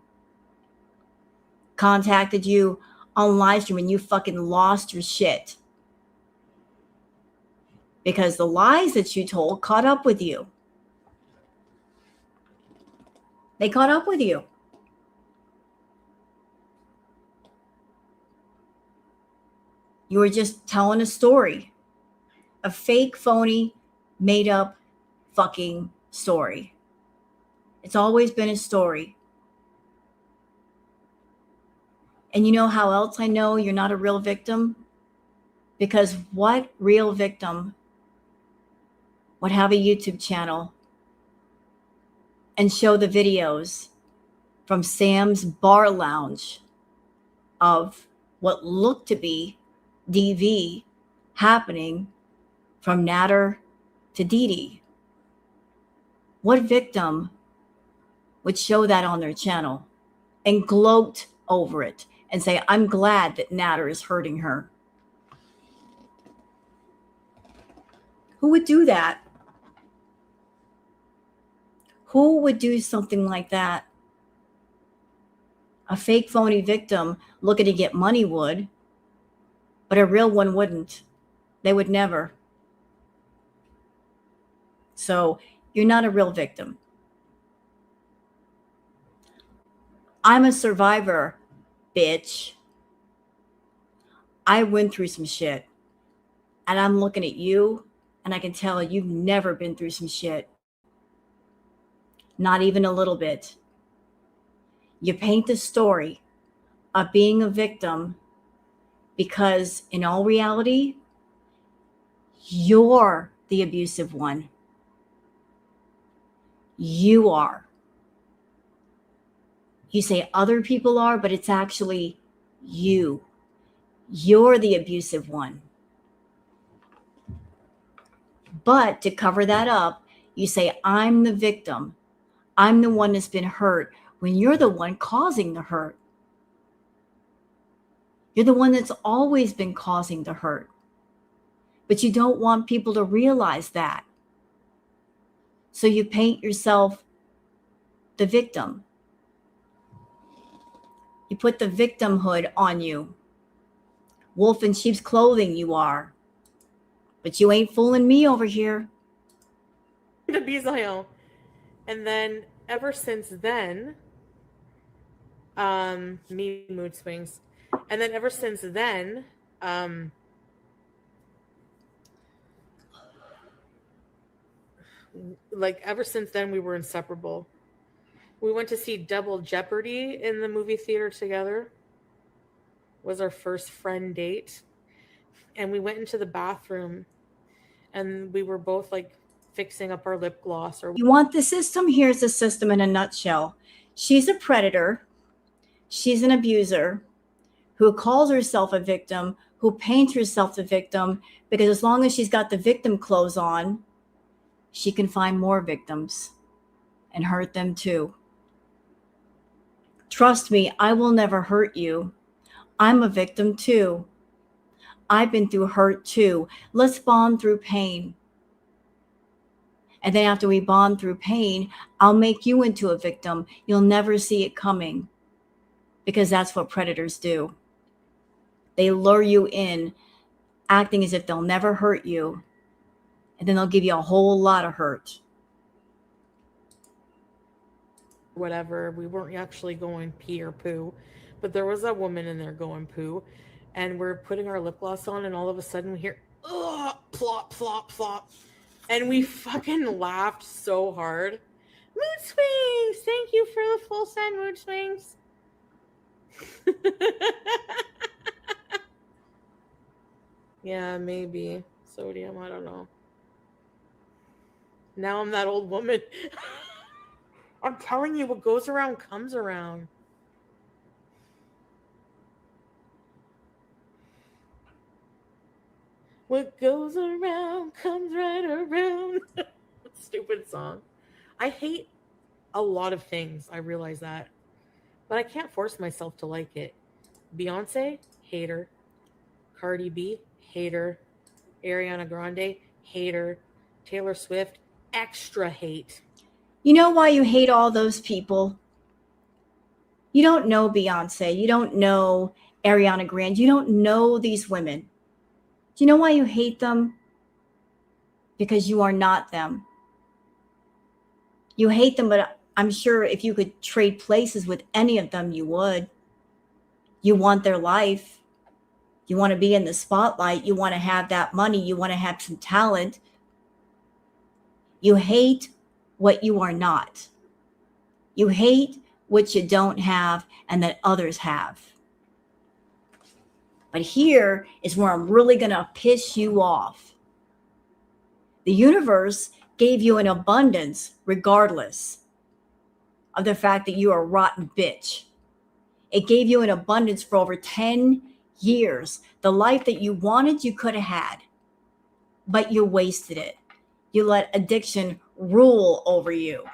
Contacted you on live stream when you fucking lost your shit. Because the lies that you told caught up with you. They caught up with you. You were just telling a story. A fake, phony, made up fucking story. It's always been a story. And you know how else I know you're not a real victim? Because what real victim would have a YouTube channel and show the videos from Sam's bar lounge of what looked to be DV happening from Natter to Dee Dee? What victim would show that on their channel and gloat over it and say, I'm glad that Natter is hurting her? Who would do that? Who would do something like that? A fake, phony victim looking to get money would, but a real one wouldn't. They would never. So you're not a real victim. I'm a survivor, bitch. I went through some shit. And I'm looking at you, and I can tell you've never been through some shit. Not even a little bit. You paint the story of being a victim because in all reality, you're the abusive one. You are. You say other people are, but it's actually you. You're the abusive one. But to cover that up, you say, I'm the victim. I'm the one that's been hurt, when you're the one causing the hurt. You're the one that's always been causing the hurt. But you don't want people to realize that. So you paint yourself the victim. You put the victimhood on you. Wolf in sheep's clothing you are. But you ain't fooling me over here. To be Zion. And then ever since then, me mood swings. And then ever since then, ever since then we were inseparable. We went to see Double Jeopardy in the movie theater together. Was our first friend date. And we went into the bathroom and we were both like fixing up our lip gloss. Or you want the system? Here's the system in a nutshell. She's a predator. She's an abuser who calls herself a victim, who paints herself the victim, because as long as she's got the victim clothes on, she can find more victims and hurt them too. Trust me, I will never hurt you. I'm a victim too. I've been through hurt too. Let's bond through pain. And then after we bond through pain, I'll make you into a victim. You'll never see it coming, because that's what predators do. They lure you in, acting as if they'll never hurt you. And then they'll give you a whole lot of hurt. Whatever. We weren't actually going pee or poo, but there was a woman in there going poo, and we're putting our lip gloss on, and all of a sudden we hear, ugh, plop, plop, plop. And we fucking laughed so hard. Mood swings! Thank you for the full set, mood swings. Yeah, maybe. Sodium, I don't know. Now I'm that old woman. I'm telling you, what goes around comes around. What goes around comes right around. Stupid song. I hate a lot of things. I realize that. But I can't force myself to like it. Beyonce, hater. Cardi B, hater. Ariana Grande, hater. Taylor Swift, extra hate. You know why you hate all those people? You don't know Beyonce. You don't know Ariana Grande. You don't know these women. Do you know why you hate them? Because you are not them. You hate them, but I'm sure if you could trade places with any of them, you would. You want their life. You want to be in the spotlight. You want to have that money. You want to have some talent. You hate what you are not. You hate what you don't have and that others have. But here is where I'm really going to piss you off. The universe gave you an abundance regardless of the fact that you're a rotten bitch. It gave you an abundance for over 10 years. The life that you wanted, you could have had, but you wasted it. You let addiction rule over you.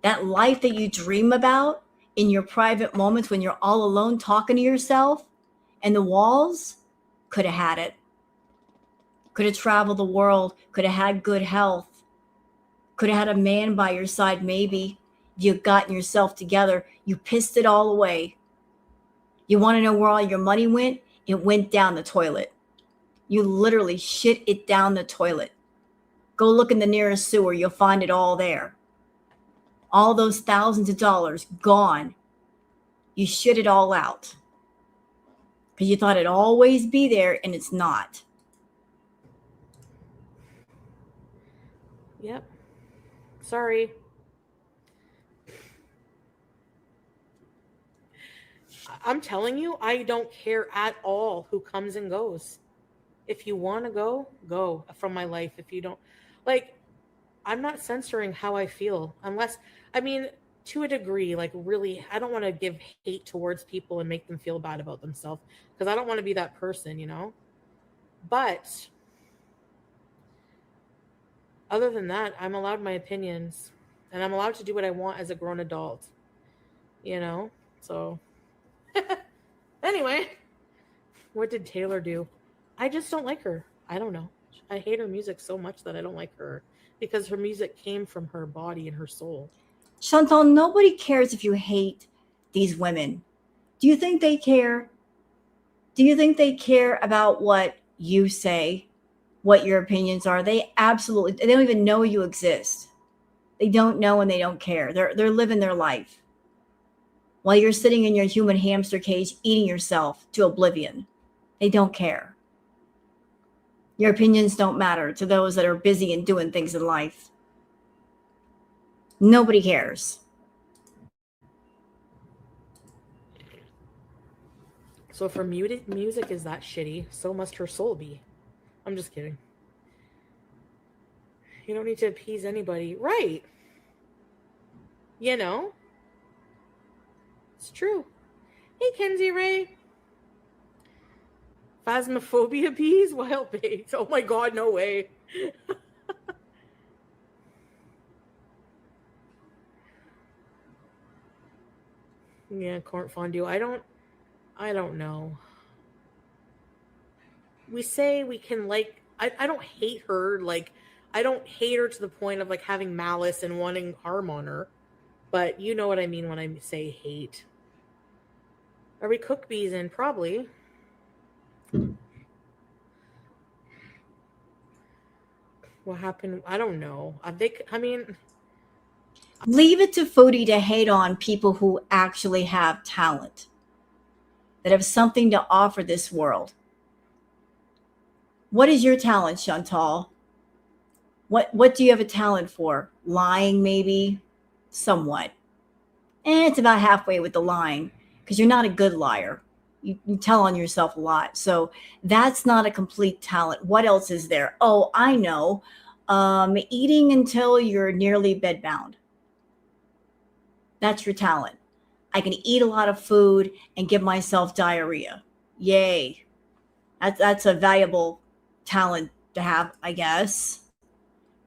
That life that you dream about in your private moments when you're all alone talking to yourself and the walls, could have had it. Could have traveled the world, could have had good health, could have had a man by your side maybe. You've gotten yourself together. You pissed it all away. You want to know where all your money went? It went down the toilet. You literally shit it down the toilet. Go look in the nearest sewer. You'll find it all there. All those thousands of dollars gone. You shit it all out. Because you thought it'd always be there, and it's not. Yep. Sorry. I'm telling you, I don't care at all who comes and goes. If you want to go from my life. If you don't, like, I'm not censoring how I feel unless, I mean, to a degree, like really, I don't want to give hate towards people and make them feel bad about themselves because I don't want to be that person, you know? But other than that, I'm allowed my opinions and I'm allowed to do what I want as a grown adult, you know? So anyway, what did Taylor do? I just don't like her. I don't know. I hate her music so much that I don't like her because her music came from her body and her soul. Chantal, nobody cares if you hate these women. Do you think they care? Do you think they care about what you say, what your opinions are? They absolutely, they don't even know you exist. They don't know and they don't care. They're living their life while you're sitting in your human hamster cage eating yourself to oblivion. They don't care. Your opinions don't matter to those that are busy and doing things in life. Nobody cares. So if her music is that shitty, so must her soul be. I'm just kidding. You don't need to appease anybody. Right. You know? It's true. Hey, Kenzie Ray. Phasmophobia bees? Wild baked. Oh my god, no way. Yeah, corn fondue. I don't know. We say we can like I don't hate her, like I don't hate her to the point of like having malice and wanting harm on her. But you know what I mean when I say hate. Are we cook bees in? Probably. What happened? I don't know. I mean, Leave it to Foodie to hate on people who actually have talent, that have something to offer this world. What is your talent, Chantal? What do you have a talent for? Lying, maybe? Somewhat. It's about halfway with the lying because you're not a good liar. You tell on yourself a lot. So that's not a complete talent. What else is there? Oh, I know. Eating until you're nearly bedbound. That's your talent. I can eat a lot of food and give myself diarrhea. Yay. That's a valuable talent to have, I guess.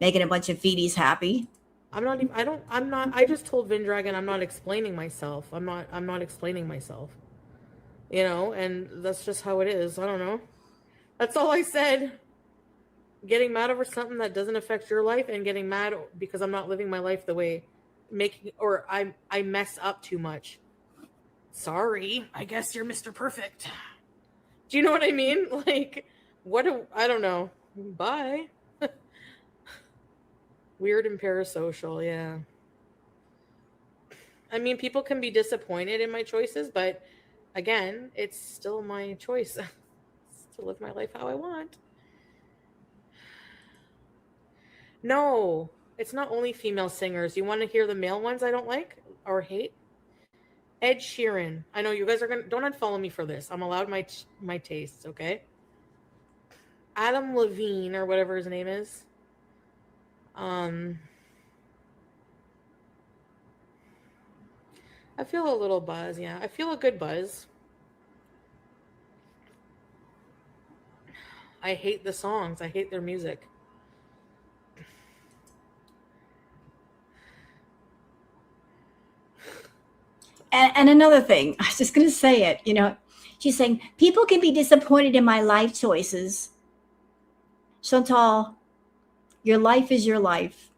Making a bunch of feedies happy. I just told Vin Dragon I'm not explaining myself. I'm not explaining myself. You know, and that's just how it is. I don't know. That's all I said. Getting mad over something that doesn't affect your life and getting mad because I'm not living my life the way I mess up too much. sorry, I guess you're Mr. Perfect. Do you know what I mean? Like, I don't know. Bye. Weird and parasocial, yeah. I mean, people can be disappointed in my choices, but again, it's still my choice to live my life how I want. No, it's not only female singers. You want to hear the male ones I don't like or hate? Ed Sheeran. I know you guys are gonna don't unfollow me for this. I'm allowed my tastes, okay? Adam Levine or whatever his name is. I feel a little buzz, yeah. I feel a good buzz. I hate the songs. I hate their music. And another thing, I was just going to say it, you know, she's saying, people can be disappointed in my life choices. Chantal, your life is your life.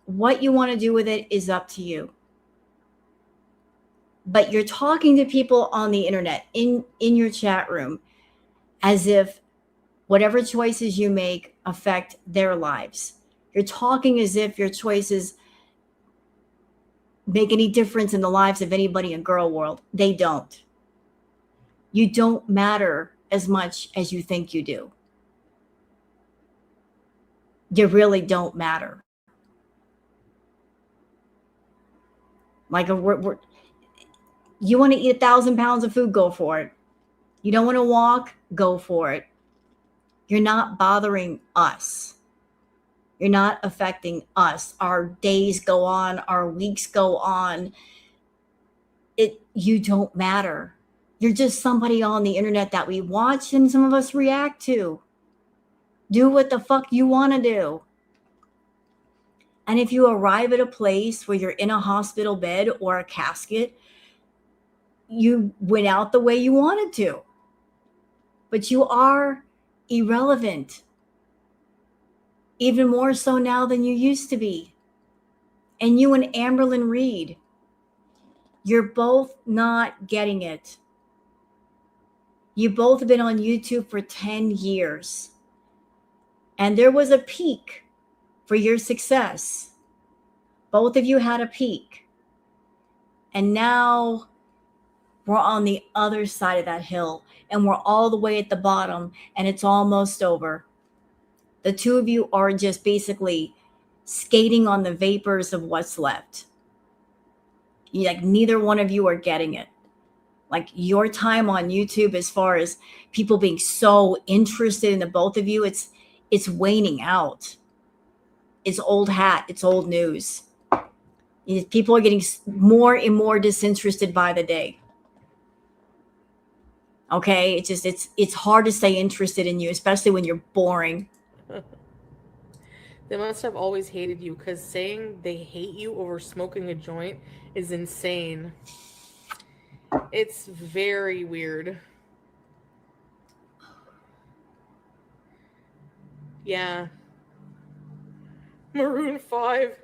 What you want to do with it is up to you. But you're talking to people on the internet, in your chat room, as if whatever choices you make affect their lives. You're talking as if your choices make any difference in the lives of anybody in girl world. They don't. You don't matter as much as you think you do. You really don't matter. Like, you want to eat 1,000 pounds of food, go for it. You don't want to walk, go for it. You're not bothering us. You're not affecting us. Our days go on, our weeks go on. You don't matter. You're just somebody on the internet that we watch and some of us react to. Do what the fuck you want to do. And if you arrive at a place where you're in a hospital bed or a casket, you went out the way you wanted to. But you are irrelevant. Even more so now than you used to be. And you and Amberlyn Reed, you're both not getting it. You both have been on YouTube for 10 years. And there was a peak for your success. Both of you had a peak. And now we're on the other side of that hill. And we're all the way at the bottom. And it's almost over. The two of you are just basically skating on the vapors of what's left. Like, neither one of you are getting it. Like, your time on YouTube, as far as people being so interested in the both of you, it's waning out. It's old hat. It's old news. People are getting more and more disinterested by the day. Okay, it's hard to stay interested in you, especially when you're boring. They must have always hated you, because saying they hate you over smoking a joint is insane. It's very weird. Yeah. Maroon 5.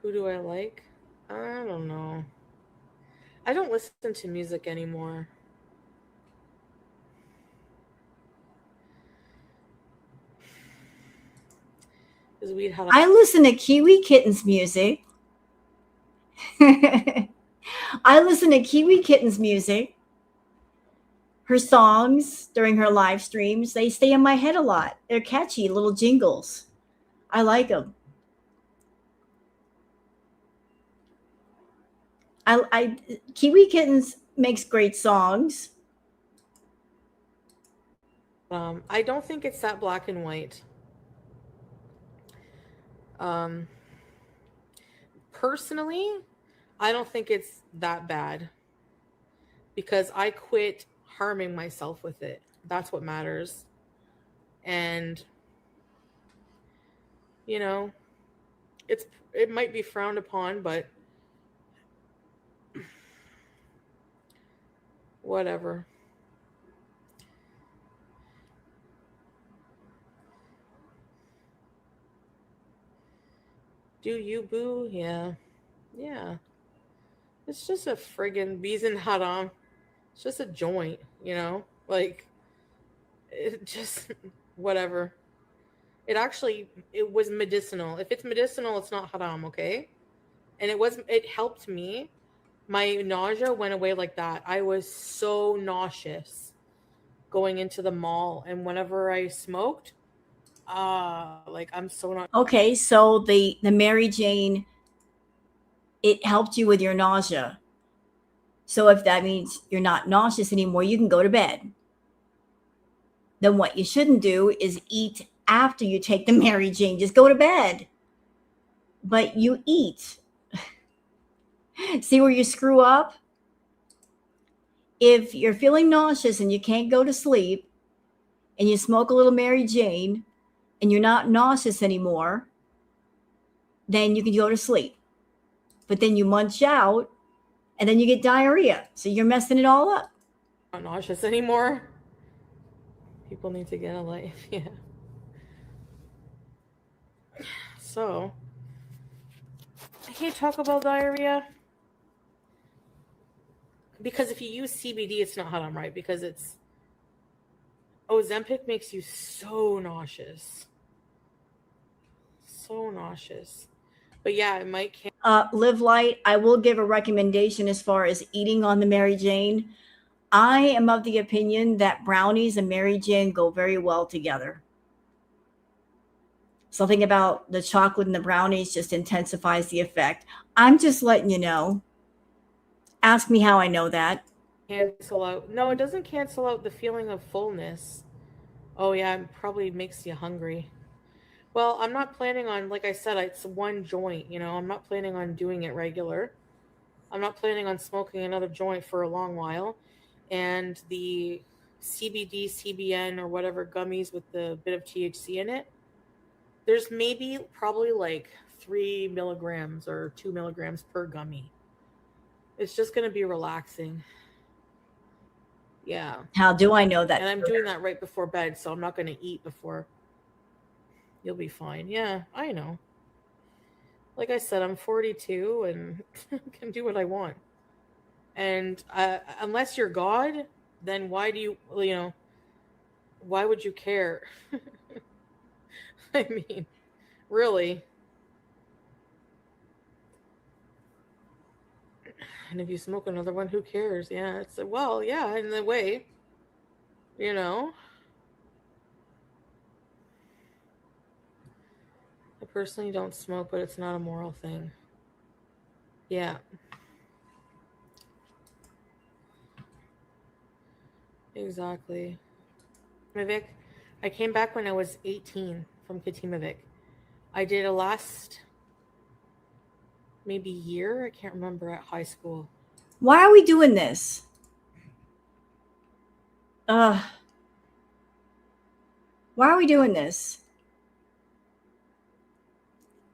Who do I like? I don't know. I don't listen to music anymore. I listen to Kiwi Kitten's music. I listen to Kiwi Kitten's music. Her songs during her live streams, they stay in my head a lot. They're catchy little jingles. I like them. Kiwi Kittens makes great songs. I don't think it's that black and white. Personally, I don't think it's that bad, because I quit harming myself with it. That's what matters. And you know, it might be frowned upon, but whatever. Do you, boo? Yeah. It's just a friggin' bees and haram. It's just a joint, you know? Like, it just, whatever. It was medicinal. If it's medicinal, it's not haram, okay? And it helped me. My nausea went away like that. I was so nauseous going into the mall. And whenever I smoked, like I'm so not. Okay, so the Mary Jane, it helped you with your nausea. So if that means you're not nauseous anymore, you can go to bed. Then what you shouldn't do is eat after you take the Mary Jane. Just go to bed. But you eat. See where you screw up? If you're feeling nauseous and you can't go to sleep and you smoke a little Mary Jane and you're not nauseous anymore, then you can go to sleep. But then you munch out and then you get diarrhea. So you're messing it all up. Not nauseous anymore. People need to get a life. Yeah. So, I can't talk about diarrhea. Because if you use CBD, it's not haram, right? Because it's Ozempic makes you so nauseous. So nauseous. But yeah, it might Live light. I will give a recommendation as far as eating on the Mary Jane. I am of the opinion that brownies and Mary Jane go very well together. Something about the chocolate and the brownies just intensifies the effect. I'm just letting you know. Ask me how I know that. cancel out. No, it doesn't cancel out the feeling of fullness. Oh yeah, it probably makes you hungry. Well, I'm not planning on, like I said, it's one joint, you know. I'm not planning on doing it regular. I'm not planning on smoking another joint for a long while. And the CBD, CBN, or whatever gummies with the bit of THC in it, there's probably like 3 milligrams or 2 milligrams per gummy. It's just going to be relaxing. Yeah. How do I know that? And I'm doing that right before bed, so I'm not going to eat before. You'll be fine. Yeah, I know. Like I said, I'm 42 and can do what I want. And unless you're God, then why would you care? I mean, really. And if you smoke another one, who cares? Yeah, yeah, in a way, you know. I personally don't smoke, but it's not a moral thing. Yeah. Exactly. Katimavik, I came back when I was 18 from Katimavik. I did a last maybe year, I can't remember, at high school. Why are we doing this? Why are we doing this?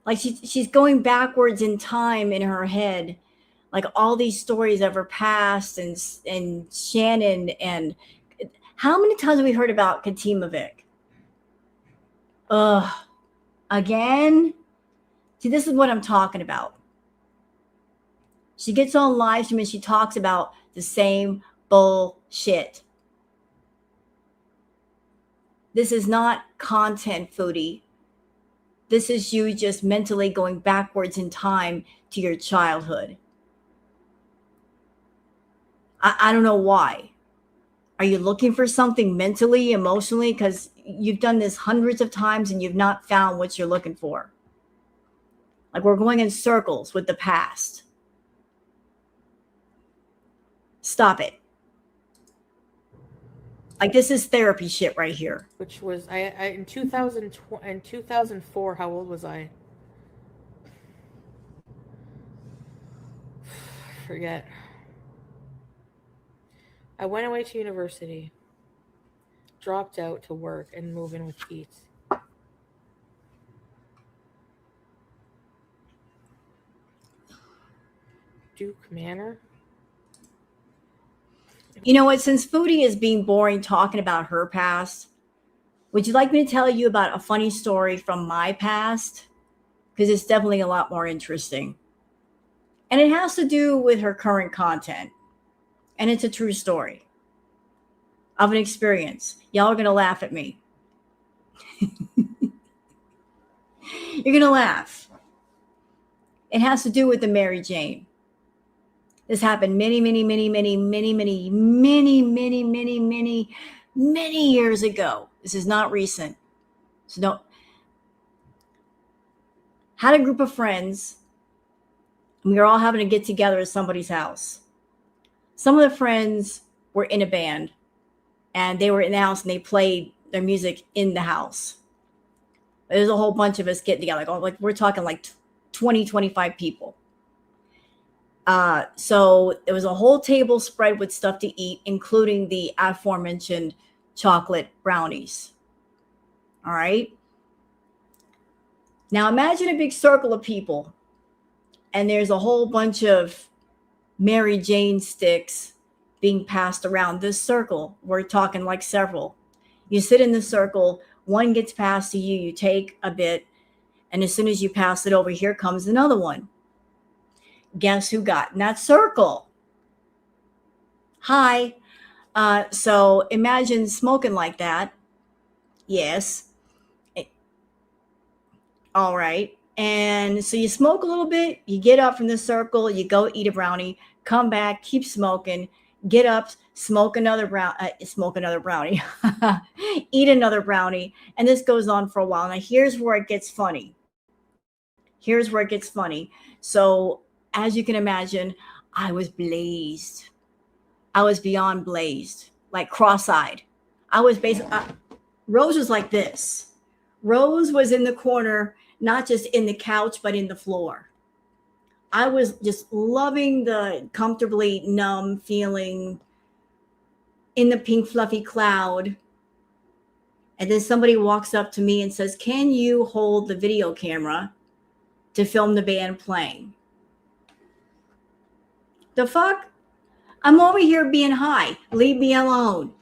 Like she's going backwards in time in her head, like all these stories of her past and Shannon. And how many times have we heard about Katimavik? Again? See, this is what I'm talking about. She gets on live stream and she talks about the same bullshit. This is not content, Foodie. This is you just mentally going backwards in time to your childhood. I don't know why. Are you looking for something mentally, emotionally? Because you've done this hundreds of times and you've not found what you're looking for. Like we're going in circles with the past. Stop it. Like this is therapy shit right here. Which was I in 2004. How old was I? Forget. I went away to university, dropped out to work, and moved in with Peeps. Duke Manor. You know what? Since Foodie is being boring talking about her past, would you like me to tell you about a funny story from my past? Because it's definitely a lot more interesting. And it has to do with her current content. And it's a true story of an experience. Y'all are going to laugh at me. You're going to laugh. It has to do with the Mary Jane. This happened many years ago. This is not recent. So don't. Had a group of friends. And we were all having to get together at somebody's house. Some of the friends were in a band. And they were in the house and they played their music in the house. There's a whole bunch of us getting together. Like we're talking like 20, 25 people. So there was a whole table spread with stuff to eat, including the aforementioned chocolate brownies. All right. Now imagine a big circle of people, and there's a whole bunch of Mary Jane sticks being passed around this circle. We're talking like several. You sit in the circle, one gets passed to you, you take a bit, and as soon as you pass it over, here comes another one. Guess who got in that circle? Hi. So imagine smoking like that. Yes. All right. And so you smoke a little bit, you get up from the circle, you go eat a brownie, come back, keep smoking, get up, smoke another brownie, eat another brownie. And this goes on for a while. Now here's where it gets funny. So as you can imagine, I was blazed. I was beyond blazed, like cross-eyed. I was basically, Rose was like this. Rose was in the corner, not just in the couch, but in the floor. I was just loving the comfortably numb feeling in the pink fluffy cloud. And then somebody walks up to me and says, "Can you hold the video camera to film the band playing?" The fuck? I'm over here being high. Leave me alone.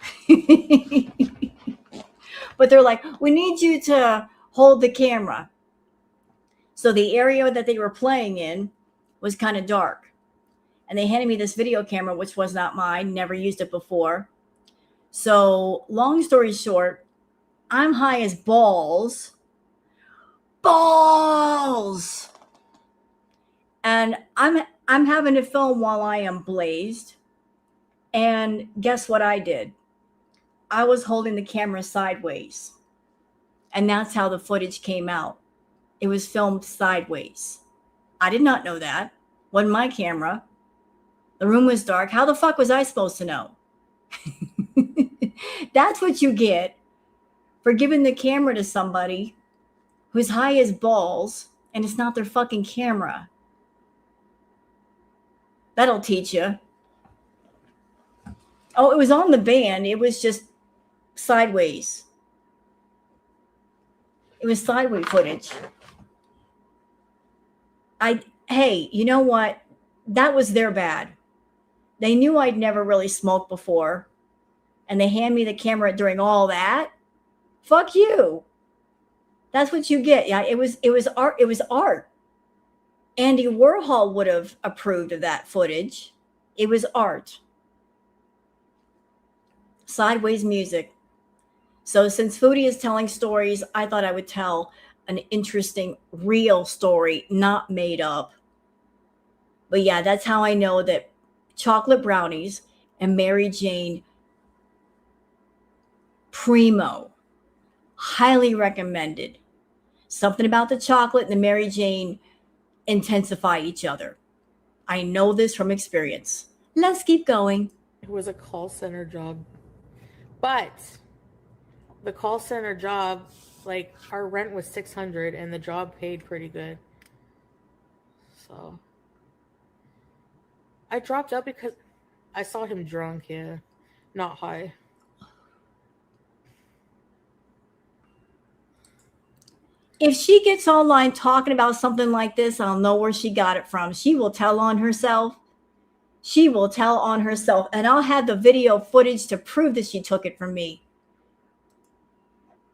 But they're like, "We need you to hold the camera." So the area that they were playing in was kind of dark. And they handed me this video camera, which was not mine, never used it before. So long story short, I'm high as balls. Balls! And I'm having to film while I am blazed. And guess what I did? I was holding the camera sideways. And that's how the footage came out. It was filmed sideways. I did not know that. Wasn't my camera. The room was dark. How the fuck was I supposed to know? That's what you get for giving the camera to somebody who's high as balls and it's not their fucking camera. That'll teach you. Oh, it was on the band. It was just sideways. It was sideways footage. Hey, you know what? That was their bad. They knew I'd never really smoked before. And they hand me the camera during all that. Fuck you. That's what you get. Yeah, it was art. It was art. Andy Warhol would have approved of that footage. It was art. Sideways music. So since Foodie is telling stories, I thought I would tell an interesting, real story, not made up. But yeah, that's how I know that chocolate brownies and Mary Jane, primo, highly recommended. Something about the chocolate and the Mary Jane intensify each other. I know this from experience. Let's keep going. It was a call center job. But the call center job, like our rent was $600 and the job paid pretty good. So I dropped out because I saw him drunk, yeah. Not high. If she gets online talking about something like this, I'll know where she got it from. She will tell on herself. She will tell on herself. And I'll have the video footage to prove that she took it from me.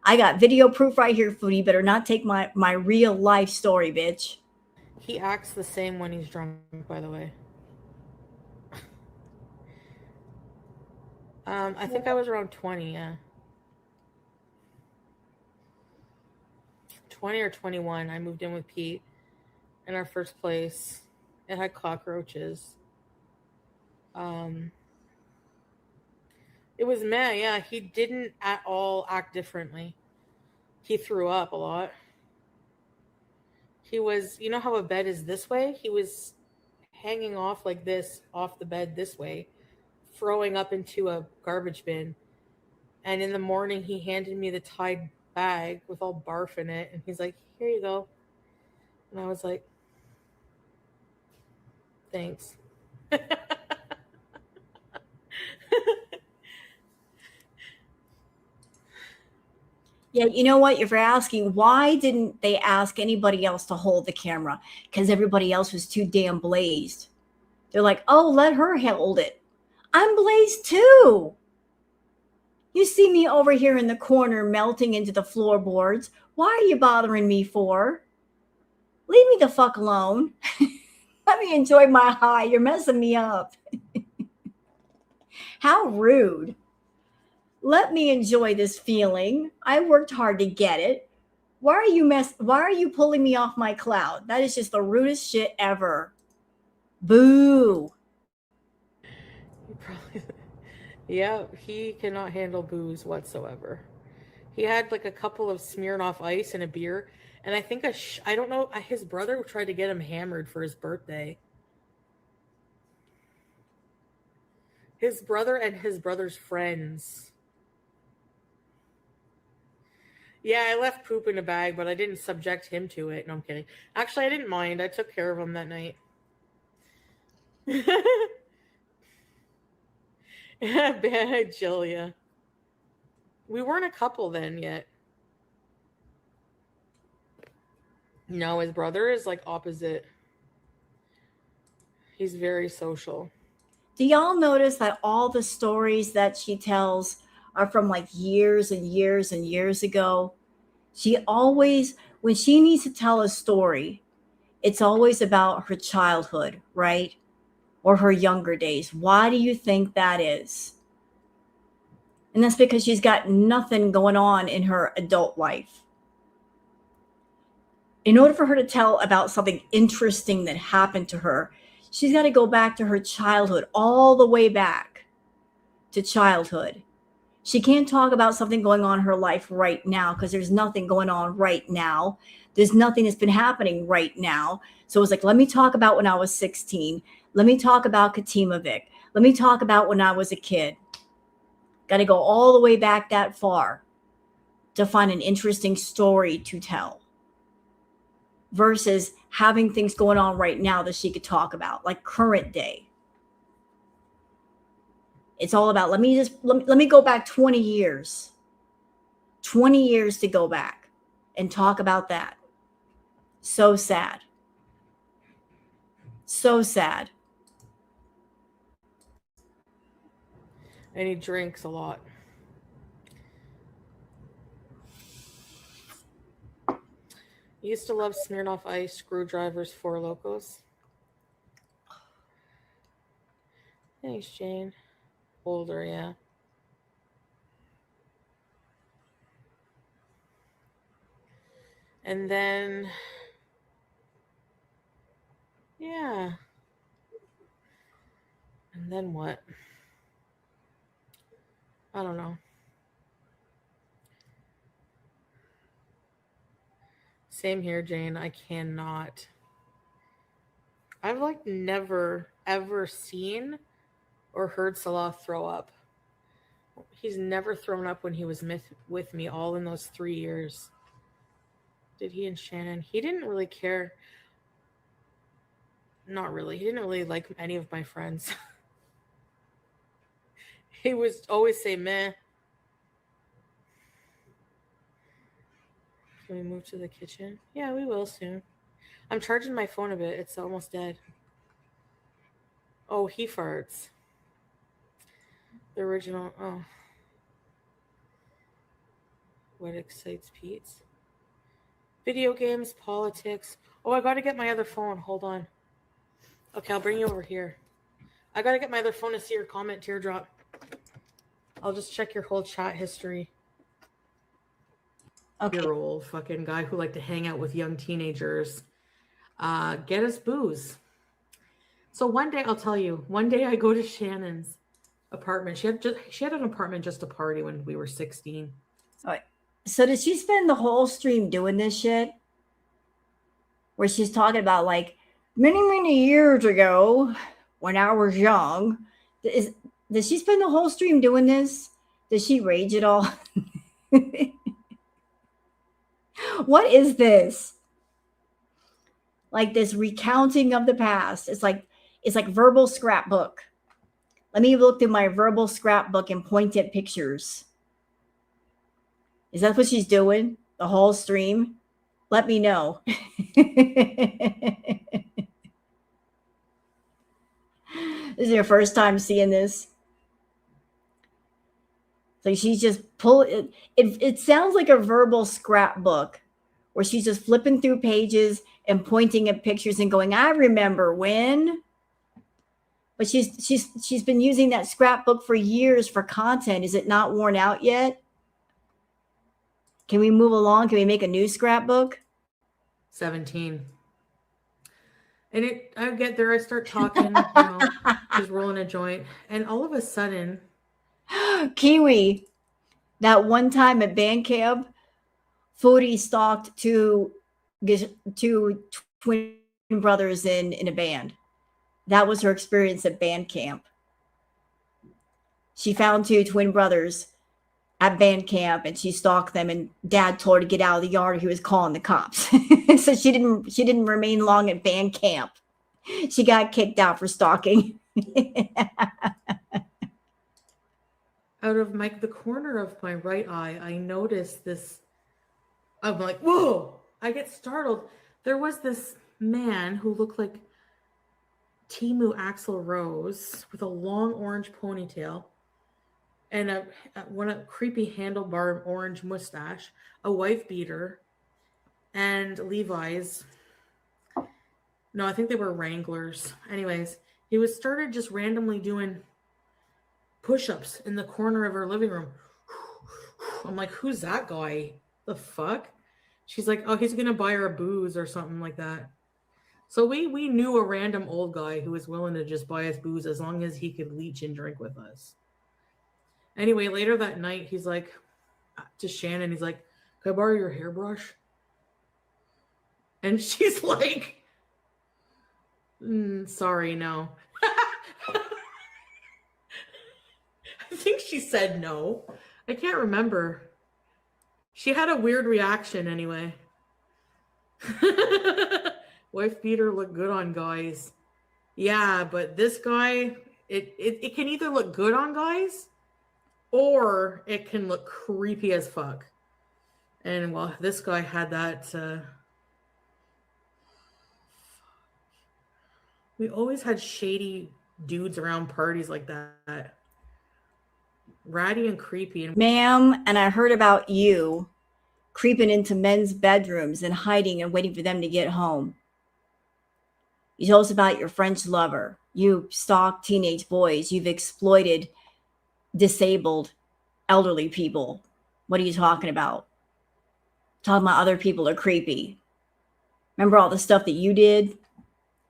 I got video proof right here, Foodie. Better not take my real life story, bitch. He acts the same when he's drunk, by the way. I think I was around 20, yeah. 20 or 21. I moved in with Pete in our first place. It had cockroaches. It was meh, yeah. He didn't at all act differently. He threw up a lot. He was, you know how a bed is this way? He was hanging off like this, off the bed this way, throwing up into a garbage bin. And in the morning, he handed me the Tide bag with all barf in it. And he's like, here you go. And I was like, thanks. Yeah, you know what? If you're asking, why didn't they ask anybody else to hold the camera? Because everybody else was too damn blazed. They're like, oh, let her hold it. I'm blazed too. You see me over here in the corner melting into the floorboards. Why are you bothering me for? Leave me the fuck alone. Let me enjoy my high. You're messing me up. How rude. Let me enjoy this feeling. I worked hard to get it. Why are you pulling me off my cloud? That is just the rudest shit ever. Boo. He probably, yeah, he cannot handle booze whatsoever. He had like a couple of Smirnoff Ice and a beer, and I think I don't know. His brother tried to get him hammered for his birthday. His brother and his brother's friends. Yeah, I left poop in a bag, but I didn't subject him to it. No, I'm kidding. Actually, I didn't mind. I took care of him that night. Bad Julia. We weren't a couple then yet. No, his brother is like opposite. He's very social. Do y'all notice that all the stories that she tells are from like years and years and years ago? She always, when she needs to tell a story, it's always about her childhood, right? Or her younger days. Why do you think that is? And that's because she's got nothing going on in her adult life. In order for her to tell about something interesting that happened to her, she's got to go back to her childhood, all the way back to childhood. She can't talk about something going on in her life right now because there's nothing going on right now. There's nothing that's been happening right now. So it's like, let me talk about when I was 16. Let me talk about Katimovic. Let me talk about when I was a kid. Got to go all the way back that far to find an interesting story to tell versus having things going on right now that she could talk about, like current day. It's all about, let me go back 20 years. 20 years to go back and talk about that. So sad. So sad. And he drinks a lot. He used to love Smirnoff Ice, screwdrivers, Four Locos. Thanks, Jane. Older, yeah. And then, yeah. And then what? I don't know. Same here, Jane. I cannot. I've like never ever seen or heard Salah throw up. He's never thrown up when he was with me all in those 3 years. Did he and Shannon? He didn't really care. Not really. He didn't really like any of my friends. He would always say meh. Can we move to the kitchen? Yeah, we will soon. I'm charging my phone a bit. It's almost dead. Oh, he farts. The original. Oh. What excites Pete's? Video games, politics. Oh, I gotta get my other phone. Hold on. Okay, I'll bring you over here. I gotta get my other phone to see your comment, Teardrop. I'll just check your whole chat history. Okay. Your old fucking guy who liked to hang out with young teenagers. Get us booze. So one day, I'll tell you, one day I go to Shannon's apartment. She had an apartment just to party when we were 16. All right. So did she spend the whole stream doing this shit? Where she's talking about like many years ago when I was young. Did she spend the whole stream doing this? Did she rage at all? What is this? Like this recounting of the past. It's like verbal scrapbook. Let me look through my verbal scrapbook and point at pictures. Is that what she's doing? The whole stream? Let me know. This is your first time seeing this? So she's just it sounds like a verbal scrapbook where she's just flipping through pages and pointing at pictures and going, I remember when. But she's been using that scrapbook for years for content. Is it not worn out yet? Can we move along? Can we make a new scrapbook? 17. And I get there, I start talking, just rolling a joint. And all of a sudden, Kiwi, that one time at band camp, Foodie stalked two twin brothers in a band. That was her experience at band camp. She found two twin brothers at band camp and she stalked them, and Dad told her to get out of the yard. He was calling the cops. So she didn't remain long at band camp. She got kicked out for stalking. Out of the corner of my right eye, I noticed this. I'm like, whoa! I get startled. There was this man who looked like Timu Axl Rose with a long orange ponytail and a creepy handlebar orange mustache, a wife beater, and Levi's. No, I think they were Wranglers. Anyways, he started just randomly doing push-ups in the corner of our living room. I'm like, who's that guy? The fuck? She's like, oh, he's gonna buy her a booze or something like that. So we knew a random old guy who was willing to just buy us booze as long as he could leech and drink with us. Anyway, later that night, he's like to Shannon, he's like, can I borrow your hairbrush? And she's like, sorry, no. I think she said no. I can't remember. She had a weird reaction anyway. Wife beater look good on guys. Yeah, but this guy, it can either look good on guys or it can look creepy as fuck. And well, this guy had that. We always had shady dudes around parties like that. Ratty and creepy. Ma'am, and I heard about you creeping into men's bedrooms and hiding and waiting for them to get home. You told us about your French lover. You stalked teenage boys. You've exploited disabled elderly people. What are you talking about? Talking about other people are creepy. Remember all the stuff that you did?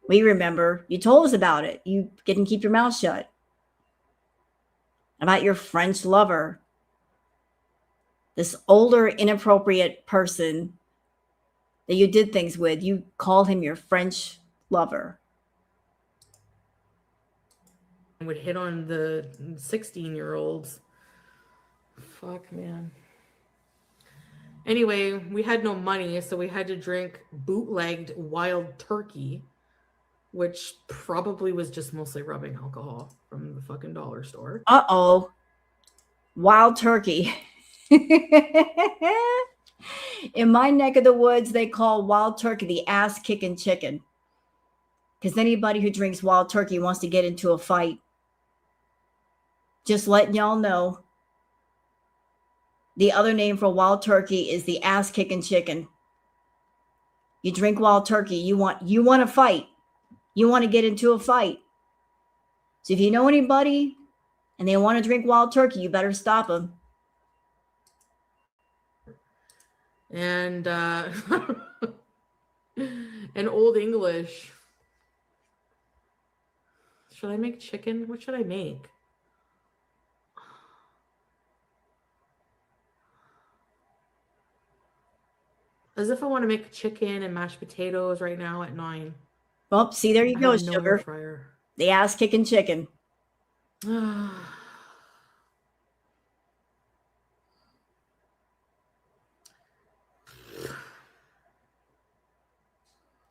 We remember. You told us about it. You didn't keep your mouth shut. About your French lover. This older, inappropriate person that you did things with. You called him your French lover. Would hit on the 16-year-olds. Fuck, man. Anyway, we had no money, so we had to drink bootlegged wild turkey, which probably was just mostly rubbing alcohol from the fucking dollar store. Uh-oh. Wild turkey. In my neck of the woods, they call wild turkey the ass-kicking chicken. Because anybody who drinks wild turkey wants to get into a fight. Just letting y'all know. The other name for wild turkey is the ass-kicking chicken. You drink wild turkey. You want to fight. You want to get into a fight. So if you know anybody and they want to drink wild turkey, you better stop them. And and Old English. Should I make chicken? What should I make? As if I want to make chicken and mashed potatoes right now at 9. Well, see, there you I go, have no air sugar. fryer. The ass kicking chicken.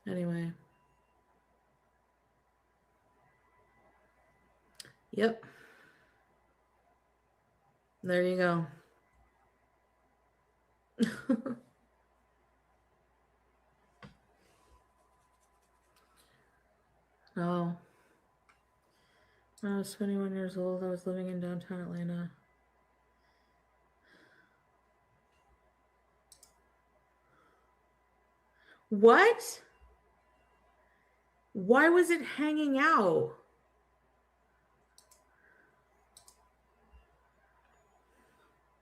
Anyway. Yep. There you go. Oh. When I was 21 years old, I was living in downtown Atlanta. What? Why was it hanging out?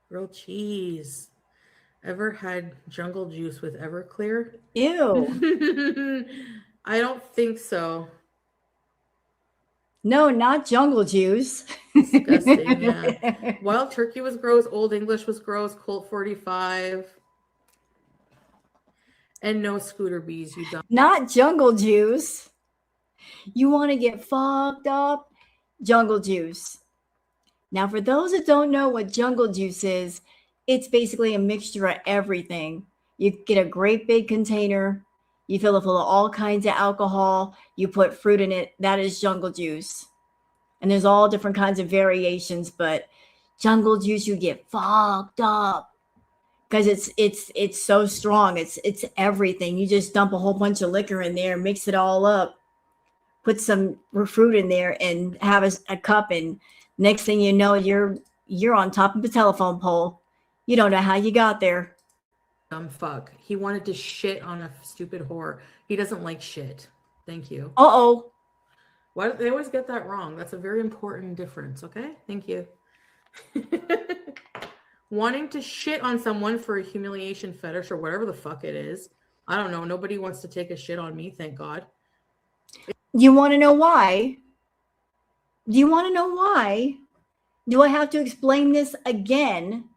Grilled cheese. Ever had jungle juice with Everclear? Ew. I don't think so. No, not jungle juice. Disgusting, yeah. Wild turkey was gross. Old English was gross. Colt 45. And no scooter bees, you dumb. Not jungle juice. You want to get fucked up? Jungle juice. Now, for those that don't know what jungle juice is, it's basically a mixture of everything. You get a great big container, you fill it full of all kinds of alcohol, you put fruit in it. That is jungle juice. And there's all different kinds of variations, but jungle juice, you get fucked up because it's so strong. It's everything. You just dump a whole bunch of liquor in there, mix it all up, put some fruit in there, and have a cup. And next thing you know, you're on top of a telephone pole. You don't know how you got there. Dumb fuck. He wanted to shit on a stupid whore. He doesn't like shit. Thank you. Uh-oh. Why do they always get that wrong? That's a very important difference, okay? Thank you. Wanting to shit on someone for a humiliation fetish or whatever the fuck it is. I don't know. Nobody wants to take a shit on me, thank God. You want to know why? Do you want to know why? Do I have to explain this again?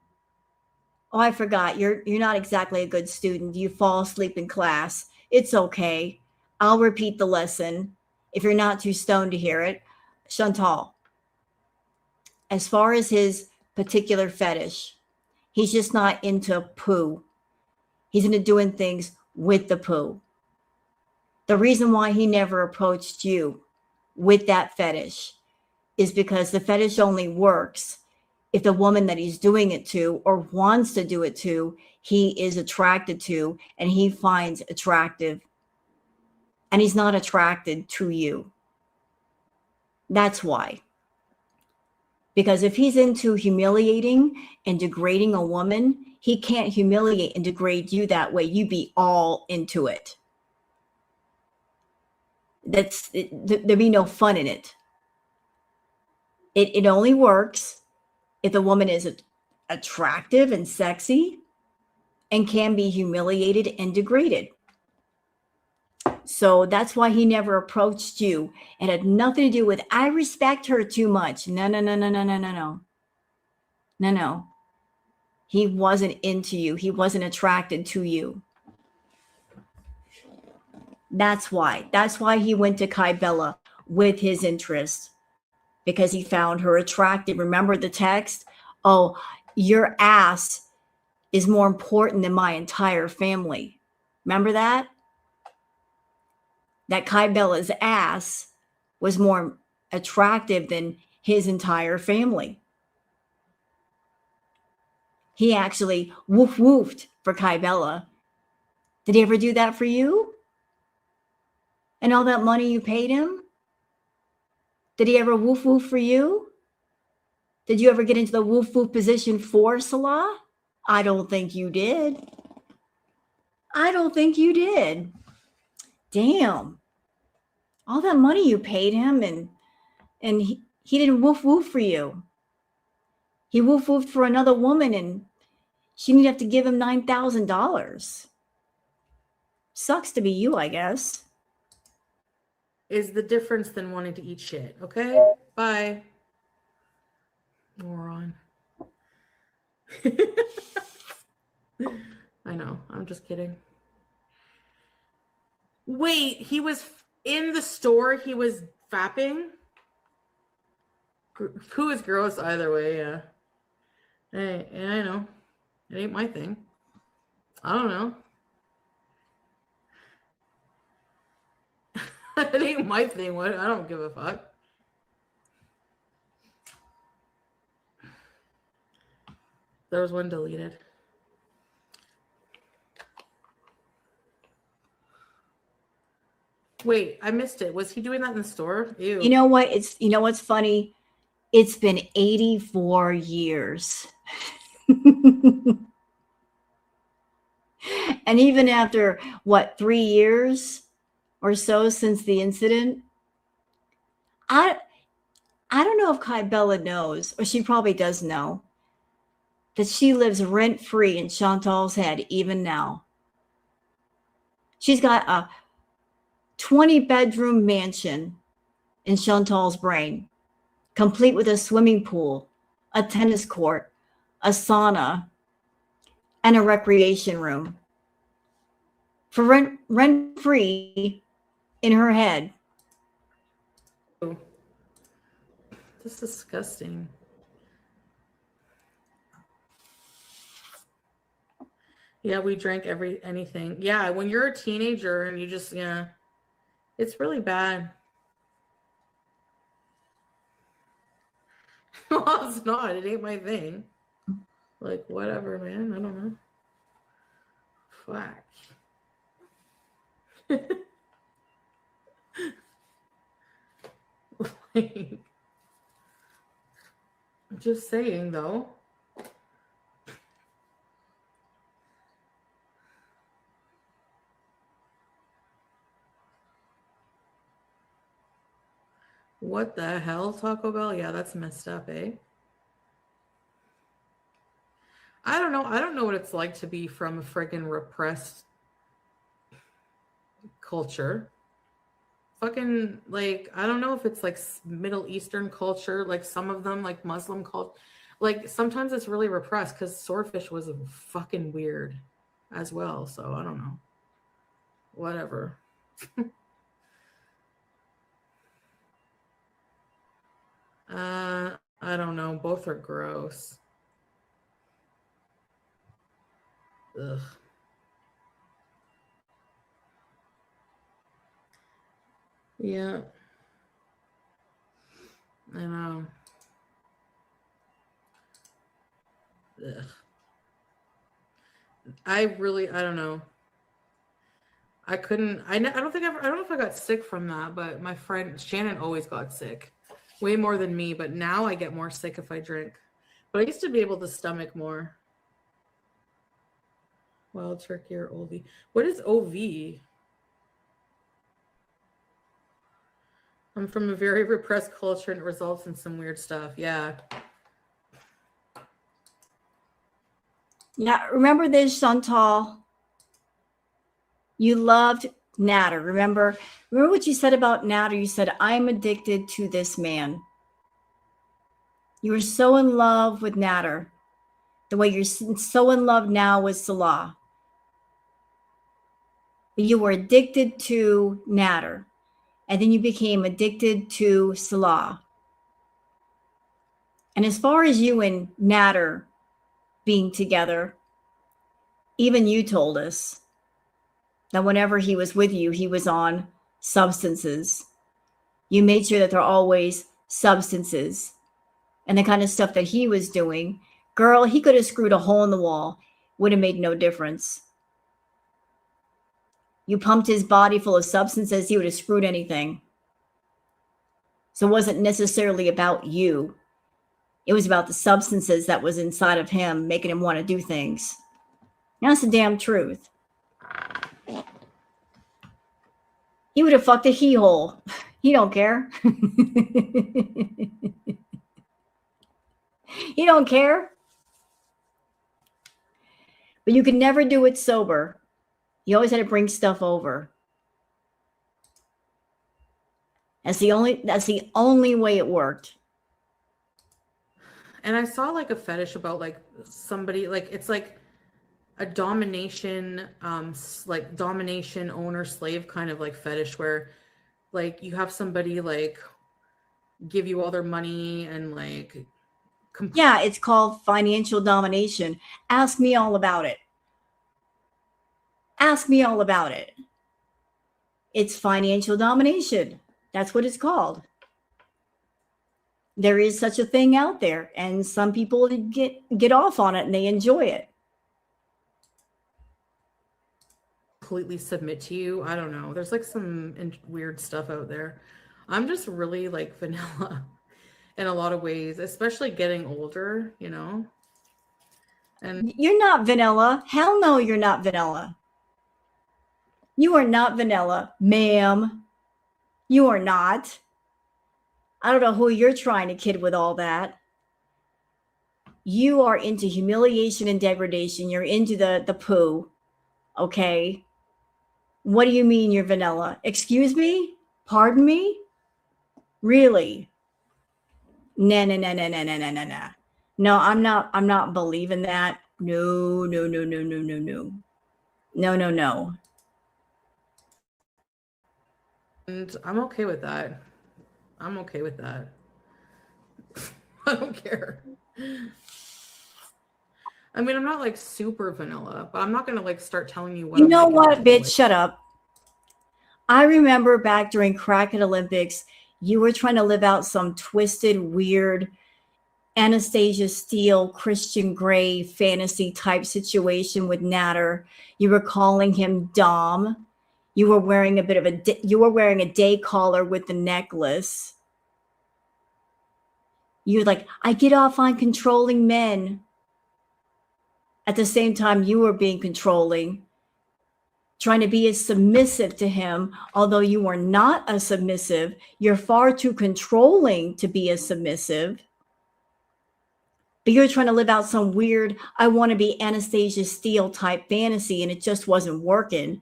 Oh, I forgot. You're not exactly a good student. You fall asleep in class. It's okay. I'll repeat the lesson if you're not too stoned to hear it. Chantal, as far as his particular fetish, he's just not into poo. He's into doing things with the poo. The reason why he never approached you with that fetish is because the fetish only works if the woman that he's doing it to or wants to do it to, he is attracted to and he finds attractive. And he's not attracted to you. That's why. Because if he's into humiliating and degrading a woman, he can't humiliate and degrade you that way. You'd be all into it. There'd be no fun in it. It only works if the woman is attractive and sexy and can be humiliated and degraded. So that's why he never approached you. It had nothing to do with, I respect her too much. No. He wasn't into you. He wasn't attracted to you. That's why. That's why he went to Kai Bella with his interest. Because he found her attractive. Remember the text? Oh, your ass is more important than my entire family. Remember that? That Kai Bella's ass was more attractive than his entire family. He actually woofed for Kai Bella. Did he ever do that for you? And all that money you paid him? Did he ever woof for you? Did you ever get into the woof position for Salah? I don't think you did. I don't think you did. damn, all that money you paid him, and he didn't woof woof for you. He woof woofed for another woman, and she didn't have to give him $9,000. Sucks to be you, I guess. Is the difference than wanting to eat shit. Okay? Bye. Moron. I know. I'm just kidding. Wait, he was in the store. He was fapping? Who is gross either way, yeah. Hey, yeah, I know. It ain't my thing. I don't know. It ain't my thing. What? I don't give a fuck. There was one deleted. Wait, I missed it. Was he doing that in the store? Ew. You know what? You know what's funny? It's been 84 years. And even after, what, 3 years or so since the incident, I don't know if Kybella knows, or she probably does know, that she lives rent-free in Chantal's head even now. She's got a 20-bedroom mansion in Chantal's brain, complete with a swimming pool, a tennis court, a sauna, and a recreation room. For rent-free in her head. That's disgusting. Yeah, we drank anything. Yeah, when you're a teenager and you just, yeah, it's really bad. Well, it's not. It ain't my thing. Like, whatever, man. I don't know. Fuck. Like, just saying, though. What the hell, Taco Bell? Yeah, that's messed up, eh? I don't know. I don't know what it's like to be from a friggin' repressed culture. Fucking, like, I don't know if it's like Middle Eastern culture, like some of them, like Muslim culture. Like, sometimes it's really repressed because Swordfish was fucking weird as well. So, I don't know. Whatever. I don't know. Both are gross. Ugh. Yeah. I know. Ugh. I don't know. I couldn't, I don't know if I got sick from that, but my friend Shannon always got sick. Way more than me, but now I get more sick if I drink. But I used to be able to stomach more. Wild turkey or OV. What is OV? I'm from a very repressed culture and it results in some weird stuff. Yeah. Yeah, remember this, Chantal? You loved Natter. Remember what you said about Natter? You said, I'm addicted to this man. You were so in love with Natter, the way you're so in love now with Salah. You were addicted to Natter, and then you became addicted to Salah. And as far as you and Natter being together, even you told us that whenever he was with you, he was on substances. You made sure that there are always substances. And the kind of stuff that he was doing, girl, he could have screwed a hole in the wall. Would have made no difference. You pumped his body full of substances, he would have screwed anything. So it wasn't necessarily about you. It was about the substances that was inside of him, making him want to do things. That's the damn truth. He would have fucked a he hole. He don't care. He don't care. But you could never do it sober. You always had to bring stuff over. That's the only way it worked. And I saw like a fetish about like somebody, like it's like a domination, like domination owner slave kind of like fetish where like you have somebody like give you all their money and like Yeah, it's called financial domination. Ask me all about it. Ask me all about it. It's financial domination. That's what it's called. There is such a thing out there, and some people get off on it and they enjoy it. completely submit to you. I don't know. There's like some weird stuff out there. I'm just really like vanilla in a lot of ways, especially getting older, you know? And You're not vanilla. Hell no, you're not vanilla. You are not vanilla, ma'am. You are not. I don't know who you're trying to kid with all that. You are into humiliation and degradation. You're into the poo. Okay. What do you mean you're vanilla? Excuse me? Pardon me? Really? No, no, no, no, no, no, no, no, no. No, I'm not believing that. No, no, no, no, no, no, no. No, no, no. I'm okay with that. I'm okay with that. I don't care. I mean, I'm not like super vanilla, but I'm not gonna like start telling you what You I'm know like what, in bitch? like, Shut up. I remember back during Crackhead Olympics, you were trying to live out some twisted, weird Anastasia Steele, Christian Grey fantasy type situation with Natter. You were calling him Dom. You were wearing a day collar with the necklace. You're like, I get off on controlling men. At the same time, you were being controlling, trying to be as submissive to him, although you are not a submissive. You're far too controlling to be a submissive. But you're trying to live out some weird, I want to be Anastasia Steele type fantasy, and it just wasn't working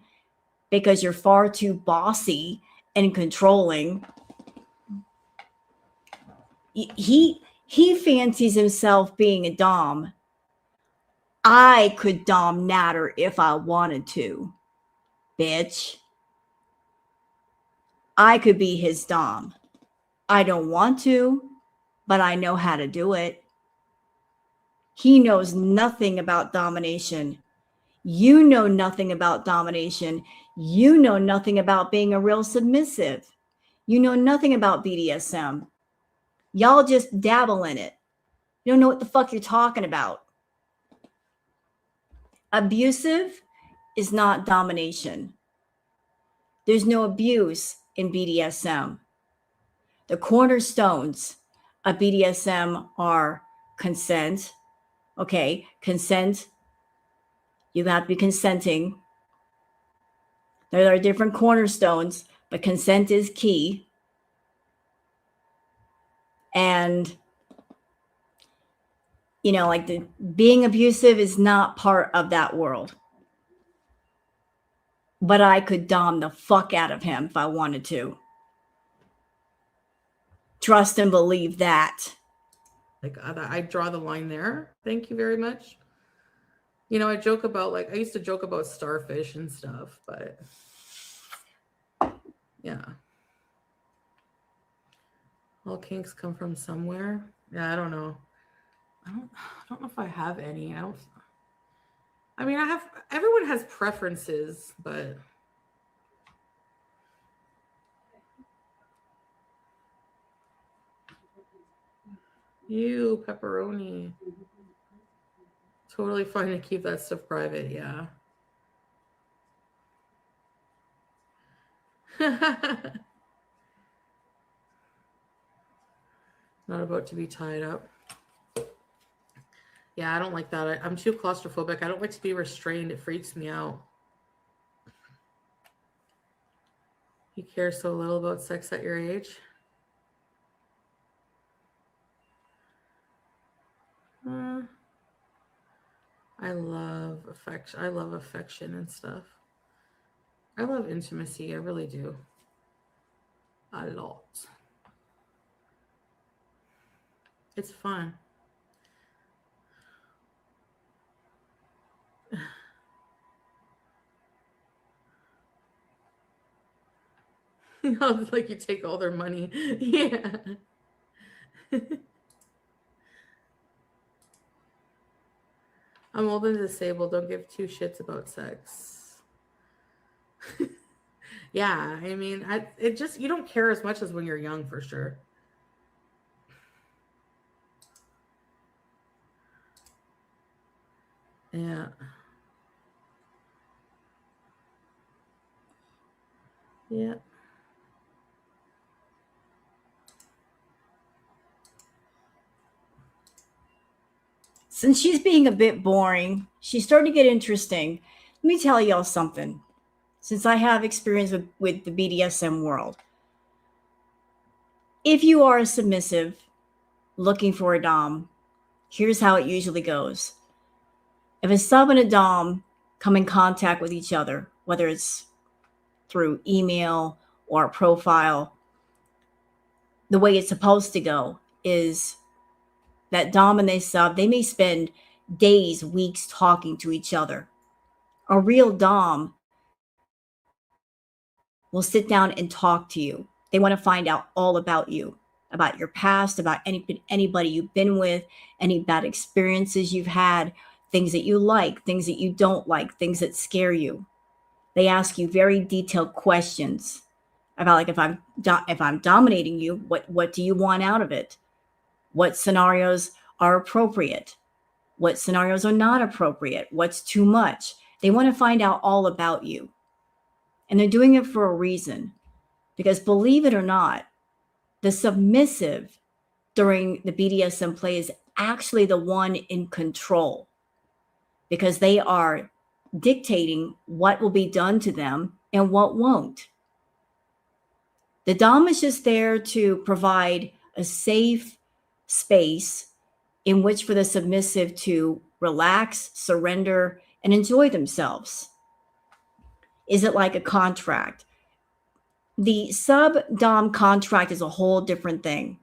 because you're far too bossy and controlling. He fancies himself being a dom. I could dom Natter if I wanted to, bitch. I could be his dom. I don't want to, but I know how to do it. He knows nothing about domination. You know nothing about domination. You know nothing about being a real submissive. You know nothing about BDSM. Y'all just dabble in it. You don't know what the fuck you're talking about. Abusive is not domination. There's no abuse in BDSM. The cornerstones of BDSM are consent. Okay, consent. You have to be consenting. There are different cornerstones, but consent is key. And, you know, like being abusive is not part of that world. But I could dom the fuck out of him if I wanted to. Trust and believe that. like I draw the line there. Thank you very much. You know, I joke about like I used to joke about starfish and stuff, but yeah. All kinks come from somewhere. Yeah, I don't know. I don't know if I have any. I mean, everyone has preferences, but you pepperoni. Totally fine to keep that stuff private, yeah. Not about to be tied up. Yeah, I don't like that. I'm too claustrophobic. I don't like to be restrained. It freaks me out. You care so little about sex at your age? I love affection. I love affection and stuff. I love intimacy. I really do. A lot. It's fun. Like you take all their money. Yeah. I'm old and disabled. Don't give two shits about sex. Yeah, I mean, it just, you don't care as much as when you're young, for sure. Yeah. Yeah. Since she's being a bit boring, she's starting to get interesting. Let me tell y'all something. Since I have experience with the BDSM world, if you are a submissive looking for a Dom, here's how it usually goes. If a sub and a Dom come in contact with each other, whether it's through email or a profile, the way it's supposed to go is that Dom and they sub, they may spend days, weeks talking to each other. A real Dom will sit down and talk to you. They want to find out all about you, about your past, about anybody you've been with, any bad experiences you've had, things that you like, things that you don't like, things that scare you. They ask you very detailed questions about, like, if I'm dominating you, what do you want out of it? What scenarios are appropriate? What scenarios are not appropriate? What's too much? They want to find out all about you. And they're doing it for a reason. Because believe it or not, the submissive during the BDSM play is actually the one in control, because they are dictating what will be done to them and what won't. The Dom is just there to provide a safe space in which for the submissive to relax, surrender, and enjoy themselves. Is it like a contract? The sub-Dom contract is a whole different thing.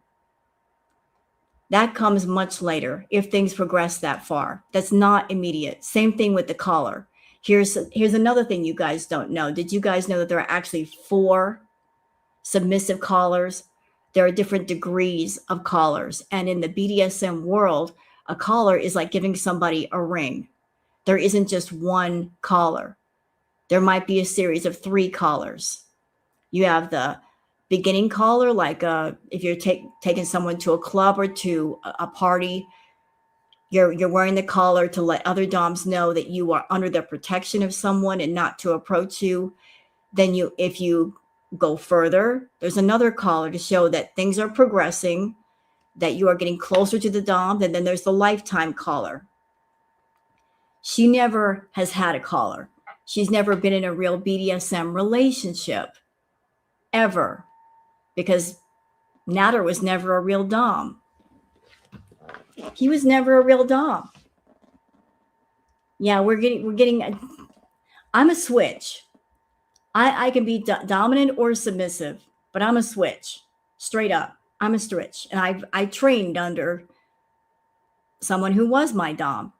That comes much later if things progress that far. That's not immediate. Same thing with the collar. Here's another thing you guys don't know. Did you guys know that there are actually 4 submissive collars? There are different degrees of collars. And in the BDSM world, a collar is like giving somebody a ring. There isn't just one collar. There might be a series of 3 collars. You have the beginning collar, like if you're taking someone to a club or to a party, you're wearing the collar to let other Doms know that you are under the protection of someone and not to approach you. Then if you go further, there's another collar to show that things are progressing, that you are getting closer to the Dom. And then there's the lifetime collar. She never has had a collar. She's never been in a real BDSM relationship, ever, because Natter was never a real Dom. He was never a real Dom. Yeah, we're getting. I'm a switch. I can be dominant or submissive, but I'm a switch, straight up. I'm a switch, and I trained under someone who was my Dom.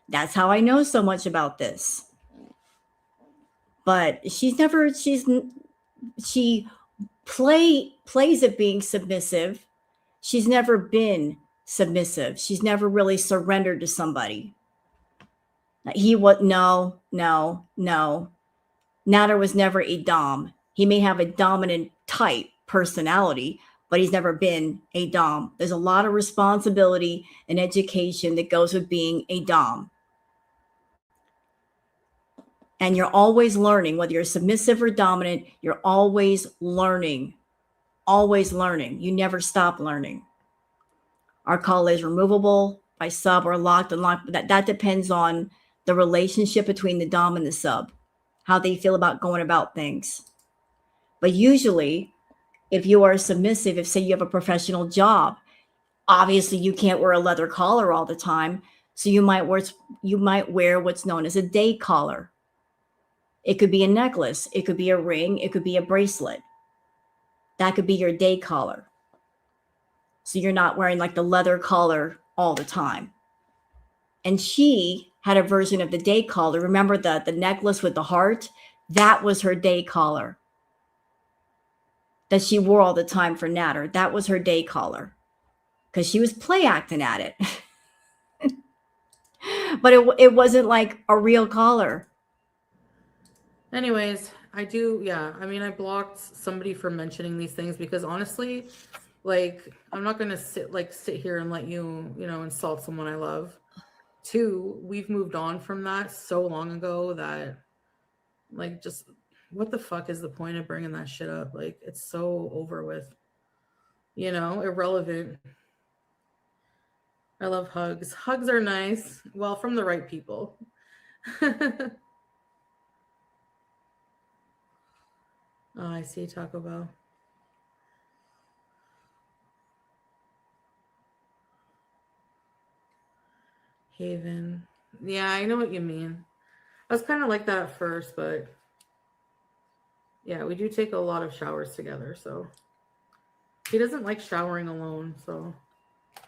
That's how I know so much about this. But she plays at being submissive. She's never been submissive. She's never really surrendered to somebody. No. Natter was never a Dom. He may have a dominant type personality, but he's never been a Dom. There's a lot of responsibility and education that goes with being a Dom. And you're always learning, whether you're submissive or dominant, you're always learning. Always learning. You never stop learning. Our collar is removable by sub or locked and locked. That depends on the relationship between the Dom and the sub, how they feel about going about things. But usually, if you are submissive, if say you have a professional job, obviously you can't wear a leather collar all the time. So you might wear what's known as a day collar. It could be a necklace, it could be a ring, it could be a bracelet. That could be your day collar. So you're not wearing like the leather collar all the time. And she had a version of the day collar. Remember the necklace with the heart? That was her day collar that she wore all the time for Natter. That was her day collar because she was play acting at it. But it wasn't like a real collar. Anyways, I do, yeah. I mean, I blocked somebody for mentioning these things because honestly, like, I'm not gonna sit here and let you, insult someone I love. Two, we've moved on from that so long ago that, like, just what the fuck is the point of bringing that shit up? Like, it's so over with, irrelevant. I love hugs. Hugs are nice. Well, from the right people. Oh, I see Taco Bell. Haven. Yeah, I know what you mean. I was kind of like that at first, but yeah, we do take a lot of showers together, so he doesn't like showering alone, so.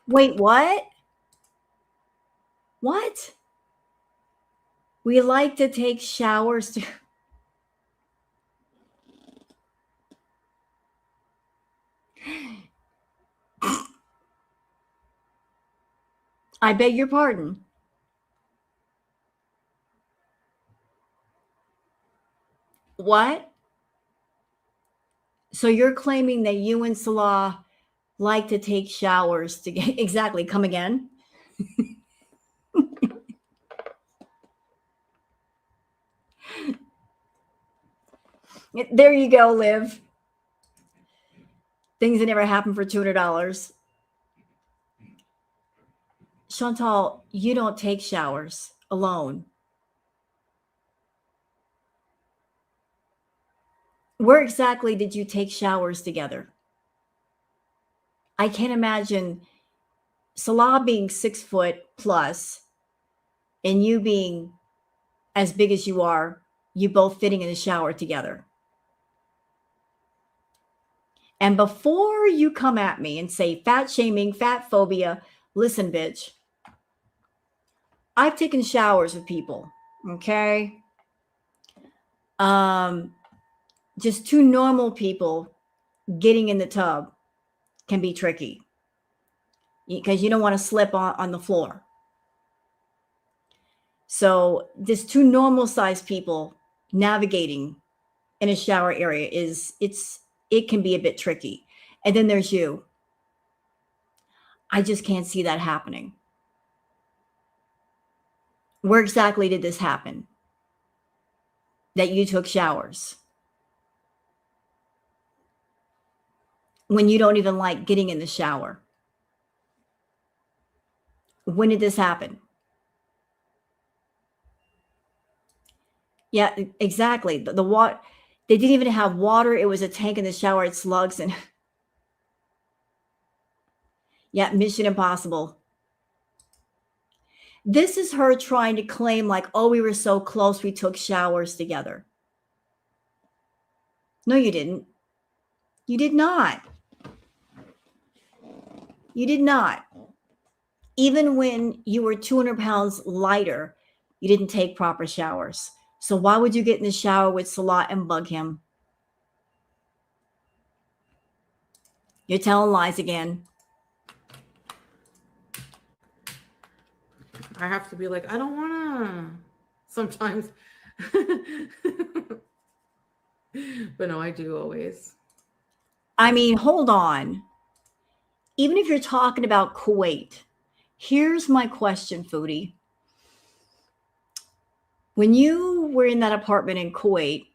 Wait, what? What? We like to take showers to... I beg your pardon. What? So you're claiming that you and Salah like to take showers to get... Exactly. Come again? There you go, Liv. Things that never happen for $200. Chantal, you don't take showers alone. Where exactly did you take showers together? I can't imagine Salah being 6 foot plus and you being as big as you are, you both fitting in the shower together. And before you come at me and say fat shaming, fat phobia, listen, bitch, I've taken showers with people, okay? Just two normal people getting in the tub can be tricky because you don't want to slip on the floor. So just two normal sized people navigating in a shower area it can be a bit tricky. And then there's you. I just can't see that happening. Where exactly did this happen? That you took showers when you don't even like getting in the shower. When did this happen? Yeah, exactly. The water, they didn't even have water. It was a tank in the shower. It's slugs and yeah, Mission Impossible. This is her trying to claim like, oh, we were so close. We took showers together. No, you didn't. You did not. You did not. Even when you were 200 pounds lighter, you didn't take proper showers. So why would you get in the shower with Salah and bug him? You're telling lies again. I have to be like, I don't want to sometimes. But no, I do always. I mean, hold on. Even if you're talking about Kuwait, here's my question, Foodie. When you were in that apartment in Kuwait,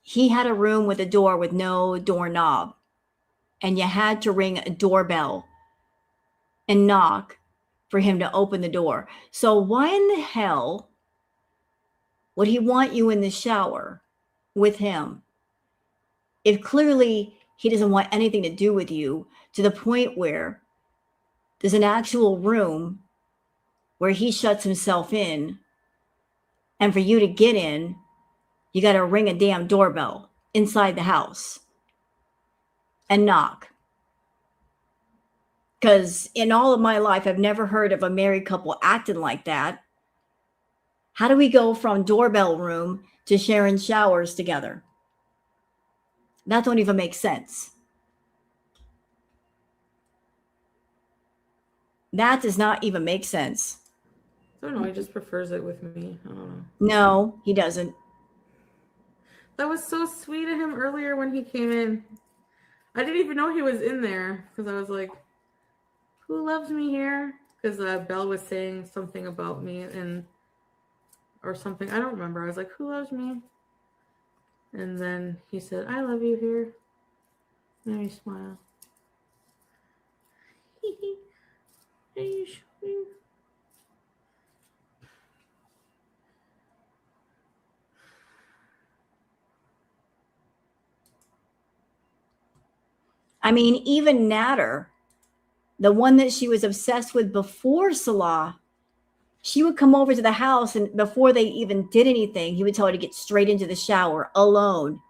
he had a room with a door with no doorknob, and you had to ring a doorbell and knock for him to open the door. So why in the hell would he want you in the shower with him if clearly he doesn't want anything to do with you, to the point where there's an actual room where he shuts himself in, and for you to get in, you got to ring a damn doorbell inside the house and knock. Because in all of my life, I've never heard of a married couple acting like that. How do we go from doorbell room to sharing showers together? That don't even make sense. That does not even make sense. I don't know. He just prefers it with me. I don't know. No, he doesn't. That was so sweet of him earlier when he came in. I didn't even know he was in there because I was like, who loves me here? Because Belle was saying something about me or something. I don't remember. I was like, who loves me? And then he said, I love you here. Made me smile. Hey, I mean, even Natter, the one that she was obsessed with before Salah, she would come over to the house, and before they even did anything, he would tell her to get straight into the shower alone.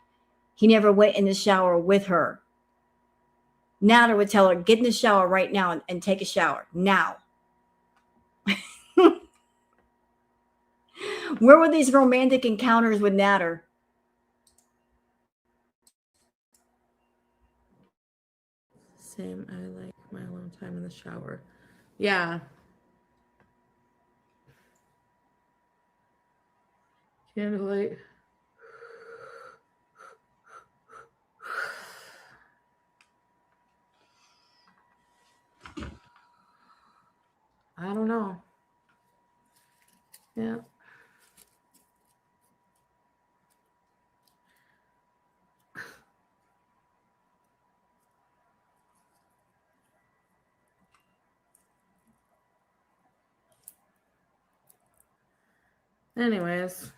He never went in the shower with her. Natter would tell her, get in the shower right now and take a shower now. Where were these romantic encounters with Natter? Same. I like my alone time in the shower. Yeah. Candlelight. I don't know. Yeah. Anyways.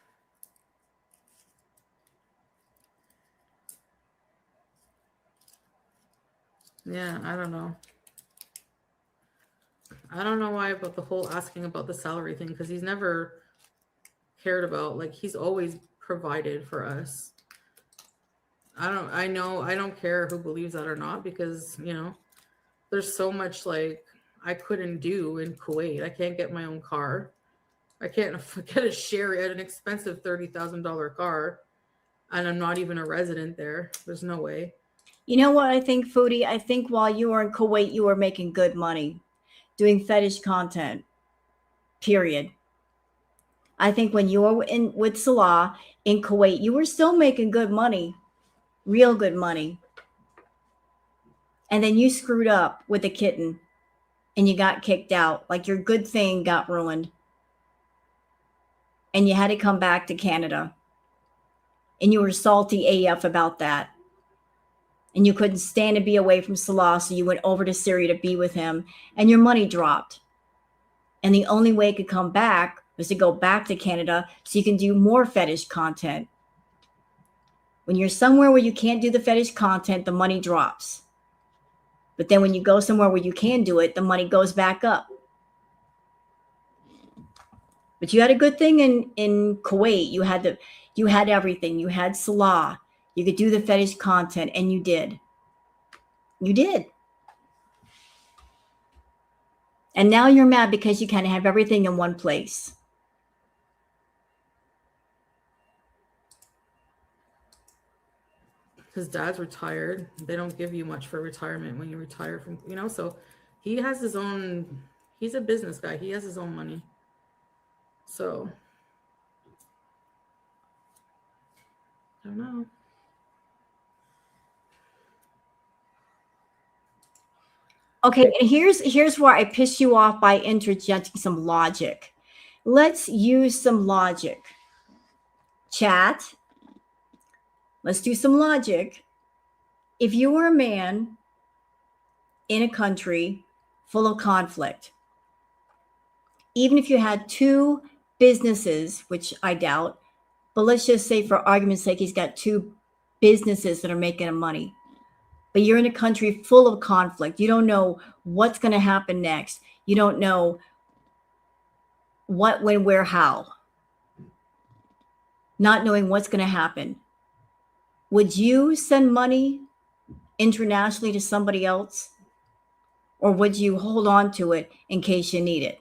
Yeah, I don't know. I don't know why about the whole asking about the salary thing, because he's never cared about, like, he's always provided for us. I don't care who believes that or not, because, you know, there's so much like I couldn't do in Kuwait. I can't get my own car. I can't get a Sherry at an expensive $30,000 car, and I'm not even a resident there. There's no way. You know what I think, Foodie? I think while you were in Kuwait, you were making good money doing fetish content, period. I think when you were in with Salah in Kuwait, you were still making good money, real good money. And then you screwed up with the kitten and you got kicked out. Like your good thing got ruined. And you had to come back to Canada. And you were salty AF about that. And you couldn't stand to be away from Salah, so you went over to Syria to be with him, and your money dropped. And the only way it could come back was to go back to Canada so you can do more fetish content. When you're somewhere where you can't do the fetish content, the money drops. But then when you go somewhere where you can do it, the money goes back up. But you had a good thing in Kuwait. You had everything. You had Salah. You could do the fetish content, and you did. You did. And now you're mad because you kind of have everything in one place. His dad's retired. They don't give you much for retirement when you retire from, you know, so he has his own, he's a business guy. He has his own money. So, I don't know. Okay, and here's where I piss you off by interjecting some logic. Let's use some logic. Chat, let's do some logic. If you were a man in a country full of conflict, even if you had two businesses, which I doubt, but let's just say for argument's sake, he's got two businesses that are making money. But you're in a country full of conflict. You don't know what's going to happen next. You don't know what, when, where, how. Not knowing what's going to happen. Would you send money internationally to somebody else? Or would you hold on to it in case you need it?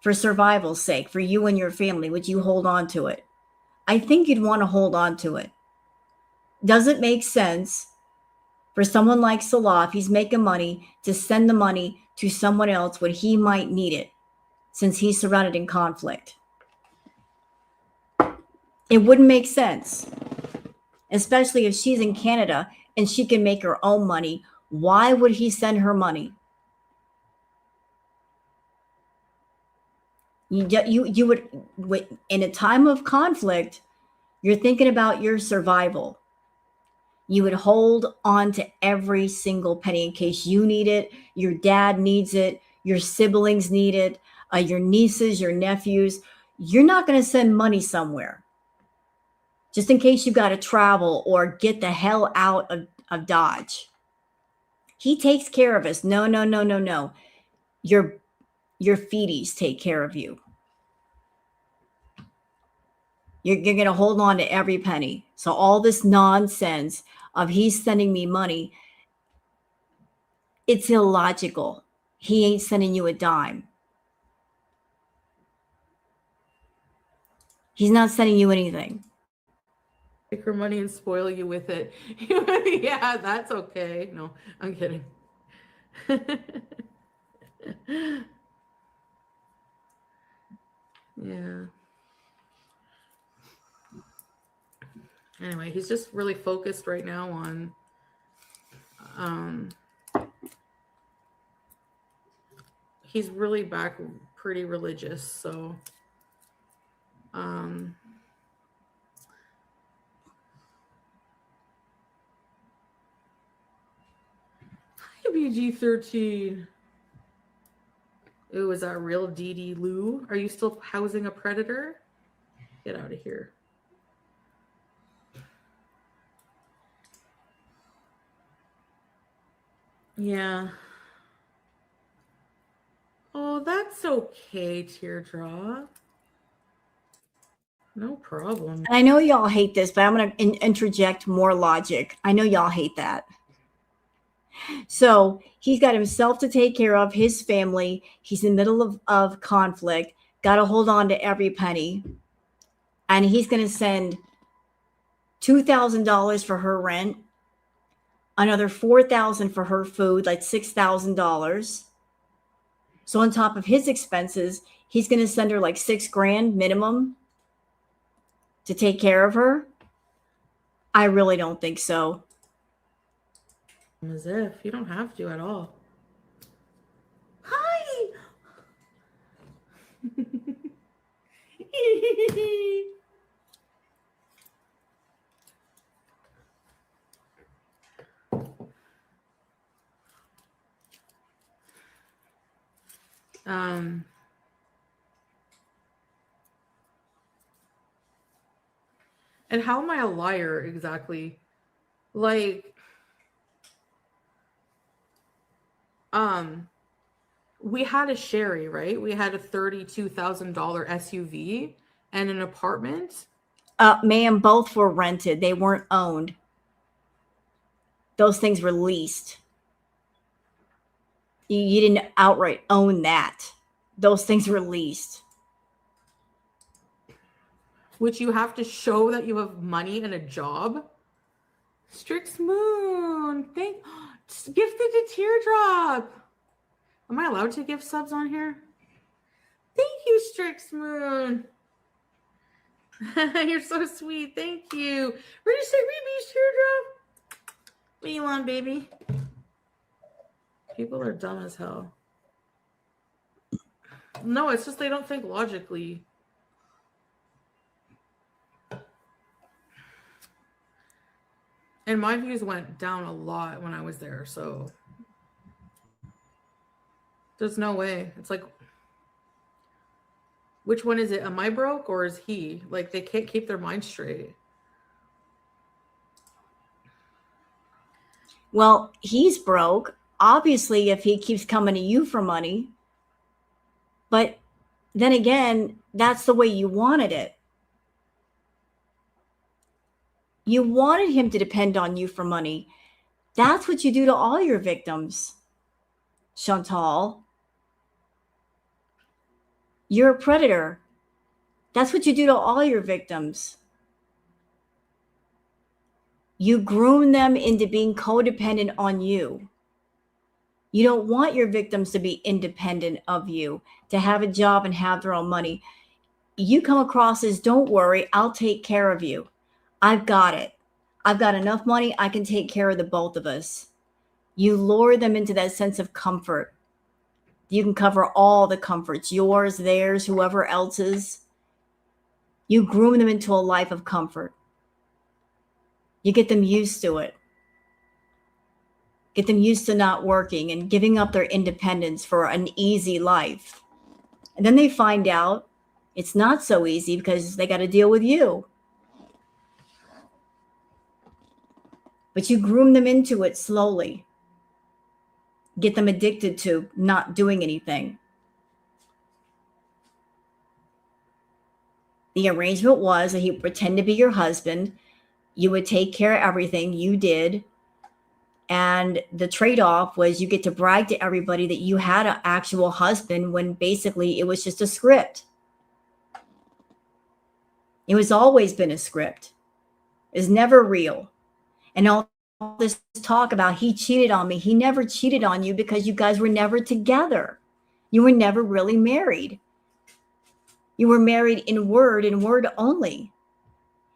For survival's sake, for you and your family, would you hold on to it? I think you'd want to hold on to it. Does it make sense for someone like Salah, if he's making money, to send the money to someone else when he might need it, since he's surrounded in conflict? It wouldn't make sense, especially if she's in Canada and she can make her own money. Why would he send her money? You would, in a time of conflict, you're thinking about your survival. You would hold on to every single penny in case you need it, your dad needs it, your siblings need it, your nieces, your nephews. You're not going to send money somewhere just in case you got to travel or get the hell out of Dodge. He takes care of us. No. Your feeties take care of you. You're going to hold on to every penny. So all this nonsense of he's sending me money, it's illogical. He ain't sending you a dime. He's not sending you anything. Take her money and spoil you with it. Yeah, that's okay. No, I'm kidding. Yeah. Anyway, he's just really focused right now on he's really back pretty religious, so hi BG13. Ooh, is that real Dee Dee Lou? Are you still housing a predator? Get out of here. Yeah. Oh, that's okay, Teardrop. No problem. And I know y'all hate this, but I'm going to interject more logic. I know y'all hate that. So he's got himself to take care of, his family. He's in the middle of conflict, got to hold on to every penny. And he's going to send $2,000 for her rent, another $4,000 for her food, like $6,000. So on top of his expenses, he's going to send her like $6,000 minimum to take care of her. I really don't think so. As if you don't have to at all. Hi. And how am I a liar exactly? Like, we had a Sherry, right? We had a $32,000 SUV and an apartment. Ma'am, both were rented. They weren't owned. Those things were leased. You didn't outright own that. Those things were leased. Which you have to show that you have money and a job. Strix Moon, gifted a teardrop. Am I allowed to give subs on here? Thank you, Strix Moon. You're so sweet. Thank you. Ready to say Reeby's teardrop? What do you want, baby? People are dumb as hell. No, it's just they don't think logically. And my views went down a lot when I was there, so there's no way. It's like, which one is it? Am I broke or is he? Like, they can't keep their mind straight. Well, he's broke, obviously, if he keeps coming to you for money. But then again, that's the way you wanted it. You wanted him to depend on you for money. That's what you do to all your victims, Chantal. You're a predator. That's what you do to all your victims. You groom them into being codependent on you. You don't want your victims to be independent of you, to have a job and have their own money. You come across as, don't worry, I'll take care of you. I've got it. I've got enough money. I can take care of the both of us. You lure them into that sense of comfort. You can cover all the comforts, yours, theirs, whoever else's. You groom them into a life of comfort. You get them used to it. Get them used to not working and giving up their independence for an easy life. And then they find out it's not so easy because they got to deal with you. But you groom them into it slowly. Get them addicted to not doing anything. The arrangement was that he would pretend to be your husband. You would take care of everything. You did. And the trade-off was you get to brag to everybody that you had an actual husband when basically it was just a script. It was always been a script. It's never real. And all this talk about he cheated on me. He never cheated on you because you guys were never together. You were never really married. You were married in word and word only.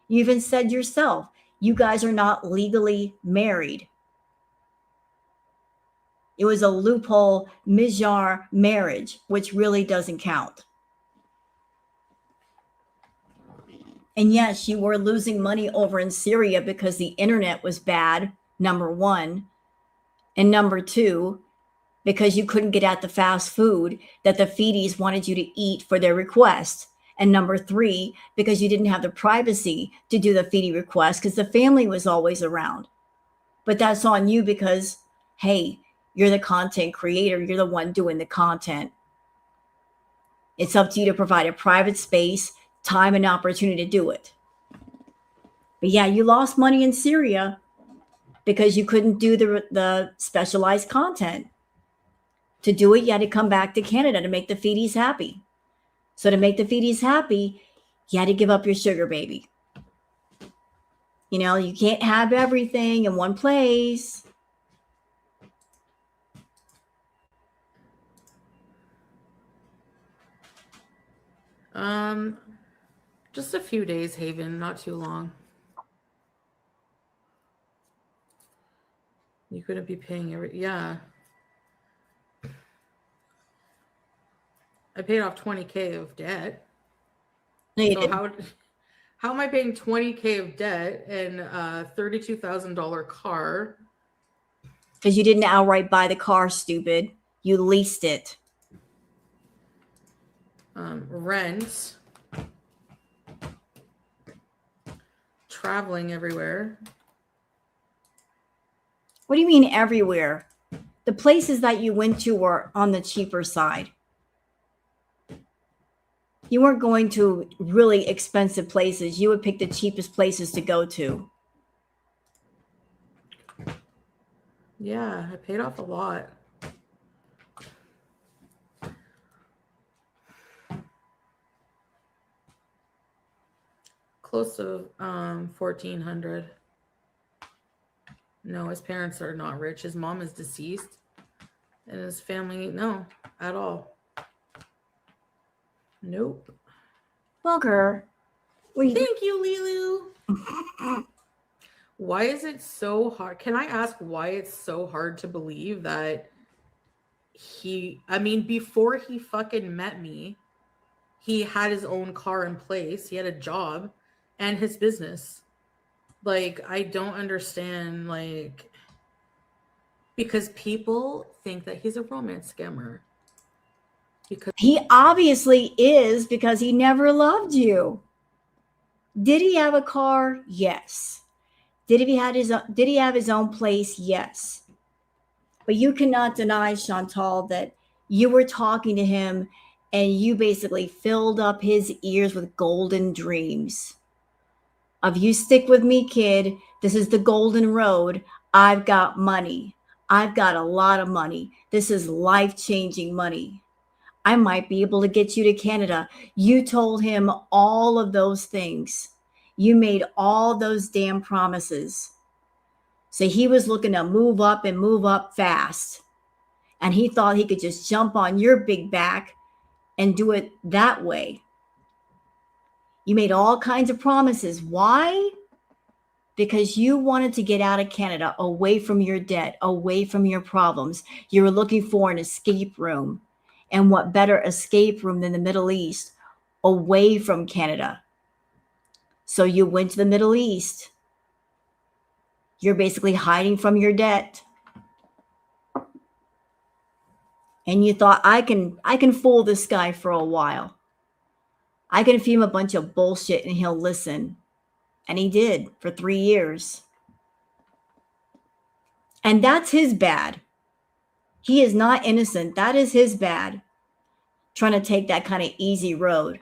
You even said yourself, you guys are not legally married. It was a loophole Mijar marriage, which really doesn't count. And yes, you were losing money over in Syria because the internet was bad, number one. And number two, because you couldn't get at the fast food that the Fetish wanted you to eat for their request. And number three, because you didn't have the privacy to do the Fetish request because the family was always around. But that's on you because, hey, you're the content creator. You're the one doing the content. It's up to you to provide a private space, time, and opportunity to do it. But yeah, you lost money in Syria because you couldn't do the specialized content. To do it, you had to come back to Canada to make the Fetish happy. So to make the Fetish happy, you had to give up your sugar baby. You know, you can't have everything in one place. Just a few days, Haven, not too long. You couldn't be paying yeah. I paid off $20K of debt. No, you So didn't. how am I paying $20K of debt and a $32,000 car? Because you didn't outright buy the car, stupid. You leased it. Rent. Traveling everywhere. What do you mean everywhere? The places that you went to were on the cheaper side. You weren't going to really expensive places. You would pick the cheapest places to go to. Yeah, I paid off a lot. Close to $1,400. No, his parents are not rich. His mom is deceased. And his family, no, at all. Nope. Bugger. Thank you, Lilu. Why is it so hard? Can I ask why it's so hard to believe that before he fucking met me, he had his own car in place. He had a job and his business. Like, I don't understand, like, because people think that he's a romance scammer. Because he obviously is, because he never loved you. Did he have a car? Yes. Did he have his own place? Yes. But you cannot deny, Chantal, that you were talking to him and you basically filled up his ears with golden dreams of, you stick with me, kid. This is the golden road. I've got money. I've got a lot of money. This is life-changing money. I might be able to get you to Canada. You told him all of those things. You made all those damn promises. So he was looking to move up and move up fast. And he thought he could just jump on your big back and do it that way. You made all kinds of promises. Why? Because you wanted to get out of Canada, away from your debt, away from your problems. You were looking for an escape room. And what better escape room than the Middle East, away from Canada? So you went to the Middle East. You're basically hiding from your debt. And you thought, I can fool this guy for a while. I can feed him a bunch of bullshit and he'll listen. And he did for 3 years. And that's his bad. He is not innocent. That is his bad. Trying to take that kind of easy road.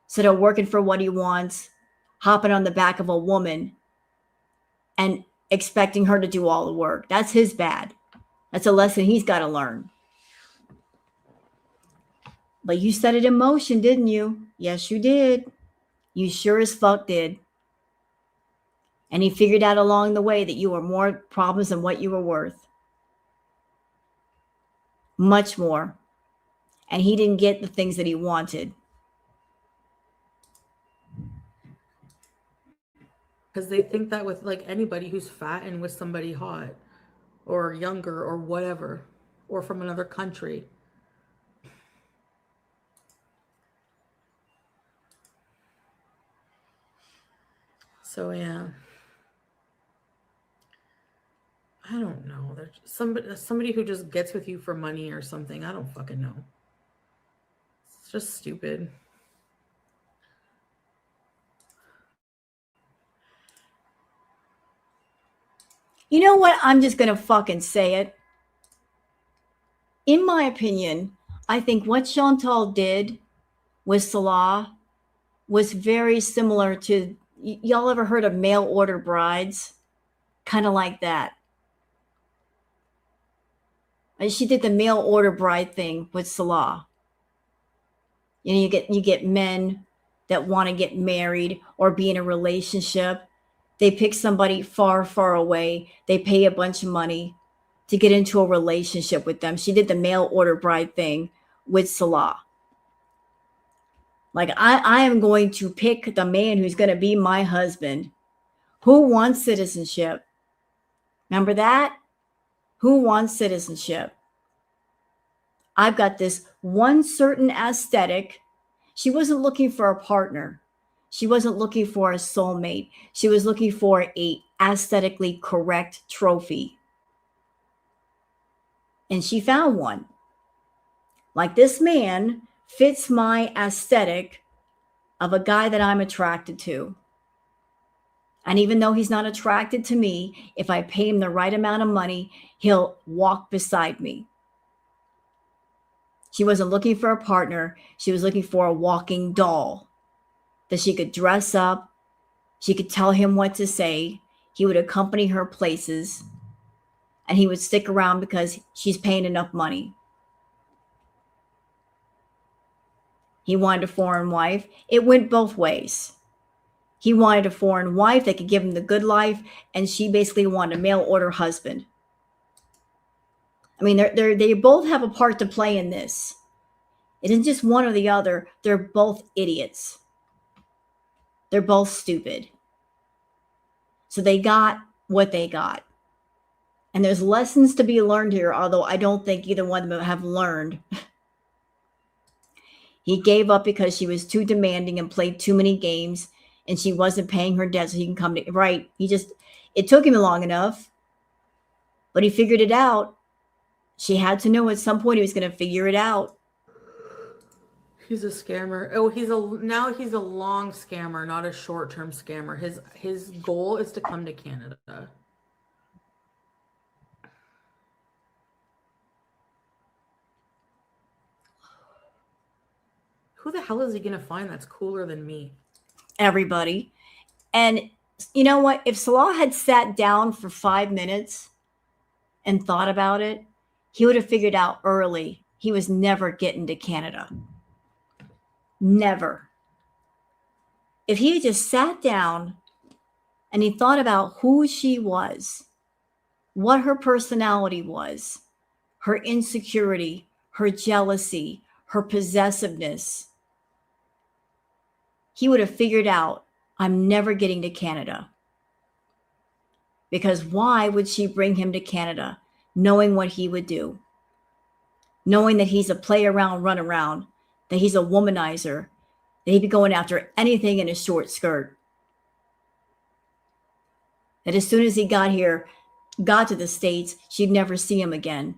Instead of working for what he wants, hopping on the back of a woman and expecting her to do all the work. That's his bad. That's a lesson he's got to learn. But you set it in motion, didn't you? Yes, you did. You sure as fuck did. And he figured out along the way that you were more problems than what you were worth. Much more. And he didn't get the things that he wanted. Because they think that with like anybody who's fat and with somebody hot or younger or whatever, or from another country. So yeah, I don't know. There's somebody who just gets with you for money or something. I don't fucking know. It's just stupid. You know what? I'm just going to fucking say it. In my opinion, I think what Chantal did with Salah was very similar to, y'all ever heard of mail order brides? Kind of like that. And she did the mail order bride thing with Salah. You know, you get men that want to get married or be in a relationship. They pick somebody far, far away. They pay a bunch of money to get into a relationship with them. She did the mail order bride thing with Salah. Like, I am going to pick the man who's going to be my husband. Who wants citizenship? Remember that? Who wants citizenship? I've got this one certain aesthetic. She wasn't looking for a partner. She wasn't looking for a soulmate. She was looking for a aesthetically correct trophy. And she found one. Like, this man fits my aesthetic of a guy that I'm attracted to. And even though he's not attracted to me, if I pay him the right amount of money, he'll walk beside me. She wasn't looking for a partner. She was looking for a walking doll that she could dress up. She could tell him what to say. He would accompany her places. And he would stick around because she's paying enough money. He wanted a foreign wife. It went both ways. He wanted a foreign wife that could give him the good life, and she basically wanted a mail order husband. I mean, they both have a part to play in this. It isn't just one or the other. They're both idiots. They're both stupid. So they got what they got. And there's lessons to be learned here, although I don't think either one of them have learned. He gave up because she was too demanding and played too many games, and she wasn't paying her debt so he can come to, right. It took him long enough, but he figured it out. She had to know at some point he was going to figure it out. He's a scammer. Oh, he's a long scammer, not a short-term scammer. His goal is to come to Canada. Who the hell is he gonna find that's cooler than me? Everybody. And you know what? If Salah had sat down for 5 minutes and thought about it, he would have figured out early he was never getting to Canada. Never. If he had just sat down and he thought about who she was, what her personality was, her insecurity, her jealousy, her possessiveness, he would have figured out, I'm never getting to Canada. Because why would she bring him to Canada knowing what he would do? Knowing that he's a play around, run around, that he's a womanizer, that he'd be going after anything in a short skirt. That as soon as he got to the States, she'd never see him again.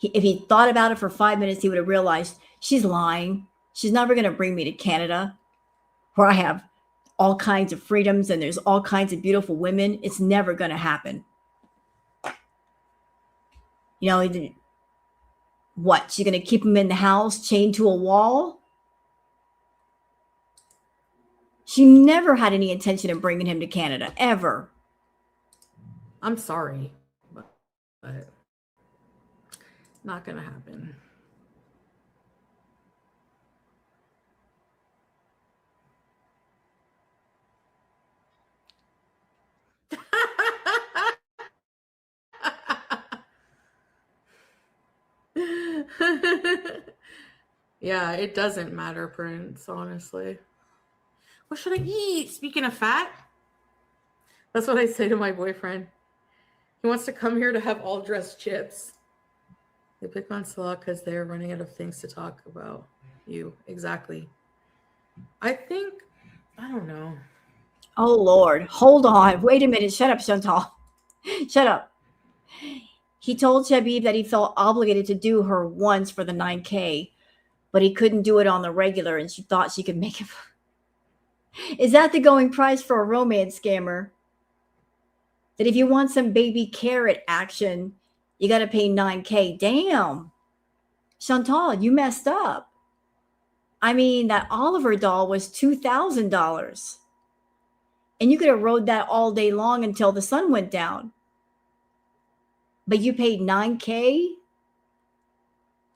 If he thought about it for 5 minutes, he would have realized she's lying. She's never going to bring me to Canada where I have all kinds of freedoms and there's all kinds of beautiful women. It's never going to happen. You know, what? She's going to keep him in the house, chained to a wall? She never had any intention of bringing him to Canada, ever. I'm sorry, but not going to happen. Yeah, it doesn't matter, Prince, honestly. What should I eat? Speaking of fat, that's what I say to my boyfriend. He wants to come here to have all dressed chips. They pick on Salah because they're running out of things to talk about. You, exactly. I don't know. Oh, Lord. Hold on. Wait a minute. Shut up, Chantal. Shut up. He told Shabib that he felt obligated to do her once for the 9K, but he couldn't do it on the regular, and she thought she could make it. Is that the going price for a romance scammer? That if you want some baby carrot action, you got to pay 9K. Damn. Chantal, you messed up. I mean, that Oliver doll was $2,000. And you could have rode that all day long until the sun went down. But you paid 9K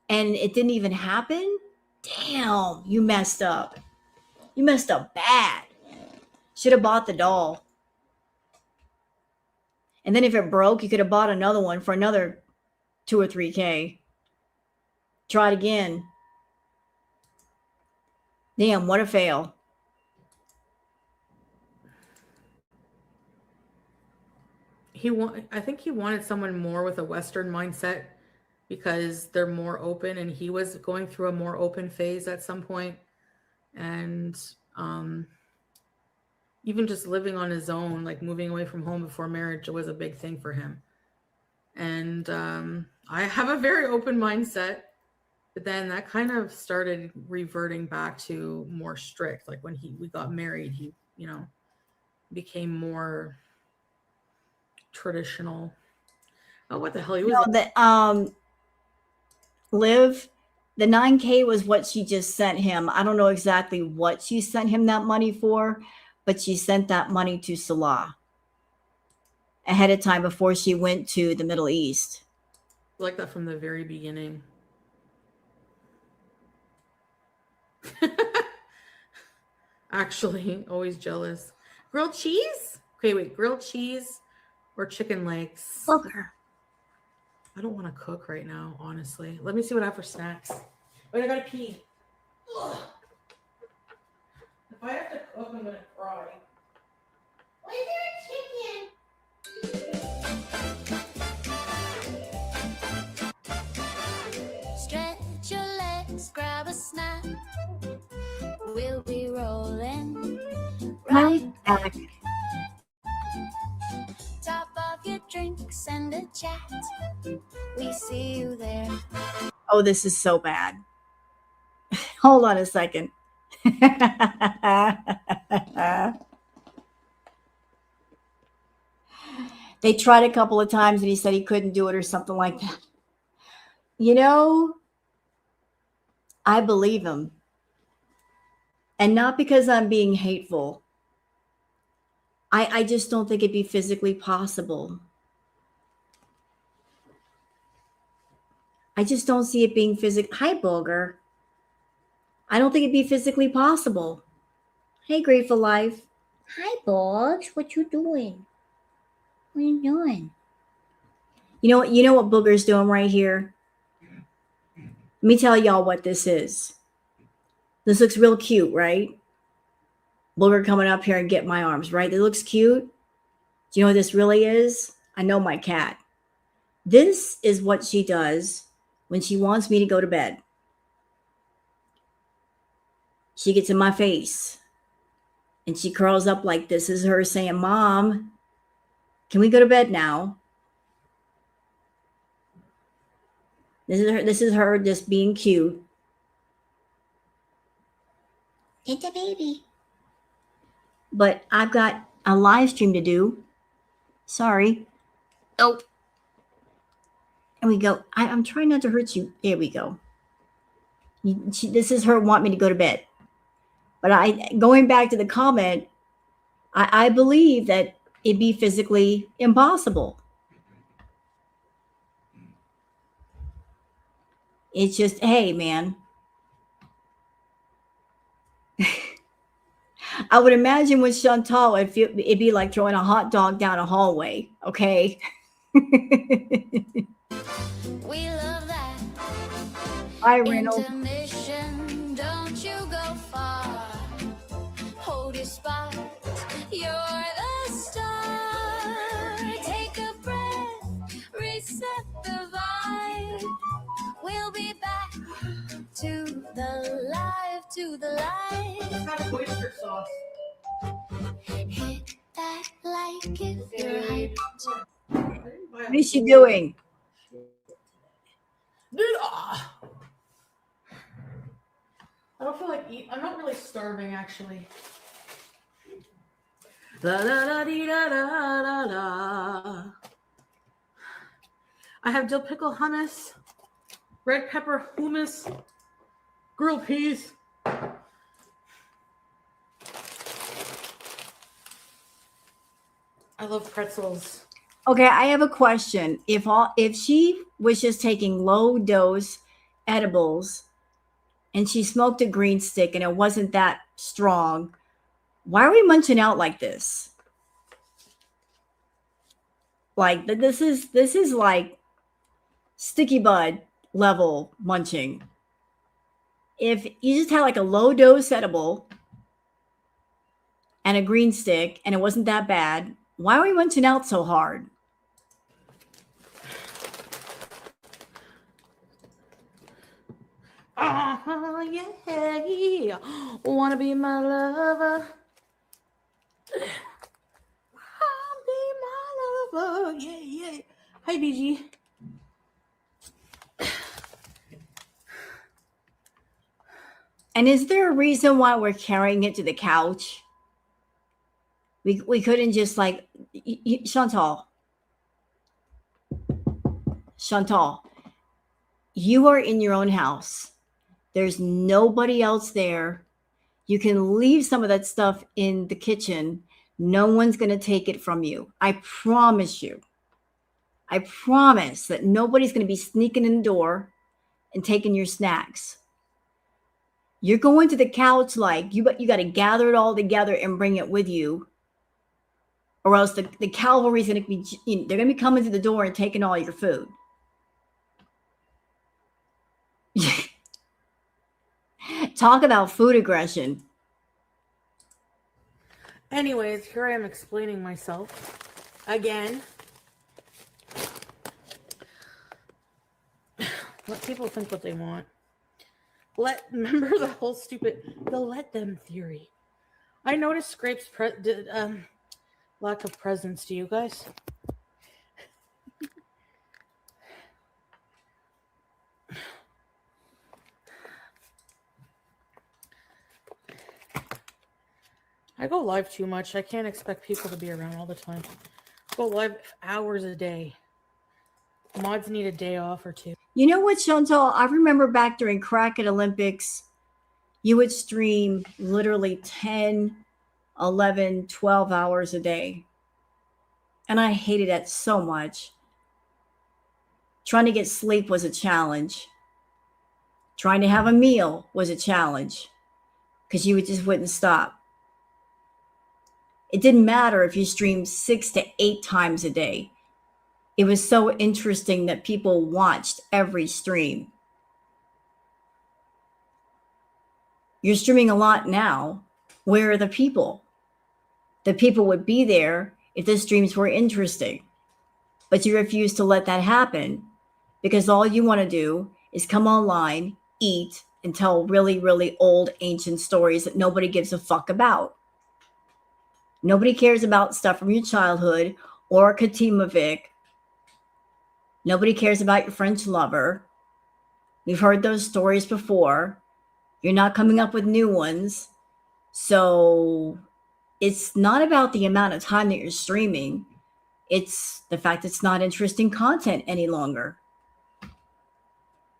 and it didn't even happen? Damn, you messed up. You messed up bad. Should have bought the doll. And then if it broke, you could have bought another one for another 2 or 3K. Try it again. Damn, what a fail. I think he wanted someone more with a Western mindset because they're more open, and he was going through a more open phase at some point. And even just living on his own, like moving away from home before marriage, was a big thing for him. And I have a very open mindset, but then that kind of started reverting back to more strict. Like when we got married, he, became more traditional. Oh, what the hell? He was Liv, the 9K was what she just sent him. I don't know exactly what she sent him that money for, but she sent that money to Salah ahead of time before she went to the Middle East. Like that from the very beginning. Actually, always jealous. Grilled cheese? Okay, wait. Grilled cheese or chicken legs? Booger. I don't want to cook right now, honestly. Let me see what I have for snacks. Wait, I gotta pee. Ugh. If I have to cook, I'm gonna cry. Why is there a chicken? Stretch your legs, grab a snack. We'll be rolling right back. Top of your drinks and a chat. We see you there. Oh, this is so bad. Hold on a second. They tried a couple of times and he said he couldn't do it or something like that. You know, I believe him. And not because I'm being hateful. I just don't think it'd be physically possible. I just don't see it being physically. Hi, Bulger. I don't think it'd be physically possible. Hey, Grateful Life. Hi, Bugs. What you doing? What are you doing? You know what Booger's doing right here? Let me tell y'all what this is. This looks real cute, right? Booger coming up here and get my arms, right? It looks cute. Do you know what this really is? I know my cat. This is what she does when she wants me to go to bed. She gets in my face and she curls up like this. This is her saying, Mom, can we go to bed now? This is her just being cute. It's a baby. But I've got a live stream to do. Sorry. Oh. And we go. I'm trying not to hurt you. There we go. This is her want me to go to bed. But going back to the comment, I believe that it'd be physically impossible. It's just, hey, man. I would imagine with Chantal, it'd be like throwing a hot dog down a hallway. Okay. We love that. Hi, Reynolds. Intermission, don't you go far. Hold your spot, you're the star. Take a breath, reset the vibe. We'll be back to the live, to the live. Not oyster sauce. Hit that like if you're hyped. What is she doing? I don't feel like eating. I'm not really starving, actually. La la la dee da da da da. I have dill pickle hummus, red pepper hummus, grilled peas. I love pretzels. Okay, I have a question. If she was just taking low dose edibles and she smoked a green stick and it wasn't that strong, why are we munching out like this? Like this is like sticky bud level munching. If you just had like a low dose edible and a green stick and it wasn't that bad, why are we munching out so hard? Yeah. Wanna be my lover? Wanna be my lover? Yeah. Hi, BG. And is there a reason why we're carrying it to the couch? We couldn't just like Chantal, you are in your own house. There's nobody else there. You can leave some of that stuff in the kitchen. No one's going to take it from you. I promise you. I promise that nobody's going to be sneaking in the door and taking your snacks. You're going to the couch like you got to gather it all together and bring it with you. Or else the cavalry's going to be, they're going to be coming to the door and taking all your food. Talk about food aggression. Anyways, here I am explaining myself again. Let people think what they want. Remember the whole the let them theory. I noticed Scrape's lack of presence. Do you guys? I go live too much. I can't expect people to be around all the time. Go live hours a day. Mods need a day off or two. You know what, Chantal? I remember back during Cracket Olympics, you would stream literally 10, 11, 12 hours a day. And I hated that so much. Trying to get sleep was a challenge. Trying to have a meal was a challenge because you just wouldn't stop. It didn't matter if you streamed 6 to 8 times a day. It was so interesting that people watched every stream. You're streaming a lot now. Where are the people? The people would be there if the streams were interesting. But you refuse to let that happen because all you want to do is come online, eat, and tell really, really old, ancient stories that nobody gives a fuck about. Nobody cares about stuff from your childhood or Katimovic. Nobody cares about your French lover. We've heard those stories before. You're not coming up with new ones. So it's not about the amount of time that you're streaming. It's the fact it's not interesting content any longer.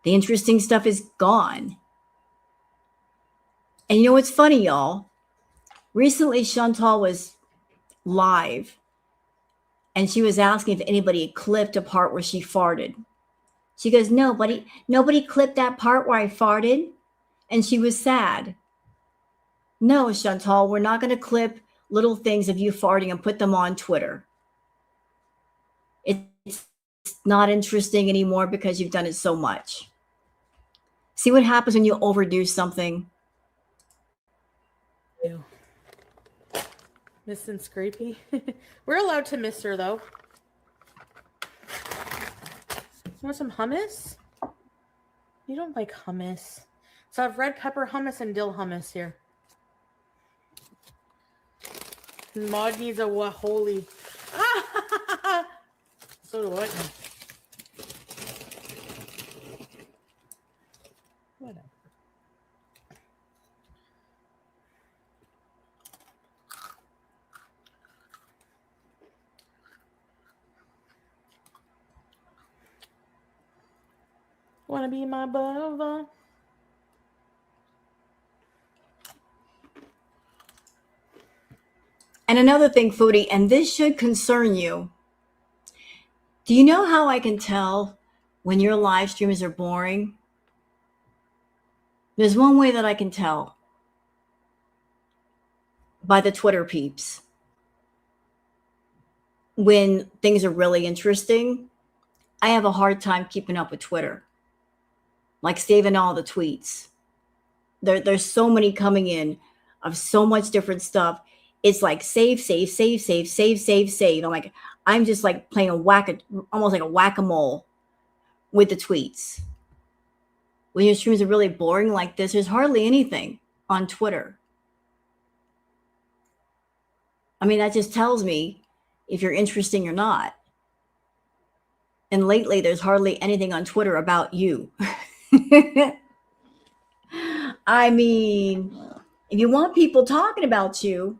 The interesting stuff is gone. And you know what's funny, y'all? Recently, Chantal was live and she was asking if anybody had clipped a part where she farted. She goes, nobody clipped that part where I farted. And she was sad. No, Chantal, we're not going to clip little things of you farting and put them on Twitter. It's not interesting anymore because you've done it so much. See what happens when you overdo something? Ew. Missing Scrapey. We're allowed to miss her, though. Want some hummus? You don't like hummus. So I have red pepper hummus and dill hummus here. Maud needs a waholi. So do I. Whatever. Wanna be my lover? And another thing, Foodie, and this should concern you. Do you know how I can tell when your live streams are boring? There's one way that I can tell. By the Twitter peeps. When things are really interesting, I have a hard time keeping up with Twitter. Like saving all the tweets. There's so many coming in of so much different stuff. It's like save. I'm just like playing almost like a whack-a-mole with the tweets. When your streams are really boring like this, there's hardly anything on Twitter. I mean, that just tells me if you're interesting or not. And lately, there's hardly anything on Twitter about you. I mean, if you want people talking about you,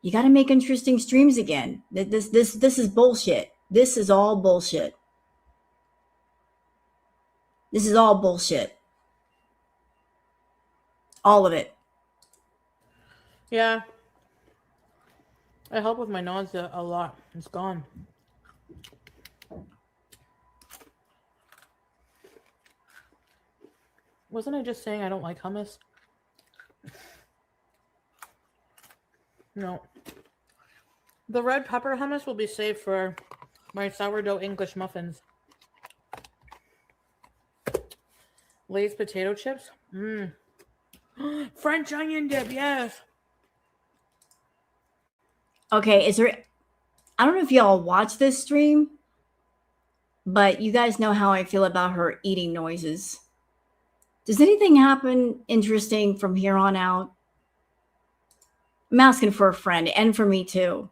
you got to make interesting streams again. This is bullshit. This is all bullshit. This is all bullshit. All of it. Yeah. I help with my nausea a lot. It's gone. Wasn't I just saying I don't like hummus? No. The red pepper hummus will be saved for my sourdough English muffins. Lay's potato chips? French onion dip, yes. Okay, I don't know if y'all watch this stream, but you guys know how I feel about her eating noises. Does anything happen interesting from here on out? I'm asking for a friend and for me too.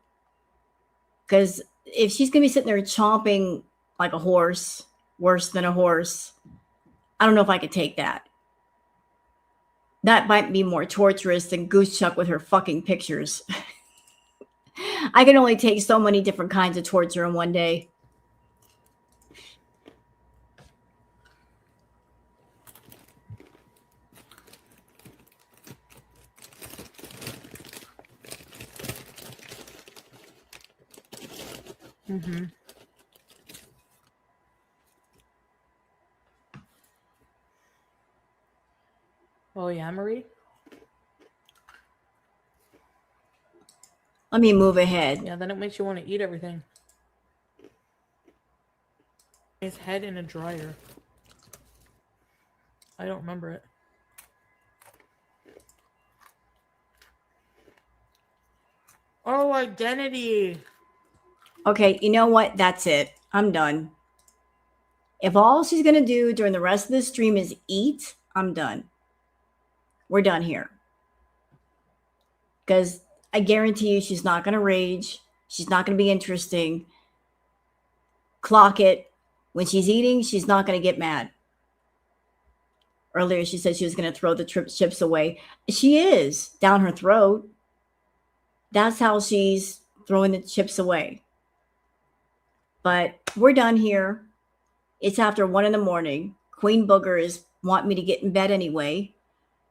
Because if she's going to be sitting there chomping like a horse, worse than a horse, I don't know if I could take that. That might be more torturous than Goose Chuck with her fucking pictures. I can only take so many different kinds of torture in one day. Mm-hmm. Oh yeah, Marie? Let me move ahead. Yeah, then it makes you want to eat everything. His head in a dryer. I don't remember it. Oh, identity. Okay, you know what? That's it. I'm done. If all she's going to do during the rest of the stream is eat, I'm done. We're done here. Because I guarantee you she's not going to rage. She's not going to be interesting. Clock it. When she's eating, she's not going to get mad. Earlier, she said she was going to throw the chips away. She is down her throat. That's how she's throwing the chips away. But we're done here. It's after 1 a.m. Queen Booger is wanting me to get in bed anyway.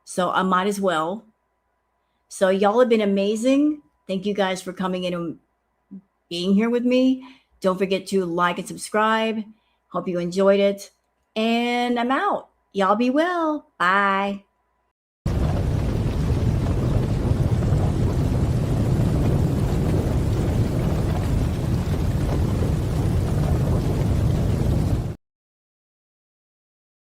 So I might as well. So y'all have been amazing. Thank you guys for coming in and being here with me. Don't forget to like and subscribe. Hope you enjoyed it. And I'm out. Y'all be well. Bye.